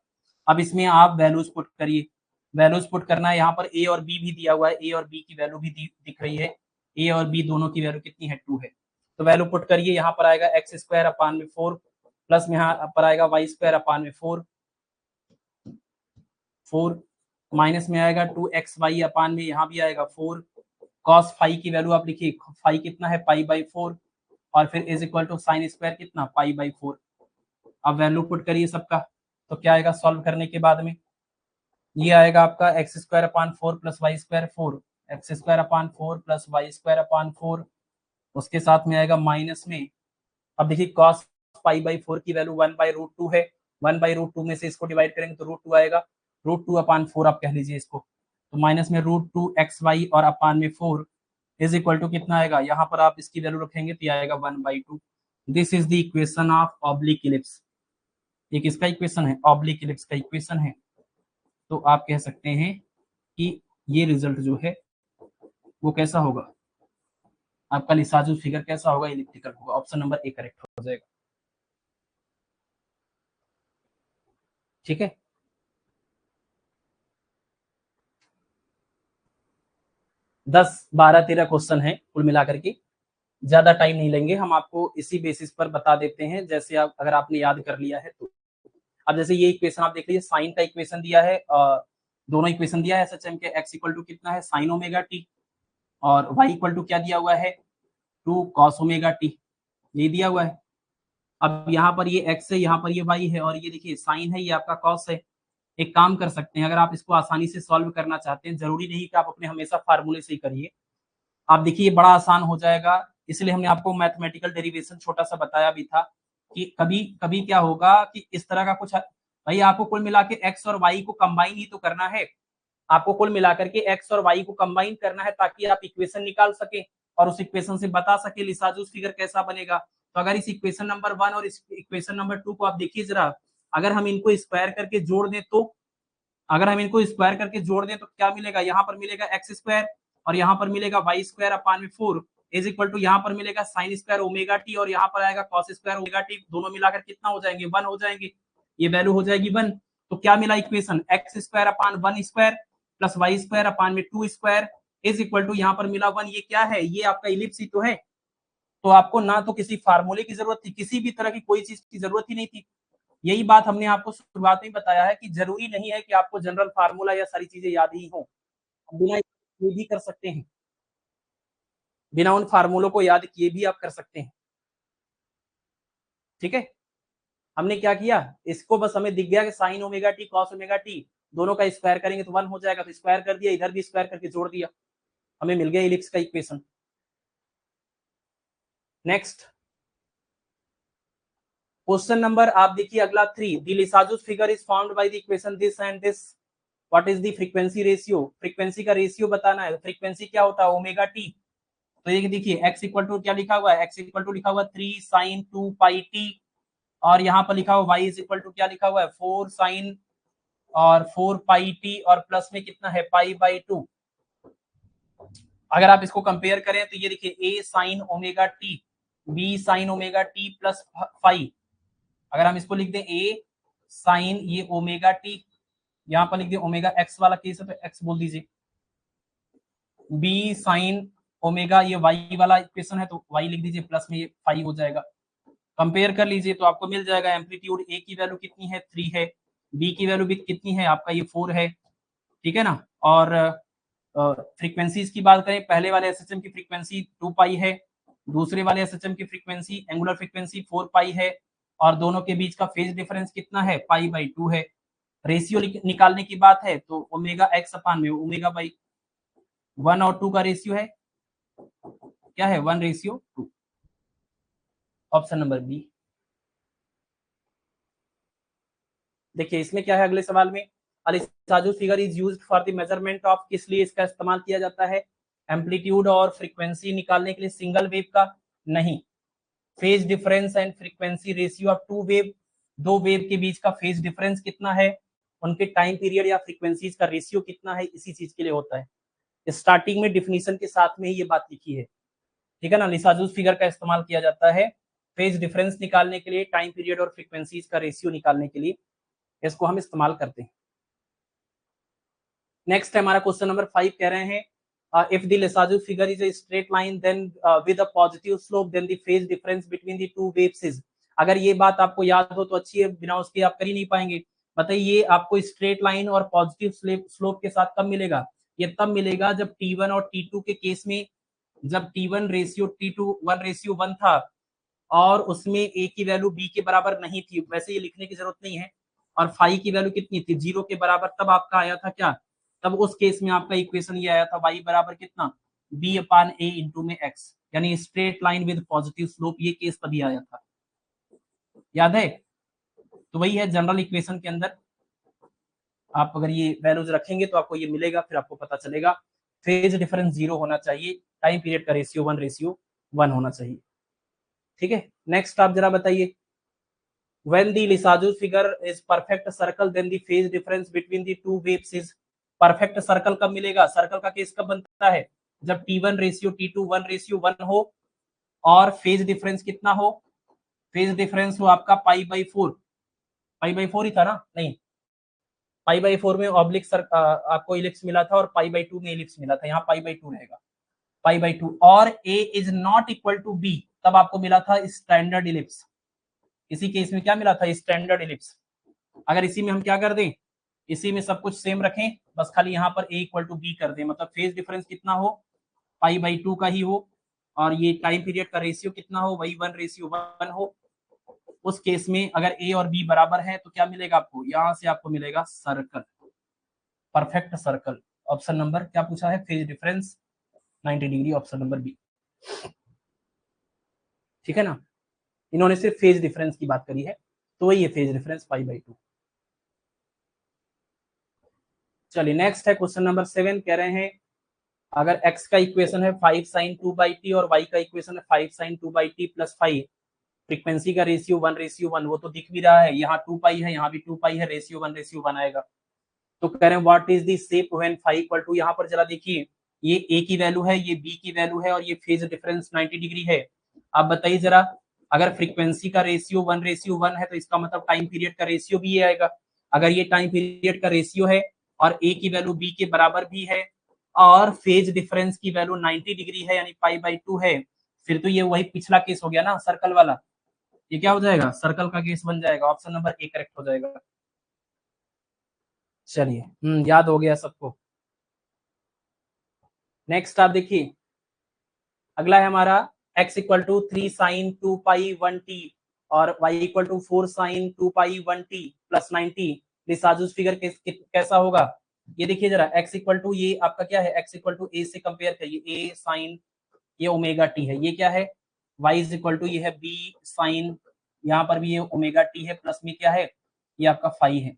अब इसमें आप वैल्यूज पुट करिए, वैल्यूज पुट करना है। यहाँ पर a और b भी दिया हुआ है, a और b की वैल्यू भी दिख रही है, a और b दोनों की वैल्यू कितनी है, 2 है। तो वैल्यू पुट करिए, यहाँ पर आएगा x² / 4 प्लस में यहाँ पर आएगा y² / 4 माइनस में आएगा 2xy में यहाँ भी आएगा 4। cos फाई की वैल्यू आप लिखिए, फाई कितना है π/4, और फिर is equal to sine square कितना π/4। अब वैल्यू पुट करिए सबका, तो क्या आएगा सॉल्व करने के बाद में, ये आएगा आपका x² / 4 + y², x² / 4 + y²/4। उसके साथ में आएगा माइनस में, अब देखिए cos π/4 की वैल्यू 1/√2 है, 1/√2 में से इसको डिवाइड करेंगे तो √2 आएगा, √2/4 आप कह लीजिए इसको। तो माइनस में √2xy और अपान में 4 इज इक्वल टू कितना आएगा, यहाँ पर आप इसकी वैल्यू रखेंगे तो आएगा 1/2। This is the equation of oblique ellipse. ये किसका इक्वेशन है, ऑब्लिक इलिप्स का इक्वेशन है। तो आप कह सकते हैं कि ये रिजल्ट जो है वो कैसा होगा, आपका लिसाजू फिगर कैसा होगा, इलिप्टिकल होगा। ऑप्शन नंबर ए करेक्ट हो जाएगा, ठीक है। 10 12 13 क्वेश्चन है कुल मिलाकर के, ज्यादा टाइम नहीं लेंगे हम, आपको इसी बेसिस पर बता देते हैं, जैसे आप अगर आपने याद कर लिया है तो। अब जैसे ये इक्वेशन आप देख लीजिए, साइन का इक्वेशन दिया है, दोनों इक्वेशन दिया है एसएचएम के, x = कितना है sin ωt, और y = क्या दिया हुआ है 2 cos ωt, ये दिया हुआ है। अब यहाँ पर ये x है, यहाँ पर ये y है, और ये देखिए साइन है, ये आपका cos है। एक काम कर सकते हैं, अगर आप इसको आसानी से सॉल्व करना चाहते हैं, जरूरी नहीं कि आप अपने हमेशा फार्मूले से ही करिए। आप देखिए बड़ा आसान हो जाएगा, इसलिए हमने आपको मैथमेटिकल डेरिवेशन छोटा सा बताया भी था कि कभी कभी क्या होगा कि इस तरह का कुछ, भाई आपको कुल मिला के एक्स और वाई को कंबाइन ही तो करना है, आपको कुल मिलाकर के एक्स और वाई को कंबाइन करना है ताकि आप इक्वेशन निकाल सके और उस इक्वेशन से बता सके लिसाजूस फिगर कैसा बनेगा। तो अगर इस इक्वेशन नंबर 1 और इस इक्वेशन नंबर 2 को आप देखिए जरा, अगर हम इनको स्क्वायर करके जोड़ दें तो, अगर हम इनको स्क्वायर करके जोड़ दें तो क्या मिलेगा, यहाँ पर मिलेगा x² और यहाँ पर मिलेगा y²/4 इज इक्वल टू, यहाँ पर मिलेगा sin² ωt और यहाँ पर आएगा cos² ωt, दोनों मिलाकर कितना हो जाएंगे 1 हो जाएंगे, ये वैल्यू हो जाएगी 1। तो क्या मिला इक्वेशन, x²/1² plus y²/2² is equal to, यहाँ पर मिला 1। ये क्या है, ये आपका इलिप्स ही तो है। तो आपको ना तो किसी फार्मूले की जरूरत थी, किसी भी तरह की कोई चीज की जरूरत ही नहीं थी। यही बात हमने आपको शुरुआत में बताया है कि जरूरी नहीं है कि आपको जनरल फार्मूला या सारी चीजें याद ही हो, बिना ये भी कर सकते हैं, बिना उन फार्मूलों को याद किए भी आप कर सकते हैं। ठीक है, हमने क्या किया, इसको बस हमें दिख गया कि sign omega T cos omega T दोनों का स्क्वायर करेंगे तो 1 हो जाएगा, तो स्क्वायर कर दिया, इधर भी स्क्वायर करके जोड़ दिया, हमें मिल गया इलिप्स का इक्वेशन। नेक्स्ट क्वेश्चन नंबर आप देखिए अगला 3, the Lissajous figure is found by the equation this and this, what is the frequency ratio, frequency का रेशियो बताना है। फ्रीक्वेंसी क्या होता है, ओमेगा टी। तो ये देखिए x इक्वल टू क्या लिखा हुआ है, x इक्वल टू लिखा हुआ 3 sin 2 पाई टी, और यहाँ पर लिखा हुआ y इज इक्वल टू क्या लिखा हुआ है 4 sin और 4 पाई टी, और प्लस में कितना है पाई बाई 2। अगर आप इसको कंपेयर करें तो ये देखिए a sin omega T, b sin omega t plus 5, अगर हम इसको लिख दें a sin ये ओमेगा टी, यहाँ पर लिख दें ओमेगा x वाला केस है तो x बोल दीजिए, b sin ओमेगा ये y वाला इक्वेशन है तो y लिख दीजिए, प्लस में ये 5 हो जाएगा। कंपेयर कर लीजिए तो आपको मिल जाएगा एम्पलीट्यूड a की वैल्यू कितनी है 3 है, b की वैल्यू भी कितनी है आपका ये 4 है, ठीक है ना। और फ्रीक्वेंसीज की बात करें, पहले वाले एसएचएम की फ्रीक्वेंसी 2 पाई है, दूसरे वाले एसएचएम की फ्रीक्वेंसी एंगुलर फ्रीक्वेंसी 4 पाई है, और दोनों के बीच का फेज डिफरेंस कितना है पाई बाई 2 है। रेशियो निकालने की बात है तो ओमेगा एक्स अपान में ओमेगा बाई 1 और 2 का रेशियो है क्या है 1:2, ऑप्शन नंबर बी। देखिए इसमें क्या है अगले सवाल में, a Lissajous figure is used for the measurement of, किस लिए इसका इस्तेमाल किया जाता है, एम्पलीट्यूड और फ्रीक्वेंसी निकालने के लिए, सिंगल वेव का नहीं, phase difference and frequency ratio of two wave, दो वेव के बीच का फेज डिफरेंस कितना है, उनके टाइम पीरियड या फ्रीक्वेंसीज का रेशियो कितना है, इसी चीज के लिए होता है। स्टार्टिंग में डिफिनीशन के साथ में ही ये बात लिखी है, ठीक है ना। लिसाजुस फिगर का इस्तेमाल किया जाता है फेज डिफरेंस निकालने के लिए, टाइम पीरियड और फ्रीक्वेंसीज का रेशियो निकालने के लिए इसको हम इस्तेमाल करते हैं। नेक्स्ट है हमारा क्वेश्चन नंबर 5, कह रहे हैं if the Lissajous figure is a straight line then with a positive slope then the phase difference between the two waves is, अगर ये बात आपको याद हो तो अच्छी है, बिना उसके आप कर ही नहीं पाएंगे। बताइए आपको स्ट्रेट लाइन और पॉजिटिव स्लोप के साथ कब मिलेगा, ये तब मिलेगा जब T1 और T2 के केस में, जब T1 रेशियो T2 1:1 था और उसमें a की वैल्यू b के बराबर नहीं थी, वैसे ये लिखने की जरूरत नहीं है, और फाई की वैल्यू कितनी थी 0 के बराबर, तब आपका आया था क्या, तब उस केस में आपका इक्वेशन ये आया था y बराबर कितना b अपान a इंटू में x, यानी straight line with positive slope, ये केस तभी आया था, याद है। तो वही है जनरल इक्वेशन के अंदर आप अगर ये वैल्यूज रखेंगे तो आपको ये मिलेगा, फिर आपको पता चलेगा फेज डिफरेंस 0 होना चाहिए, टाइम पीरियड का रेशियो 1:1 होना चाहिए, ठीक है। नेक्स्ट आप जरा बताइए, when the Lissajous figure is perfect circle then the phase difference between the two waves is, perfect circle कब मिलेगा, सर्कल का केस कब बनता है, जब T1 रेशियो T2 1:1 हो और फेज डिफरेंस कितना हो, फेज डिफरेंस हो आपका पाई बाई 4, पाई बाई 4 ही था ना, नहीं पाई बाई 4 में ऑब्लिक आपको इलिप्स मिला था और पाई बाई 2 में इलिप्स मिला था, यहाँ पाई बाई 2 रहेगा, पाई बाई 2, और a is not equal to b, तब आपको मिला था स्टैंडर्ड इलिप्स, इसी केस में क्या मिला था स्टैंडर्ड इलिप्स। अगर इसी में हम क्या कर दें, इसी में सब कुछ सेम रखें, बस खाली यहाँ पर a इक्वल टू बी कर दें, मतलब फेज डिफरेंस कितना हो पाई बाई 2 का ही हो, और ये टाइम पीरियड का रेशियो कितना हो वही 1:1 हो, उस केस में अगर a और b बराबर है तो क्या मिलेगा आपको, यहाँ से आपको मिलेगा circle, perfect circle. Option number क्या पूछा है, phase difference 90 degree, option number b, ठीक है ना। इन्होंने सिर्फ फेज डिफरेंस की बात करी है, तो वही है फेज डिफरेंस पाई बाई 2। चलिए नेक्स्ट है क्वेश्चन नंबर 7, कह रहे हैं अगर x का इक्वेशन है 5 sin 2/t और y का इक्वेशन है 5 sin 2/t प्लस 5, फ्रीक्वेंसी का रेशियो 1:1, वो तो दिख भी रहा है, यहाँ 2 पाई है, यहाँ भी 2 पाई है, रेशियो 1:1 आएगा। तो कह रहे हैं what is the shape when phi equal to, यहाँ पर जरा देखिए ये a की वैल्यू है, ये b की वैल्यू है, और ये फेज डिफरेंस 90 डिग्री है। आप बताइए जरा, अगर फ्रीक्वेंसी का रेशियो 1:1 है तो इसका मतलब टाइम पीरियड का रेशियो भी ये आएगा, अगर ये टाइम पीरियड का रेशियो है और a की वैल्यू b के बराबर भी है और फेज डिफरेंस की वैल्यू 90 डिग्री है यानी पाई बाई 2 है, फिर तो ये वही पिछला केस हो गया ना, सर्कल वाला, ये क्या हो जाएगा, सर्कल का केस बन जाएगा। ऑप्शन नंबर ए करेक्ट हो जाएगा। चलिए, याद हो गया सबको। नेक्स्ट आप देखिए, अगला है हमारा x equal to 3 sine 2 pi 1 t और y equal to 4 sine 2 pi 1 t plus 90। Lissajous figure कैसा होगा, ये देखिए जरा। x इक्वल टू, ये आपका क्या है, x इक्वल टू a से कंपेयर करिए, a साइन, ये ओमेगा टी है, ये क्या है, y इज इक्वल टू ये है b साइन, यहाँ पर भी ये ओमेगा टी है, प्लस में क्या है, ये आपका फाई है।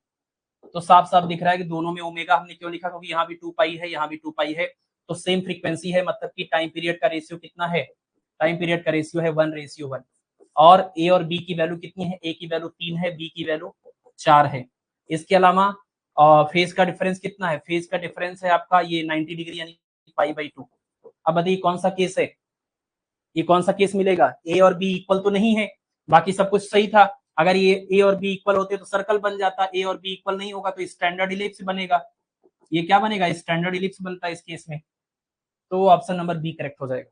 तो साफ साफ दिख रहा है कि दोनों में ओमेगा हमने क्यों लिखा, क्योंकि यहाँ भी 2 पाई है, यहाँ भी 2 पाई है, तो सेम फ्रीक्वेंसी है, मतलब कि टाइम पीरियड का रेशियो कितना है, टाइम पीरियड का रेशियो है 1:1। और ए और बी की वैल्यू कितनी है, ए की वैल्यू 3 है, बी की वैल्यू 4 है। इसके अलावा फेज का डिफरेंस कितना है, फेज का डिफरेंस है आपका ये 90 डिग्री यानी π/2। अब बताइए कौन सा केस है, ये कौन सा केस मिलेगा, ए और बी इक्वल तो नहीं है, बाकी सब कुछ सही था। अगर ये ए और बी इक्वल होते तो सर्कल बन जाता, ए और बी इक्वल नहीं होगा तो स्टैंडर्ड इलिप्स बनेगा। ये क्या बनेगा, स्टैंडर्ड इलिप्स बनता है इस केस में, तो ऑप्शन नंबर बी करेक्ट हो जाएगा।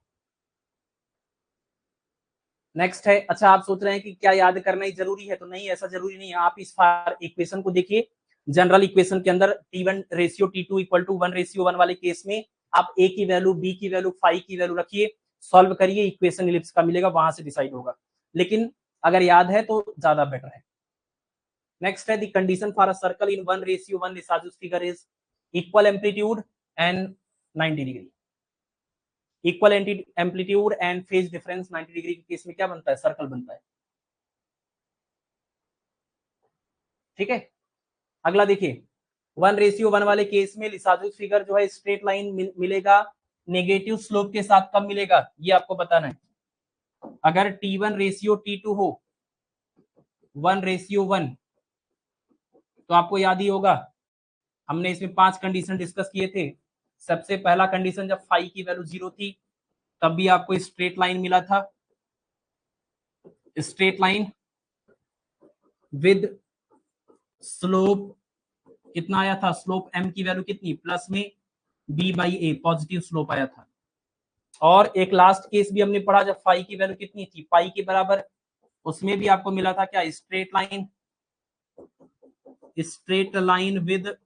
नेक्स्ट है, अच्छा आप सोच रहे हैं कि क्या याद करना ही जरूरी है, तो नहीं, ऐसा जरूरी नहीं है। आप इस इक्वेशन को देखिए, जनरल इक्वेशन के अंदर T1 ratio T2 equal to 1:1 वाले केस में आप ए की वैल्यू, बी की वैल्यू, फाई की वैल्यू रखिए, सॉल्व करिए, इक्वेशन इलिप्स का मिलेगा, वहां से डिसाइड होगा। लेकिन अगर याद है तो ज्यादा बेटर है। नेक्स्ट है, the condition for a circle in 1:1 Lissajous figure is equal amplitude and 90 degree. Equal amplitude and phase difference 90 degree के केस में क्या बनता है, सर्कल बनता है। ठीक है, अगला देखिए, 1:1 वाले केस में लिसाजुस फिगर जो है स्ट्रेट लाइन मिलेगा, नेगेटिव स्लोप के साथ कब मिलेगा, ये आपको बताना है। अगर T1:T2 हो 1:1, तो आपको याद ही होगा, हमने इसमें 5 कंडीशन डिस्कस किए थे। सबसे पहला कंडीशन, जब फाई की वैल्यू 0 थी तब भी आपको स्ट्रेट लाइन मिला था, स्ट्रेट लाइन विद स्लोप कितना आया था, स्लोप m की वैल्यू कितनी, प्लस में b/a, पॉजिटिव स्लोप आया था। और एक लास्ट केस भी हमने पढ़ा, जब फाई की वैल्यू कितनी थी, पाई के बराबर, उसमें भी आपको मिला था क्या, स्ट्रेट लाइन विद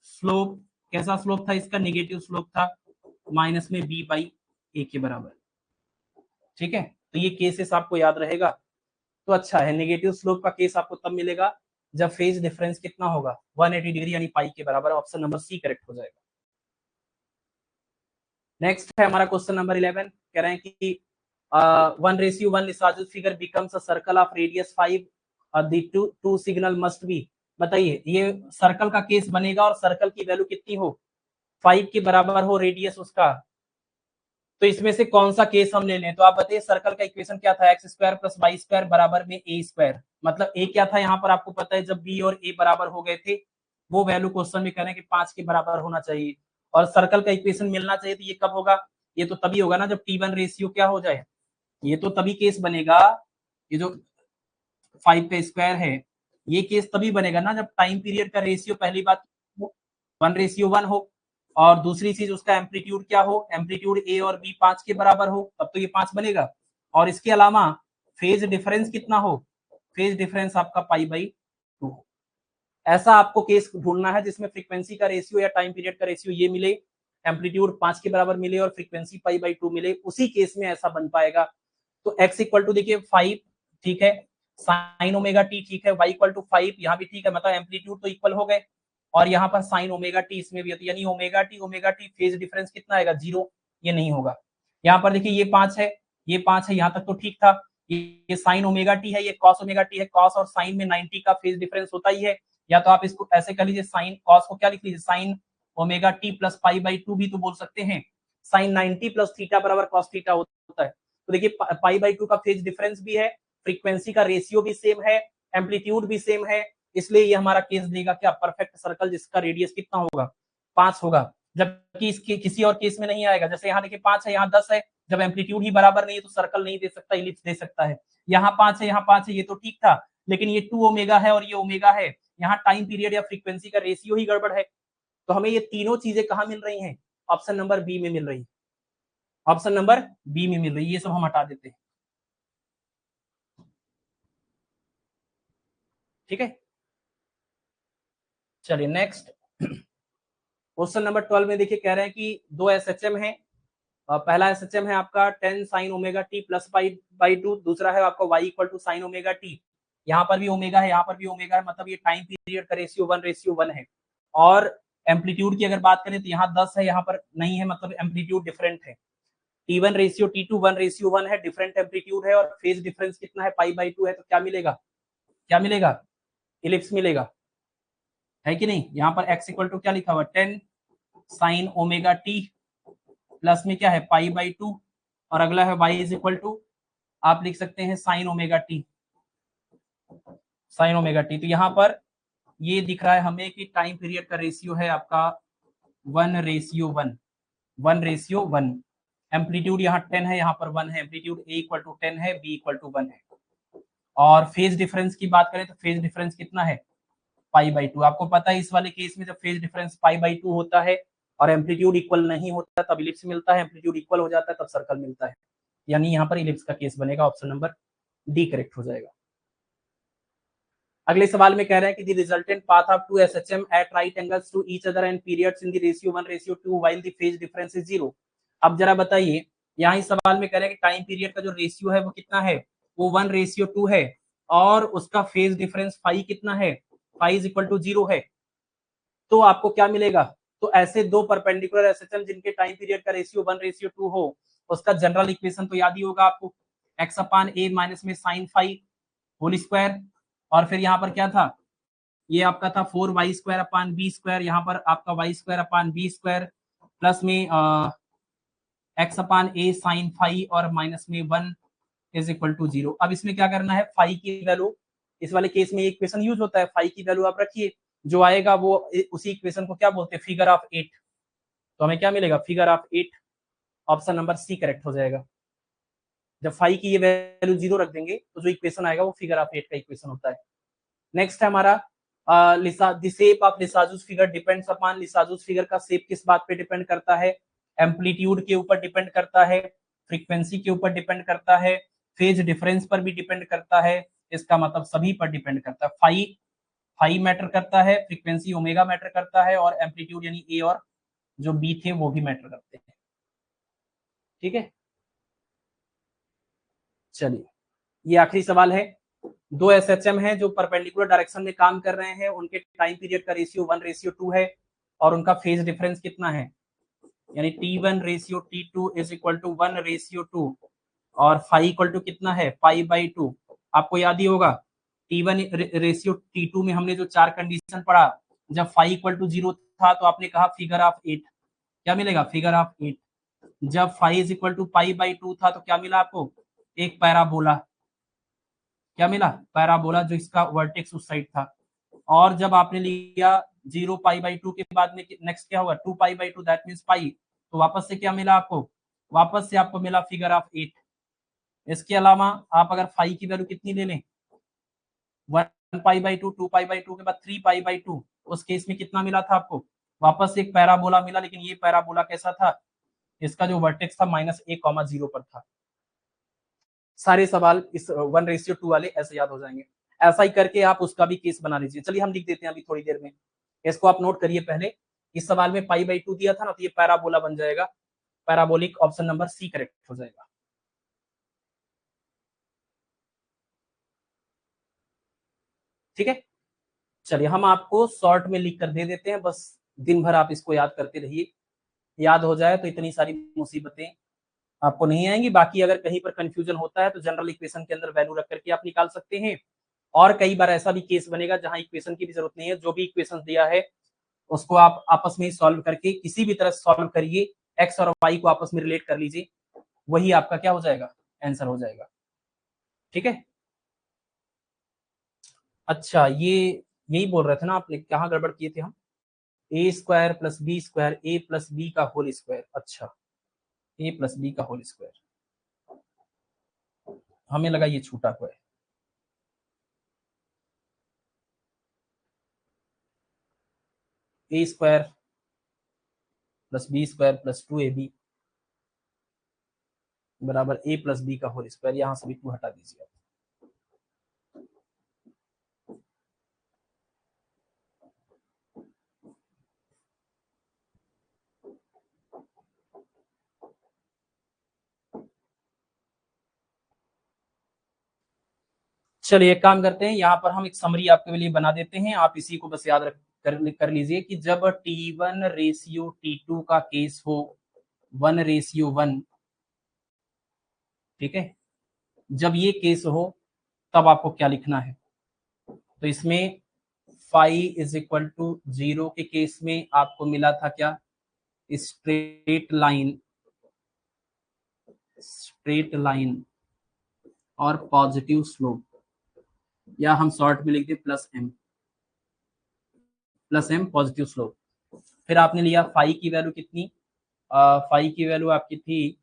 स्लोप, कैसा स्लोप था इसका, नेगेटिव स्लोप था, माइनस में b/a के बराबर। ठीक है, तो ये केसेस आपको याद रहेगा, तो अच्छा है। नेगेटिव स्लोप का केस आपको तब मिलेगा जब फेज डिफरेंस कितना होगा, 180 डिग्री यानी पाई के बराबर। ऑप्शन नंबर सी करेक्ट हो जाएगा। नेक्स्ट है हमारा क्वेश्चन नंबर 11, कह रहे हैं कि 1:1 Lissajous figure becomes a circle of radius 5, the two signal must be. बताइए, ये सर्कल का केस बनेगा और सर्कल की वैल्यू कितनी हो, 5 के बराबर हो रेडियस उसका, तो इसमें से कौन सा केस हम ले लें। तो आप बताइए, सर्कल का इक्वेशन क्या था, x square plus y square बराबर में a स्क्वायर। मतलब a क्या था यहाँ पर, आपको पता है, जब b और a बराबर हो गए थे, वो वैल्यू क्वेश्चन में कह रहे हैं कि 5 के बराबर होना चाहिए, और सर्कल का इक्वेशन मिलना चाहिए, तो ये कब होगा, ये तो तभी होगा ना जब T1 रेशियो क्या हो जाए, ये तो तभी केस बनेगा, ये जो 5 का स्क्वायर है, ये केस तभी बनेगा ना जब टाइम पीरियड का रेशियो, पहली बात 1:1 हो, और दूसरी चीज उसका एम्पलीट्यूड क्या हो, एम्पलीट्यूड ए और बी 5 के बराबर हो, तब तो ये 5 बनेगा। और इसके अलावा फेज डिफरेंस कितना हो, फेज डिफरेंस आपका π/2 हो। ऐसा आपको केस ढूंढना है जिसमें फ्रीक्वेंसी का रेशियो या टाइम पीरियड का रेशियो ये मिले, एम्पलीट्यूड 5 के बराबर मिले और फ्रीक्वेंसी π/2 मिले, उसी केस में ऐसा बन पाएगा। तो x इक्वल टू देखिए 5, ठीक है, साइन ओमेगा टी, ठीक है, y इक्वल टू 5, यहाँ भी ठीक है, मतलब एम्पलीट्यूड तो इक्वल हो गए, और यहाँ पर साइन ओमेगा टी इसमें भी होती है, यानी ओमेगा टी फेज डिफरेंस कितना आएगा, 0, ये नहीं होगा। यहाँ पर देखिए ये 5 है, ये 5 है, यहाँ तक तो ठीक था। ये साइन ओमेगा टी है, ये कॉस ओमेगा टी है, कॉस और साइन में 90 का फेज डिफरेंस होता ही है, या तो आप इसको ऐसे कर लीजिए, साइन कॉस को क्या लिख लीजिए, साइन ओमेगा टी प्लस π/2 भी तो बोल सकते हैं, साइन 90 प्लस थीटा बराबर कॉस थीटा होता है। तो देखिए π/2 का फेज डिफरेंस भी है, फ्रीक्वेंसी का रेशियो भी सेम है, एम्पलीट्यूड भी सेम है, इसलिए ये हमारा केस देगा क्या, परफेक्ट सर्कल जिसका रेडियस कितना होगा, 5 होगा। जबकि इसके किसी और केस में नहीं आएगा, जैसे यहाँ देखिए 5 है, यहाँ 10 है, जब एम्पलीट्यूड ही बराबर नहीं है तो सर्कल नहीं दे सकता, इलिप्स दे सकता है। यहाँ 5 है, यहाँ 5 है, ये तो ठीक था, लेकिन ये 2 ओमेगा है और ये ओमेगा है, यहाँ टाइम पीरियड या फ्रीक्वेंसी का रेशियो ही गड़बड़ है। तो हमें ये तीनों चीजें कहाँ मिल रही हैं, ऑप्शन नंबर बी में मिल रही है। ऑप्शन नंबर बी में मिल रही है, ये सब हम हटा देते हैं। ठीक है, चलिए नेक्स्ट क्वेश्चन नंबर 12 में देखिए कह रहे हैं कि दो एसएचएम है। पहला एसएचएम है आपका 10 sine omega t plus pi by 2, दूसरा है आपका y equal to sine omega t. यहाँ पर भी ओमेगा है, यहाँ पर भी ओमेगा है, मतलब ये टाइम पीरियड का रेशियो 1:1 है। और एम्पलीट्यूड की अगर बात करें तो यहाँ 10 है, यहाँ पर नहीं है, मतलब एम्पलीट्यूड डिफरेंट है। T1 रेशियो T2 1:1 है, डिफरेंट एम्पलीट्यूड है, और फेज डिफरेंस कितना है पाई बाई 2 है, तो क्या मिलेगा, क्या मिलेगा, इलिप्स मिलेगा, है कि नहीं। यहाँ पर x इक्वल टू क्या लिखा हुआ 10 साइन ओमेगा टी प्लस में क्या है पाई बाई 2, और अगला है y इज इक्वल टू आप लिख सकते हैं sine omega T, sign omega T. तो यहाँ पर ये दिख रहा है हमें कि टाइम पीरियड का रेशियो है आपका 1:1, 1:1। एम्पलीट्यूड यहाँ 10 है, यहाँ पर 1 है, एम्पलीट्यूड a इक्वल टू 10 है, b इक्वल टू 1 है। और फेज डिफरेंस की बात करें तो फेज डिफरेंस कितना है पाई बाई 2। आपको पता है इस वाले केस में जब फेज डिफरेंस पाई बाई 2 होता है और एम्पलीट्यूड इक्वल नहीं होता तब इलिप्स मिलता है, एम्पलीट्यूड इक्वल हो जाता है तब सर्कल मिलता है। यानी यहाँ पर इलिप्स का केस बनेगा, ऑप्शन नंबर डी करेक्ट हो जाएगा। अगले सवाल में कह रहे हैं कि the resultant path of two SHM at right angles to each other and periods in the ratio 1:2 while the phase difference is 0। अब जरा बताइए, यहाँ इस सवाल में कह रहे हैं कि टाइम पीरियड का जो रेशियो है वो कितना है, वो 1:2 है, और उसका फेज डिफरेंस फाई कितना है, फाई इज इक्वल टू 0 है। तो आपको क्या मिलेगा, तो ऐसे दो परपेंडिकुलर एसएचएम जिनके टाइम पीरियड का रेशियो 1:2 हो, उसका जनरल इक्वेशन तो याद ही होगा आपको, x अपान a माइनस में साइन फाई होल स्क्वायर, और फिर यहाँ पर क्या था, ये आपका था 4y² अपान b², यहाँ पर आपका y² अपान b² प्लस में x upon a sine phi और माइनस में 1 इज इक्वल टू 0। अब इसमें क्या करना है, फाई की वैल्यू, इस वाले केस में इक्वेशन यूज होता है, फाई की वैल्यू आप रखिए, जो आएगा वो उसी इक्वेशन को क्या बोलते हैं, फिगर ऑफ 8। तो हमें क्या मिलेगा, figure of 8, option number c correct हो जाएगा। जब फाई की ये वैल्यू 0 रख देंगे तो जो इक्वेशन आएगा वो फिगर ऑफ 8 का इक्वेशन होता है। नेक्स्ट है हमारा the shape of Lissajous figure depends upon, Lissajous figure का शेप किस बात पे डिपेंड करता है, एम्पलीट्यूड के ऊपर डिपेंड करता है, फ्रीक्वेंसी के ऊपर डिपेंड करता है, फेज डिफरेंस पर भी डिपेंड करता है, इसका मतलब सभी पर डिपेंड करता है। फाई, फाई मैटर करता है, फ्रीक्वेंसी ओमेगा मैटर करता है, और एम्पलीट्यूड यानी ए और जो बी थे वो भी मैटर करते हैं। ठीक है, चलिए ये आखिरी सवाल है। दो एसएचएम हैं जो परपेंडिकुलर डायरेक्शन में काम कर रहे हैं, उनके टाइम पीरियड का रेशियो 1:2 है, और उनका फेज डिफरेंस कितना है, यानी T1 ratio T2 is equal to 1:2, और फाई इक्वल टू कितना है पाई बाई 2। आपको याद ही होगा T1 रेशियो T2 में हमने जो चार कंडीशन पढ़ा, जब फाई इक्वल टू 0 था तो आपने कहा फिगर ऑफ 8, क्या मिलेगा, फिगर ऑफ 8। जब phi is equal to pi by 2 था तो क्या मिला आपको, एक पैराबोला, क्या मिला, पैराबोला, जो इसका वर्टेक्स उस साइड था। और जब आपने लिया 0 पाई बाई 2 के बाद में नेक्स्ट क्या होगा 2 पाई बाई 2, दैट मींस पाई, तो वापस से क्या मिला आपको, वापस से आपको मिला फिगर ऑफ 8। इसके अलावा आप अगर फाई की वैल्यू कितनी ले लें, 1 पाई बाई 2, 2 पाई बाई 2 के बाद 3 पाई बाई 2, उस केस में कितना मिला था आपको, वापस से एक पैराबोला मिला, लेकिन ये पैराबोला कैसा था, इसका जो वर्टेक्स था -1,0 पर था। सारे सवाल इस 1:2 वाले ऐसे याद हो जाएंगे। ऐसा ही करके आप उसका भी केस बना लीजिए। चलिए हम लिख देते हैं अभी थोड़ी देर में, इसको आप नोट करिए पहले। इस सवाल में पाई बाई 2 दिया था ना, तो ये पैराबोला बन जाएगा, parabolic, option number c correct हो जाएगा। ठीक है, चलिए हम आपको शॉर्ट में लिख कर दे देते हैं, बस दिन भर आप इसको याद करते रहिए, याद हो जाए तो इतनी सारी मुसीबतें आपको नहीं आएंगी। बाकी अगर कहीं पर कंफ्यूजन होता है तो जनरल इक्वेशन के अंदर वैल्यू रख करके आप निकाल सकते हैं। और कई बार ऐसा भी केस बनेगा जहां इक्वेशन की भी जरूरत नहीं है, जो भी इक्वेशन दिया है उसको आप आपस में सॉल्व करके किसी भी तरह सॉल्व करिए, एक्स और वाई को आपस में रिलेट कर लीजिए, वही आपका क्या हो जाएगा, आंसर हो जाएगा। ठीक है, अच्छा ये यही बोल रहे थे ना आपने, कहाँ गड़बड़ किए थे हम, a² plus b², a plus B का होल स्क्वायर, अच्छा a प्लस बी का होल स्क्वायर, हमें लगा ये छूटा हुआ है। a² plus b² plus 2ab बराबर a प्लस बी का होल स्क्वायर, यहां से भी 2 हटा दीजिए। चलिए एक काम करते हैं, यहाँ पर हम एक समरी आपके लिए बना देते हैं, आप इसी को बस याद कर लीजिए कि जब T1 रेशियो T2 का केस हो 1:1, ठीक है, जब ये केस हो तब आपको क्या लिखना है। तो इसमें फाई इज इक्वल टू 0 के केस में आपको मिला था क्या, स्ट्रेट लाइन और पॉजिटिव स्लोप, या हम शॉर्ट में लिख दे प्लस एम पॉजिटिव स्लोप। फिर आपने लिया फाई की वैल्यू कितनी, फाई की वैल्यू आपकी थी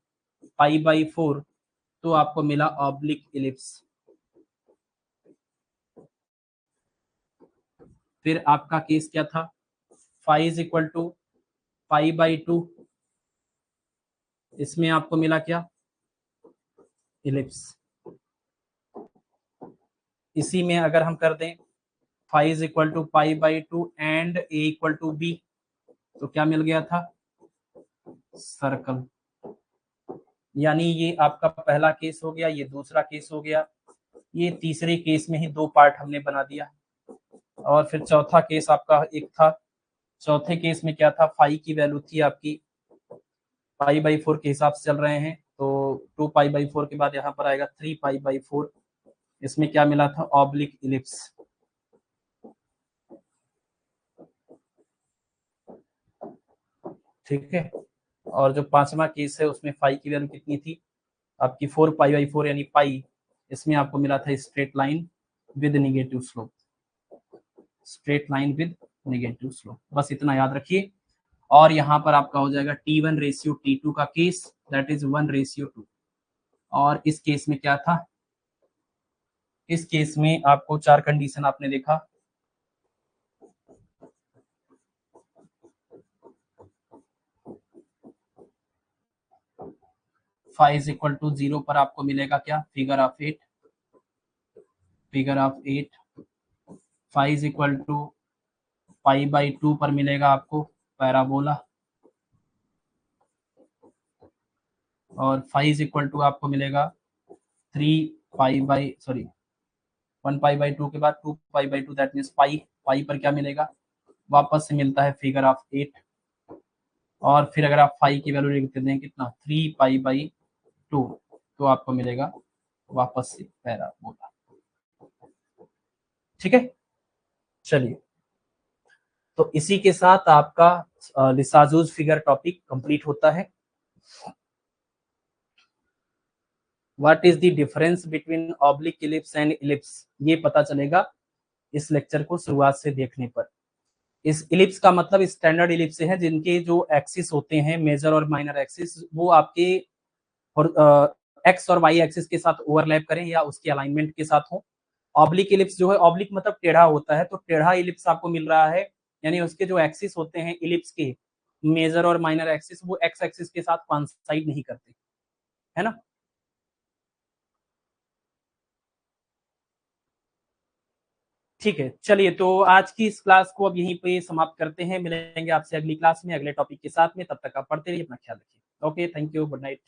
पाई/4, तो आपको मिला ऑब्लिक इलिप्स। फिर आपका केस क्या था, फाई इज इक्वल टू पाई/2, इसमें आपको मिला क्या, इलिप्स। इसी में अगर हम कर दें फाई इज इक्वल टू पाई/2 and A equal to B, तो क्या मिल गया था, सर्कल। यानी ये आपका पहला केस हो गया, ये दूसरा केस हो गया, ये तीसरे केस में ही 2 पार्ट हमने बना दिया। और फिर चौथा केस आपका एक था, चौथे केस में क्या था, फाई की वैल्यू थी आपकी पाई/4 के हिसाब से चल रहे हैं, तो 2 पाई/4 के बाद यहाँ पर आएगा 3 पाई/4, इसमें क्या मिला था, ऑब्लिक इलिप्स। ठीक है, और जो पांचवा केस है उसमें फाई की वैल्यू कितनी थी आपकी 4 पाई/4 यानी पाई, इसमें आपको मिला था straight line with negative slope, बस इतना याद रखिए। और यहाँ पर आपका हो जाएगा T1 रेशियो T2 का केस, दैट इज 1:2। और इस केस में क्या था, इस केस में आपको 4 कंडीशन आपने देखा, फाई इज इक्वल टू 0 पर आपको मिलेगा क्या, figure of 8, phi is equal to पाई/2 पर मिलेगा आपको पैराबोला, और फाई इज इक्वल टू आपको मिलेगा 1 पाई/2 के बाद 2 पाई/2, दैट मीन्स पाई पर क्या मिलेगा, वापस से मिलता है फिगर ऑफ 8। और फिर अगर आप फाई की वैल्यू लिख देते हैं कितना, 3 पाई/2, तो आपको मिलेगा वापस से पैराबोला। ठीक है, चलिए, तो इसी के साथ आपका लिसाजूज फिगर टॉपिक कंप्लीट होता है। What is the difference between oblique ellipse and ellipse, ये पता चलेगा इस लेक्चर को शुरुआत से देखने पर। इस इलिप्स का मतलब स्टैंडर्ड इलिप्स से है जिनके जो एक्सिस होते हैं, मेजर और माइनर एक्सिस, वो आपके एक्स और वाई एक्सिस के साथ ओवरलैप करें या उसके अलाइनमेंट के साथ हो। ऑब्लिक इलिप्स जो है, ऑब्लिक मतलब टेढ़ा होता है, तो टेढ़ा इलिप्स आपको मिल रहा है, यानी उसके जो एक्सिस होते हैं इलिप्स के, मेजर और माइनर एक्सिस, वो एक्स एक्सिस के साथ कोइंसाइड नहीं करते, है ना। ठीक है, चलिए, तो आज की इस क्लास को अब यहीं पे समाप्त करते हैं, मिलेंगे आपसे अगली क्लास में अगले टॉपिक के साथ में, तब तक आप पढ़ते रहिए, अपना ख्याल रखिए। Okay, thank you, good night.